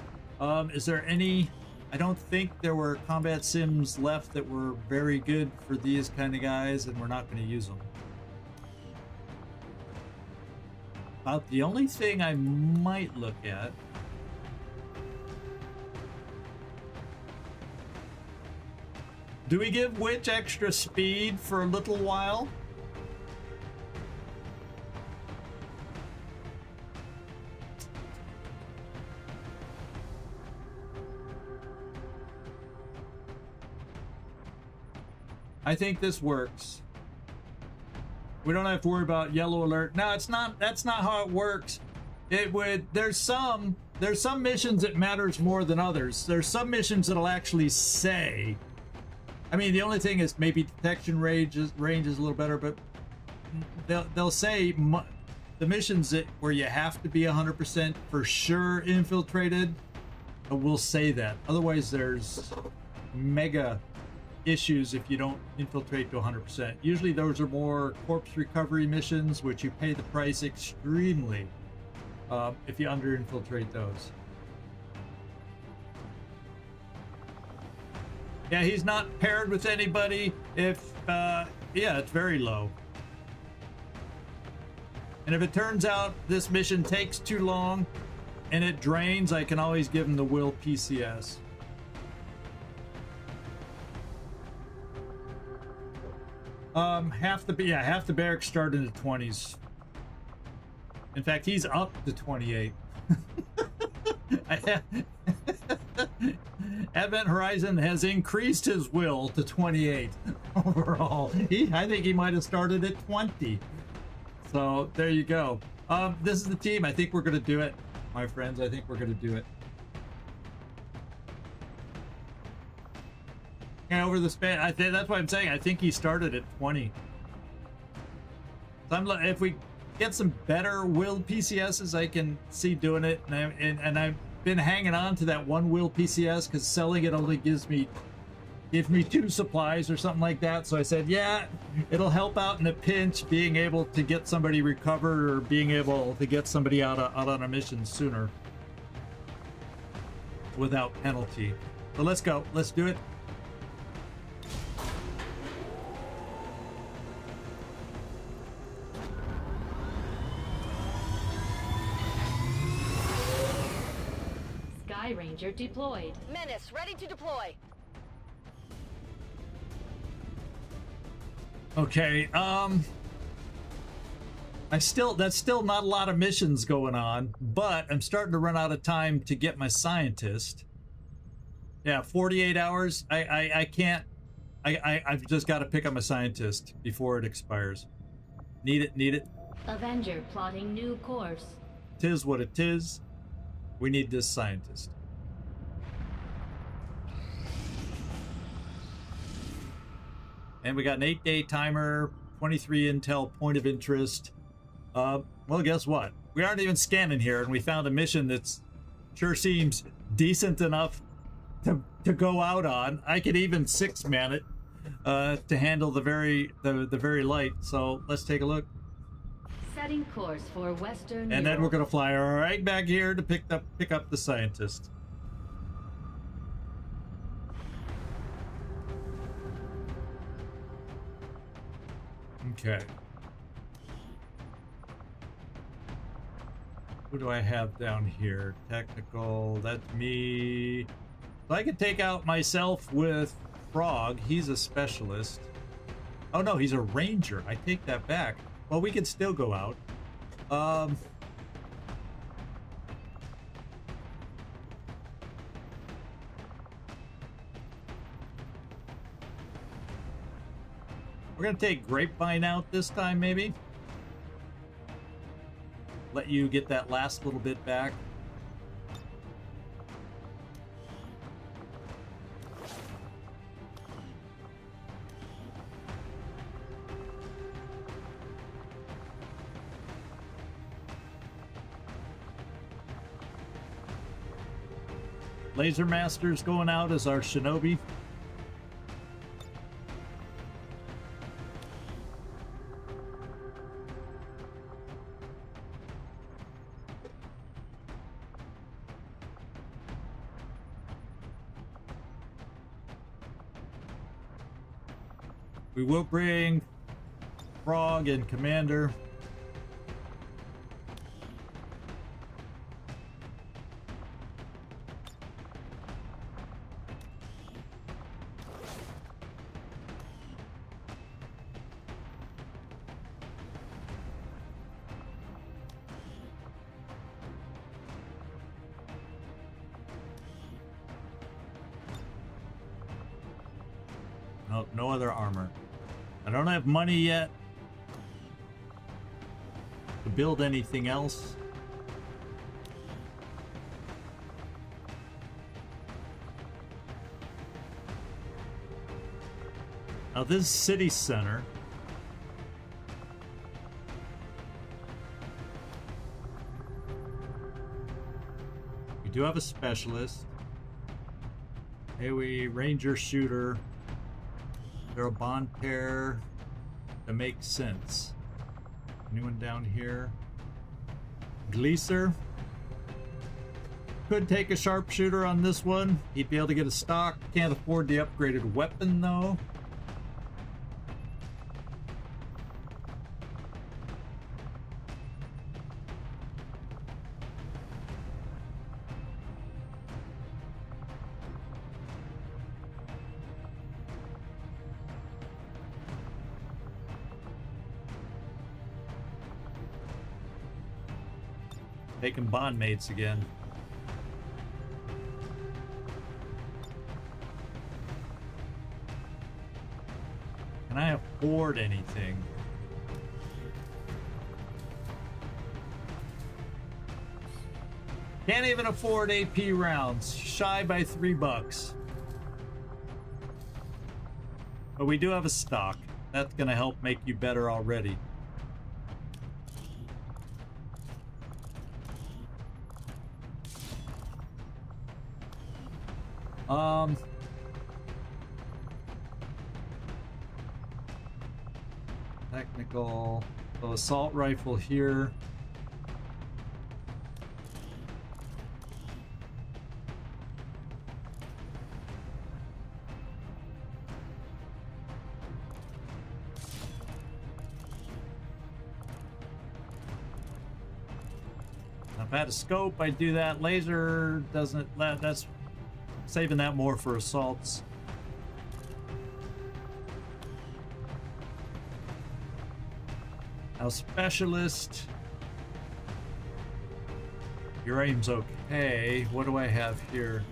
Is there any... I don't think there were combat sims left that were very good for these kind of guys, and we're not going to use them. About the only thing I might look at... Do we give Witch extra speed for a little while? I think this works. We don't have to worry about yellow alert. No, it's not. That's not how it works. It would. There's some missions that matters more than others. There's some missions that'll actually say. I mean, the only thing is maybe detection range is a little better, but they'll say the missions where you have to be 100% for sure infiltrated, will say that. Otherwise, there's mega issues if you don't infiltrate to 100%. Usually those are more corpse recovery missions, which you pay the price extremely if you under-infiltrate those. Yeah, he's not paired with anybody. If, yeah, it's very low. And if it turns out this mission takes too long and it drains, I can always give him the will PCS. Half the barracks start in the 20s. In fact, he's up to 28. Advent Horizon has increased his will to 28 overall. I think he might have started at 20. So there you go. This is the team. I think we're going to do it, my friends. I think we're going to do it. And over the span, that's what I'm saying. I think he started at 20. So if we get some better will PCSs, I can see doing it. And I've been hanging on to that one will PCS because selling it only gives me 2 supplies or something like that. So I said, yeah, it'll help out in a pinch, being able to get somebody recovered or being able to get somebody out on a mission sooner. without penalty. So let's go. Let's do it. Sky Ranger deployed. Menace, ready to deploy. Okay, that's still not a lot of missions going on, but I'm starting to run out of time to get my scientist. Yeah, 48 hours. I can't. I've just got to pick up my scientist before it expires. Need it. Avenger plotting new course. Tis what it is. We need this scientist. And we got an 8-day timer, 23 intel, point of interest. Well, guess what? We aren't even scanning here, and we found a mission that's sure seems decent enough to go out on. I could even 6-man it to handle the very light. So let's take a look. Setting course for Western And then Europe. we're gonna fly right back here to pick up the scientist. Okay. Who do I have down here? Technical, that's me. So I could take out myself with Frog. He's a specialist. Oh no, he's a ranger. I take that back. Well, we can still go out. We're gonna take Grapevine out this time, maybe. Let you get that last little bit back. Laser Master's going out as our shinobi. We will bring Frog and Commander. Nope, no other armor. I don't have money yet to build anything else. Now this city center. We do have a specialist. AoE Ranger Shooter. They're a bond pair that makes sense. Anyone down here? Gleaser. Could take a sharpshooter on this one. He'd be able to get a stock. Can't afford the upgraded weapon though. Taking bond mates again. Can I afford anything? Can't even afford AP rounds. Shy by $3. But we do have a stock. That's gonna help make you better already. Technical, so assault rifle here. If I had a scope, I'd do that. Laser doesn't. That's saving that more for assaults. Now, specialist. Your aim's okay. What do I have here?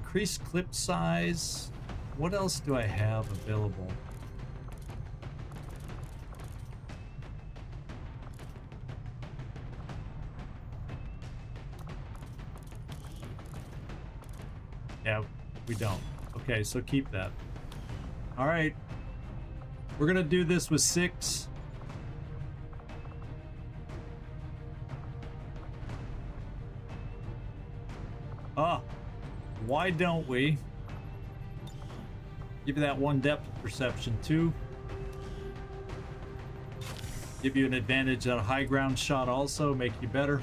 Increase clip size. What else do I have available? Yeah, we don't. Okay, so keep that. All right. We're going to do this with 6. Ah. Why don't we give you that 1 depth perception too? Give you an advantage at a high ground shot also, make you better.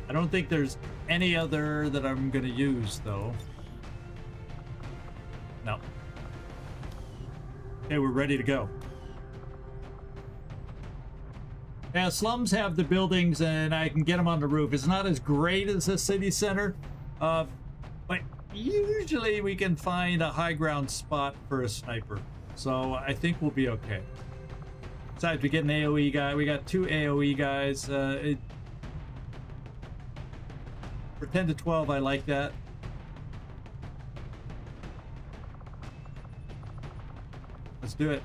I don't think there's any other that I'm gonna use though. No. Okay, we're ready to go. Yeah, slums have the buildings and I can get them on the roof. It's not as great as a city center, but usually we can find a high ground spot for a sniper. So I think we'll be okay. Besides, we get an AoE guy. We got 2 AoE guys. For 10 to 12, I like that. Let's do it.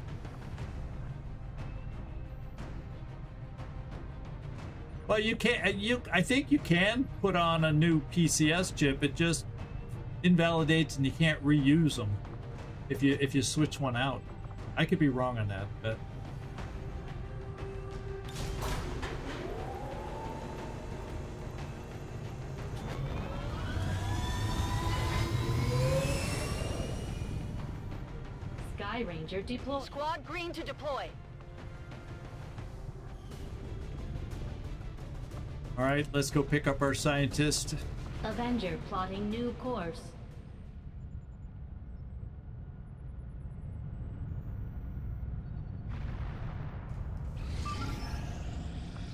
Well, you can't. I think you can put on a new PCS chip. It just invalidates, and you can't reuse them if you switch one out. I could be wrong on that, but Sky Ranger deploy. Squad green to deploy. all right. Let's go pick up our scientist. Avenger plotting new course.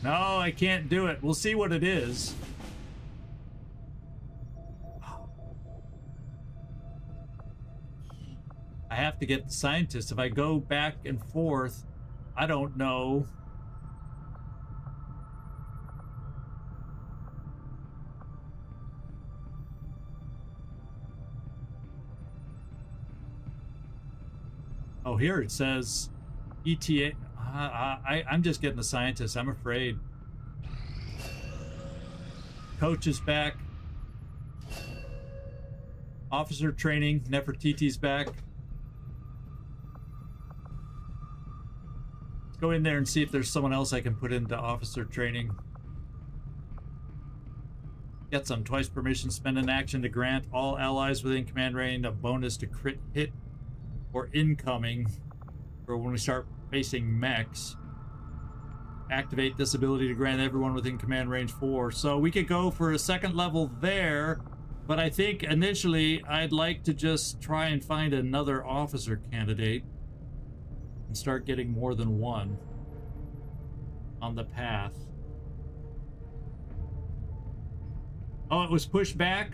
No, I can't do it. We'll see what it is. I have to get the scientist. If I go back and forth, I don't know. Oh, here it says ETA. I'm just getting the scientist. I'm afraid. Coach is back. Officer training. Nefertiti's back. Let's go in there and see if there's someone else I can put into officer training. Get some twice permission. Spend an action to grant all allies within command range a bonus to crit hit or incoming for when we start facing mechs. Activate this ability to grant everyone within command range 4. So we could go for a second level there, but I think initially I'd like to just try and find another officer candidate and start getting more than one on the path. Oh, it was pushed back?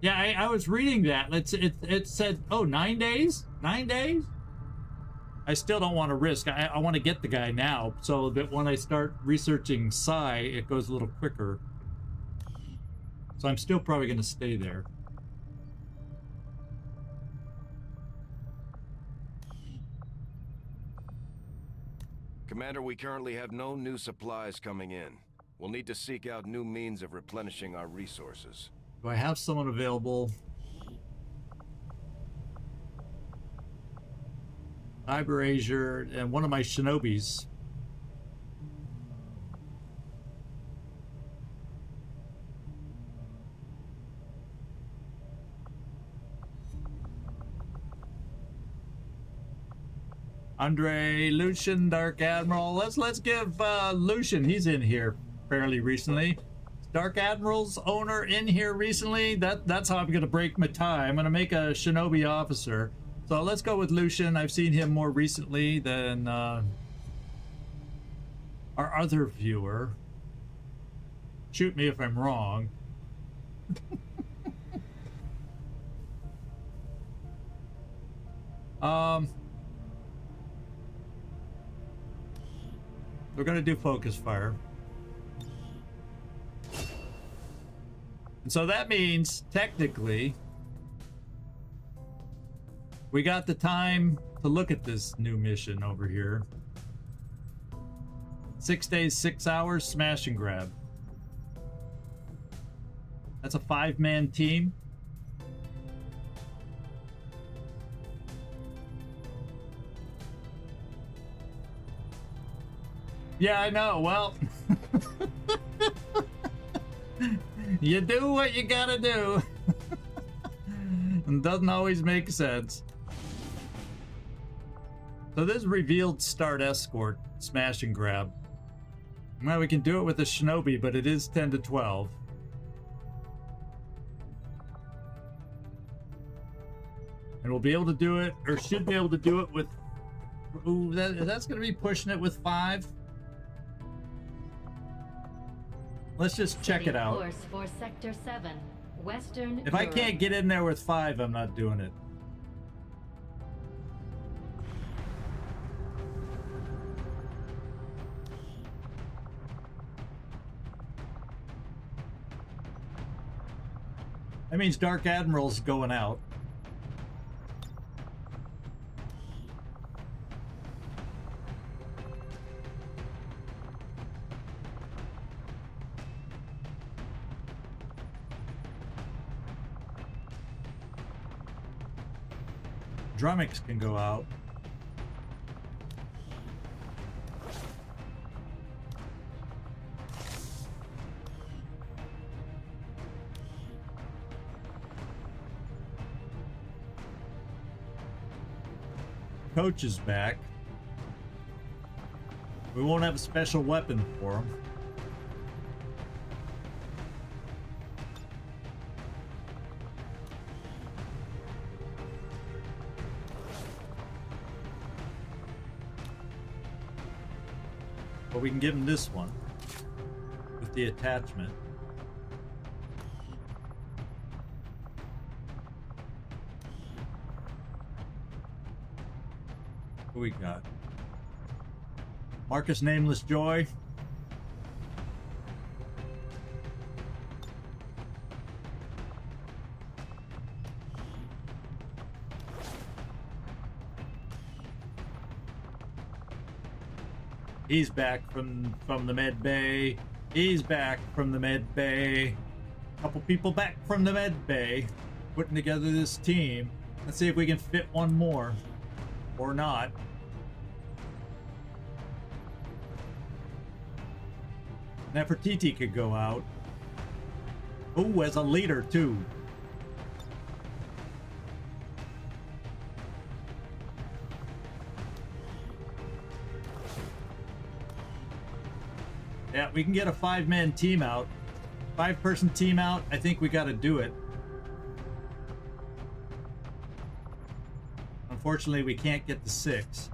Yeah, I was reading that. It said, oh, 9 days? 9 days? I still don't want to risk. I want to get the guy now, so that when I start researching Psi, it goes a little quicker. So I'm still probably going to stay there. Commander, we currently have no new supplies coming in. We'll need to seek out new means of replenishing our resources. Do I have someone available? TiberAzure and one of my shinobis. Andrei, Lucien, Dark Admiral. Let's give Lucien. He's in here fairly recently. Dark Admiral's owner in here recently. That's how I'm gonna break my tie. I'm gonna make a Shinobi officer. So let's go with Lucien. I've seen him more recently than our other viewer. Shoot me if I'm wrong. We're gonna do focus fire. And so that means, technically, we got the time to look at this new mission over here. 6 days, 6 hours, smash and grab. That's a 5-man team. Yeah, I know. Well, you do what you gotta do. It doesn't always make sense. So this revealed start escort, smash and grab. Well, we can do it with a Shinobi, but it is 10 to 12. And we'll be able to do it, or should be able to do it with... Ooh, that's going to be pushing it with 5. Let's just check it out. Course for Sector 7, Western If I can't get in there with 5, I'm not doing it. That means Dark Admiral's going out. Drumax can go out. Coach is back. We won't have a special weapon for him. But we can give him this one with the attachment. Who we got? Marcus Nameless Joy. He's back from the med bay. He's back from the med bay. Couple people back from the med bay, putting together this team. Let's see if we can fit one more, or not. Nefertiti could go out. Ooh, as a leader too. Yeah, we can get a 5-man team out. 5-person team out. I think we got to do it. Unfortunately, we can't get the 6.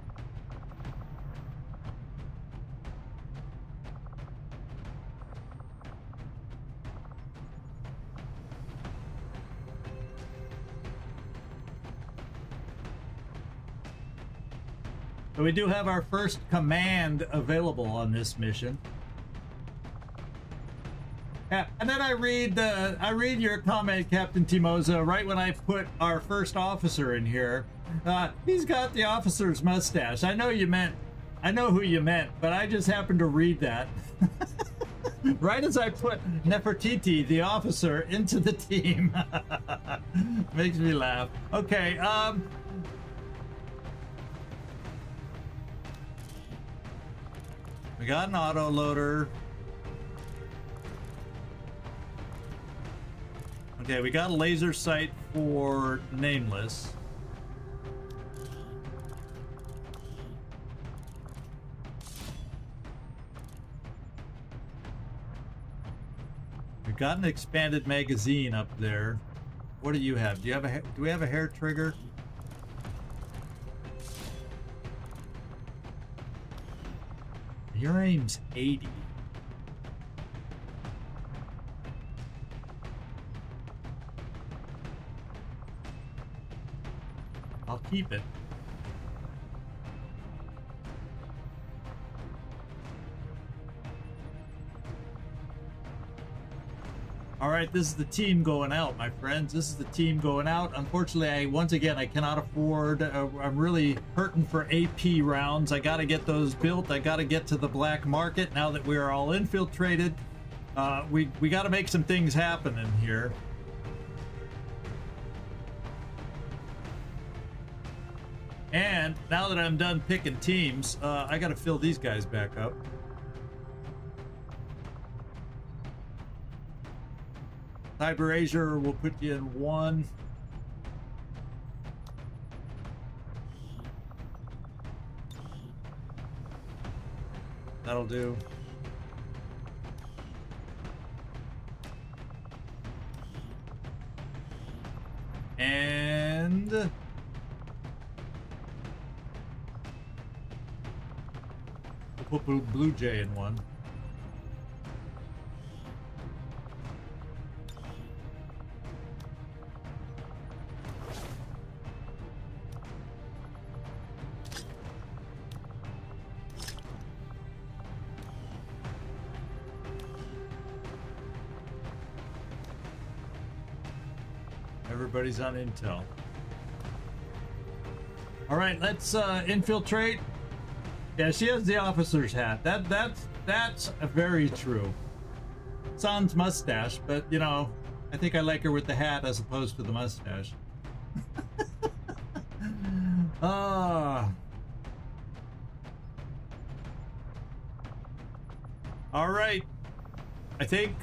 So we do have our first command available on this mission. Yeah, and then I read your comment, Captain Timoza, right when I put our first officer in here. He's got the officer's mustache. I know who you meant, but I just happened to read that. Right as I put Nefertiti, the officer, into the team. Makes me laugh. Okay, we got an auto loader. Okay, we got a laser sight for Nameless. We've got an expanded magazine up there. What do you have? Do we have a hair trigger? Your aim's 80. I'll keep it. All right, this is the team going out, my friends. This is the team going out. Unfortunately, once again, I cannot afford. I'm really hurting for AP rounds. I got to get those built. I got to get to the black market now that we are all infiltrated. We got to make some things happen in here. And now that I'm done picking teams, I got to fill these guys back up. TiberAzure will put you in 1. That'll do. And we'll put Blue Jay in 1. Everybody's on intel. All right, let's infiltrate. Yeah, she has the officer's hat. That's very true. Sans mustache, but you know, I think I like her with the hat as opposed to the mustache. All right, I think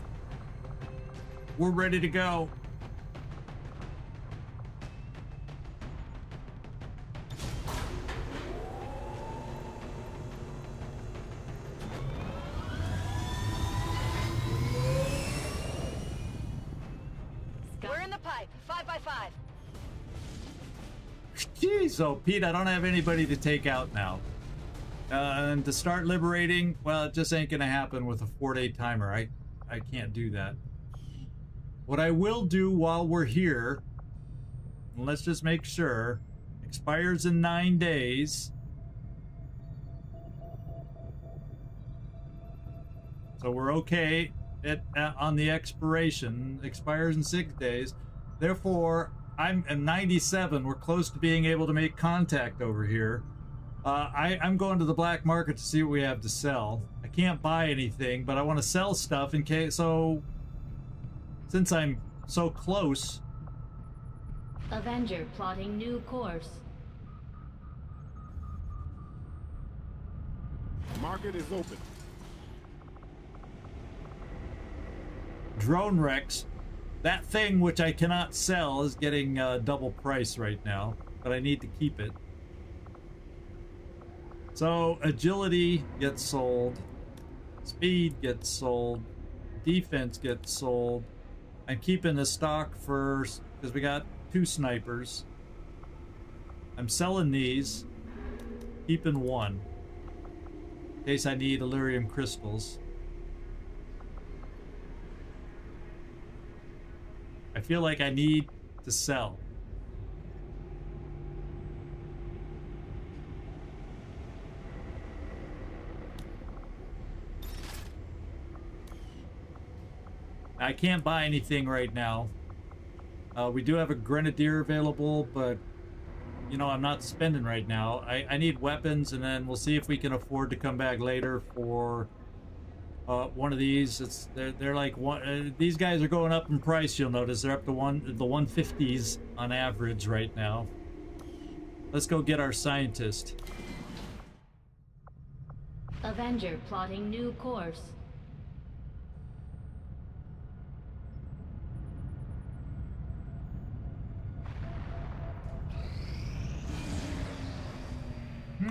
we're ready to go. Jeez, oh Pete, I don't have anybody to take out now. And to start liberating, well, it just ain't gonna happen with a 4-day timer. I can't do that. What I will do while we're here, and let's just make sure, expires in 9 days. So we're okay on the expiration. Expires in 6 days. Therefore, I'm at 97. We're close to being able to make contact over here. I'm going to the black market to see what we have to sell. I can't buy anything, but I want to sell stuff in case. So, since I'm so close. Avenger plotting new course. Market is open. Drone Rex. That thing which I cannot sell is getting double price right now, but I need to keep it. So agility gets sold, speed gets sold, defense gets sold. I'm keeping the stock first because we got 2 snipers. I'm selling these, keeping 1 in case I need Elerium crystals. I feel like I need to sell. I can't buy anything right now. We do have a Grenadier available, but you know, I'm not spending right now. I need weapons, and then we'll see if we can afford to come back later for one of these. They're like these guys are going up in price. You'll notice they're up to the 150s on average right now. Let's go get our scientist. Avenger plotting new course.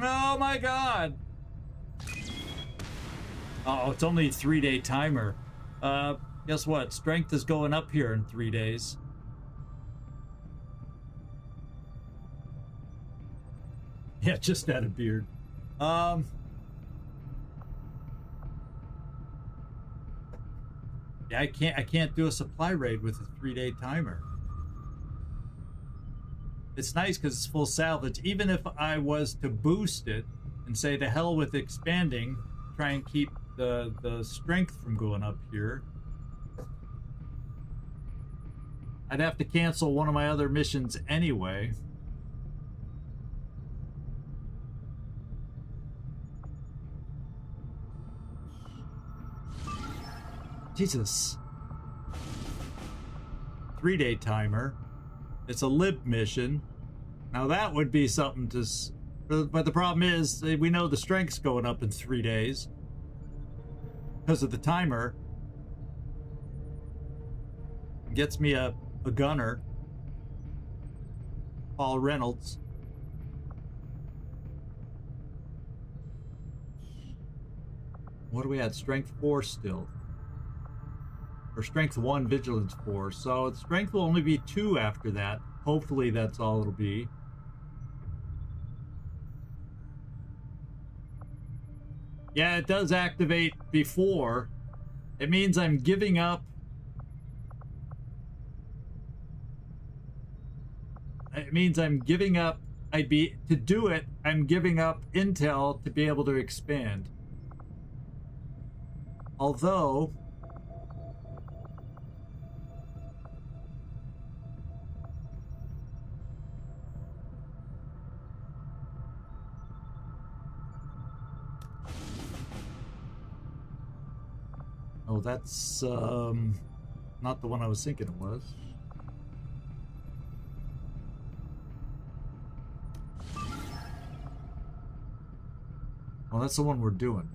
Oh my god! Oh, it's only a 3-day timer. guess what? Strength is going up here in 3 days. Yeah, just had a beard. Yeah, I can't do a supply raid with a 3-day timer. It's nice because it's full salvage. Even if I was to boost it and say to hell with expanding, try and keep the strength from going up here, I'd have to cancel one of my other missions anyway. Jesus. 3-day timer. It's a lib mission. Now that would be something to... But the problem is, we know the strength's going up in 3 days. Because of the timer. Gets me a gunner. Paul Reynolds. What do we have? Strength 4 still. Or strength 1, vigilance 4. So strength will only be 2 after that. Hopefully that's all it'll be. Yeah, it does activate before. It means I'm giving up. It means I'm giving up. To do it, I'm giving up intel to be able to expand. Although... Oh, that's not the one I was thinking it was. Well, that's the one we're doing.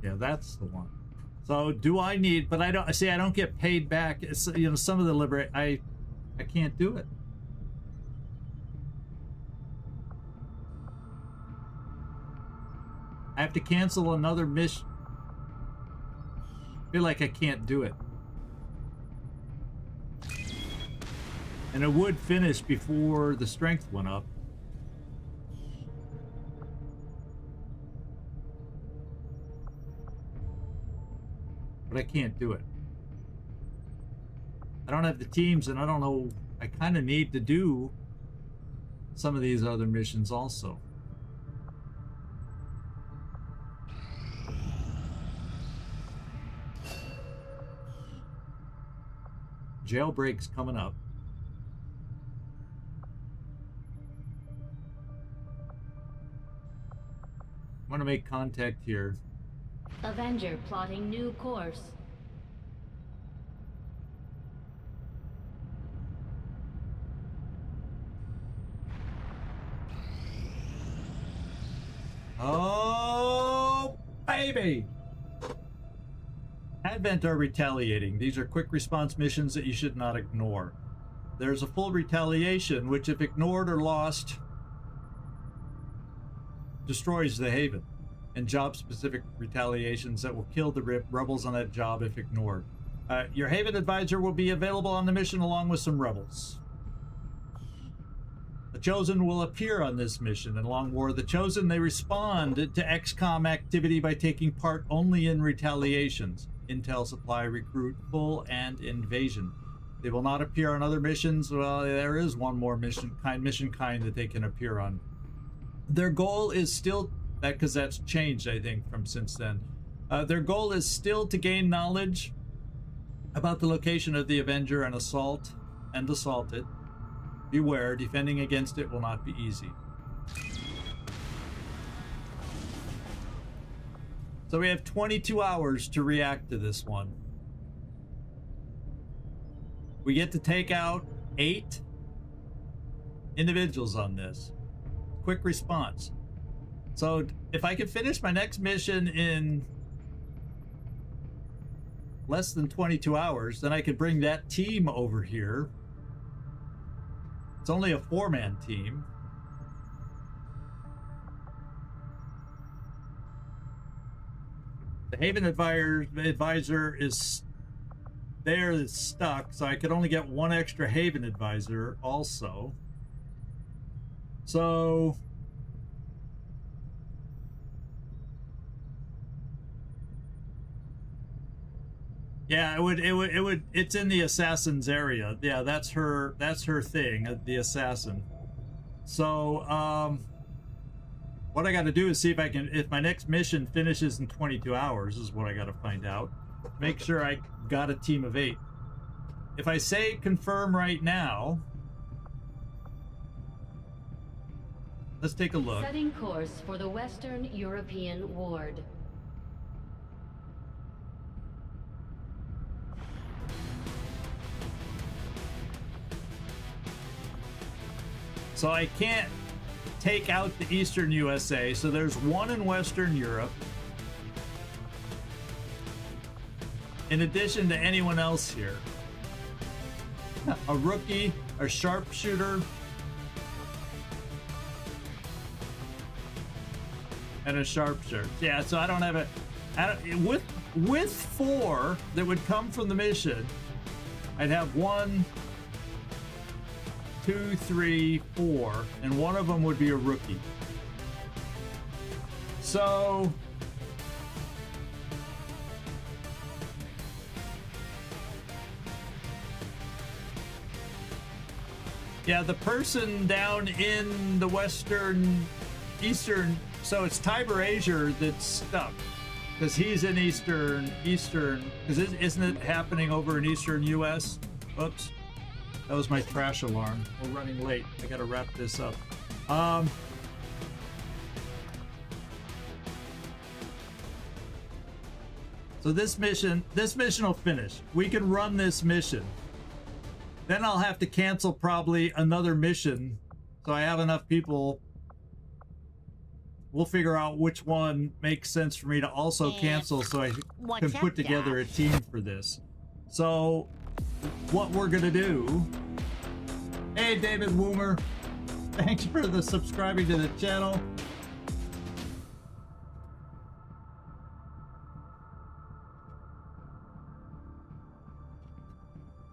Yeah, that's the one. So do I need, but I don't get paid back. It's, you know, some of the liberate, I can't do it. I have to cancel another mission. I feel like I can't do it. And it would finish before the strength went up. But I can't do it. I don't have the teams, and I don't know. I kind of need to do some of these other missions also. Jailbreak's coming up. I'm going to make contact here. Avenger plotting new course. Oh, baby! Advent are retaliating. These are quick response missions that you should not ignore. There's a full retaliation, which if ignored or lost, destroys the Haven. And job-specific retaliations that will kill the rebels on that job if ignored. Your Haven Advisor will be available on the mission along with some rebels. The Chosen will appear on this mission. In Long War of the Chosen, they respond to XCOM activity by taking part only in retaliations. Intel, supply, recruit, pull, and invasion. They will not appear on other missions. Well, there is one more mission kind that they can appear on. Their goal is still... because that's changed, I think, from since then. Their goal is still to gain knowledge about the location of the Avenger and assault it. Beware, defending against it will not be easy. So we have 22 hours to react to this one. We get to take out 8 individuals on this. Quick response. So if I can finish my next mission in less than 22 hours, then I could bring that team over here. It's only a 4-man team. The Haven advisor is there, is stuck, so I could only get one extra Haven advisor also. So yeah, it would it's in the assassin's area. Yeah, that's her thing, the assassin. So what I got to do is see if I can, if my next mission finishes in 22 hours is what I got to find out. Make sure I got a team of 8. If I say confirm right now, let's take a look. Setting course for the Western European Ward. So I can't take out the Eastern USA, so there's one in Western Europe. In addition to anyone else here. A rookie, a sharpshooter, and a sharpshooter. Yeah, so I don't have a... with 4 that would come from the mission, I'd have 1, 2, 3, 4, and one of them would be a rookie. So yeah, the person down in the eastern, so it's TiberAzure that's stuck because he's in eastern, because isn't it happening over in eastern US? Oops. That was my crash alarm. We're running late. I gotta wrap this up. So this mission will finish. We can run this mission. Then I'll have to cancel probably another mission, so I have enough people. We'll figure out which one makes sense for me to also cancel, so I can put together a team for this. So what we're gonna do... Hey, David Woomer. Thanks for the subscribing to the channel.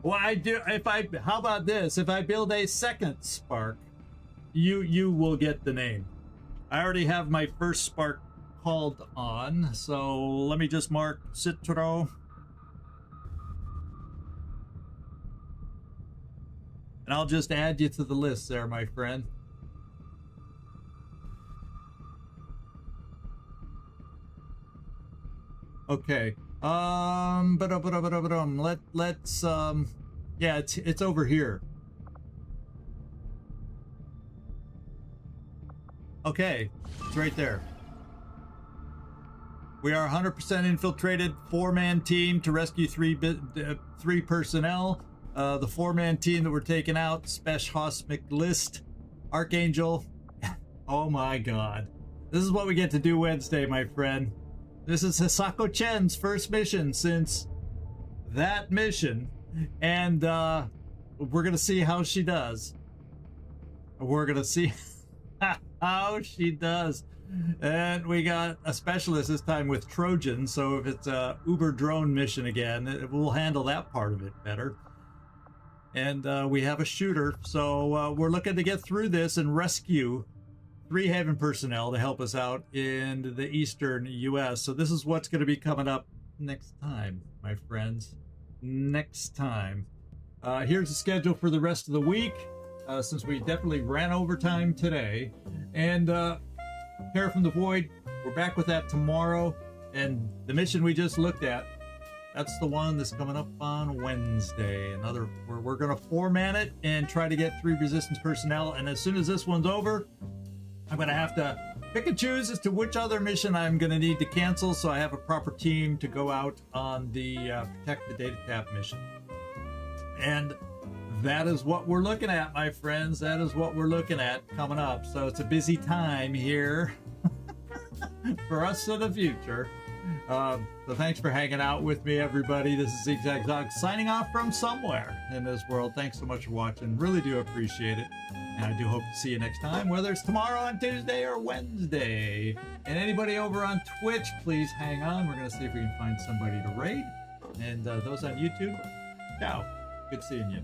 Well, how about this? If I build a second spark, you will get the name. I already have my first spark called on, so let me just mark Citro. And I'll just add you to the list there, my friend. Okay. Let's yeah, it's over here. Okay, it's right there. We are 100% infiltrated, 4-man team to rescue 3 personnel. The 4-man team that we're taking out, Special Cosmic List, Archangel. Oh my god. This is what we get to do Wednesday, my friend. This is Hisako Chen's first mission since that mission. And we're going to see how she does. We're going to see how she does. And we got a specialist this time with Trojan. So if it's a Uber drone mission again, we'll handle that part of it better. And we have a shooter, so we're looking to get through this and rescue 3 Haven personnel to help us out in the eastern US. So this is what's going to be coming up next time, my friends. Next time. Here's the schedule for the rest of the week, since we definitely ran over time today. And Terror from the Void, we're back with that tomorrow. And the mission we just looked at, that's the one that's coming up on Wednesday. We're going to 4-man it and try to get 3 resistance personnel. And as soon as this one's over, I'm going to have to pick and choose as to which other mission I'm going to need to cancel, so I have a proper team to go out on the Protect the Datatap mission. And that is what we're looking at, my friends. That is what we're looking at coming up. So it's a busy time here for us in the future. So So thanks for hanging out with me, everybody. This is ZigZagZog signing off from somewhere in this world. Thanks so much for watching. Really do appreciate it. And I do hope to see you next time, whether it's tomorrow on Tuesday or Wednesday. And anybody over on Twitch, please hang on. We're going to see if we can find somebody to raid. And those on YouTube, ciao. Good seeing you.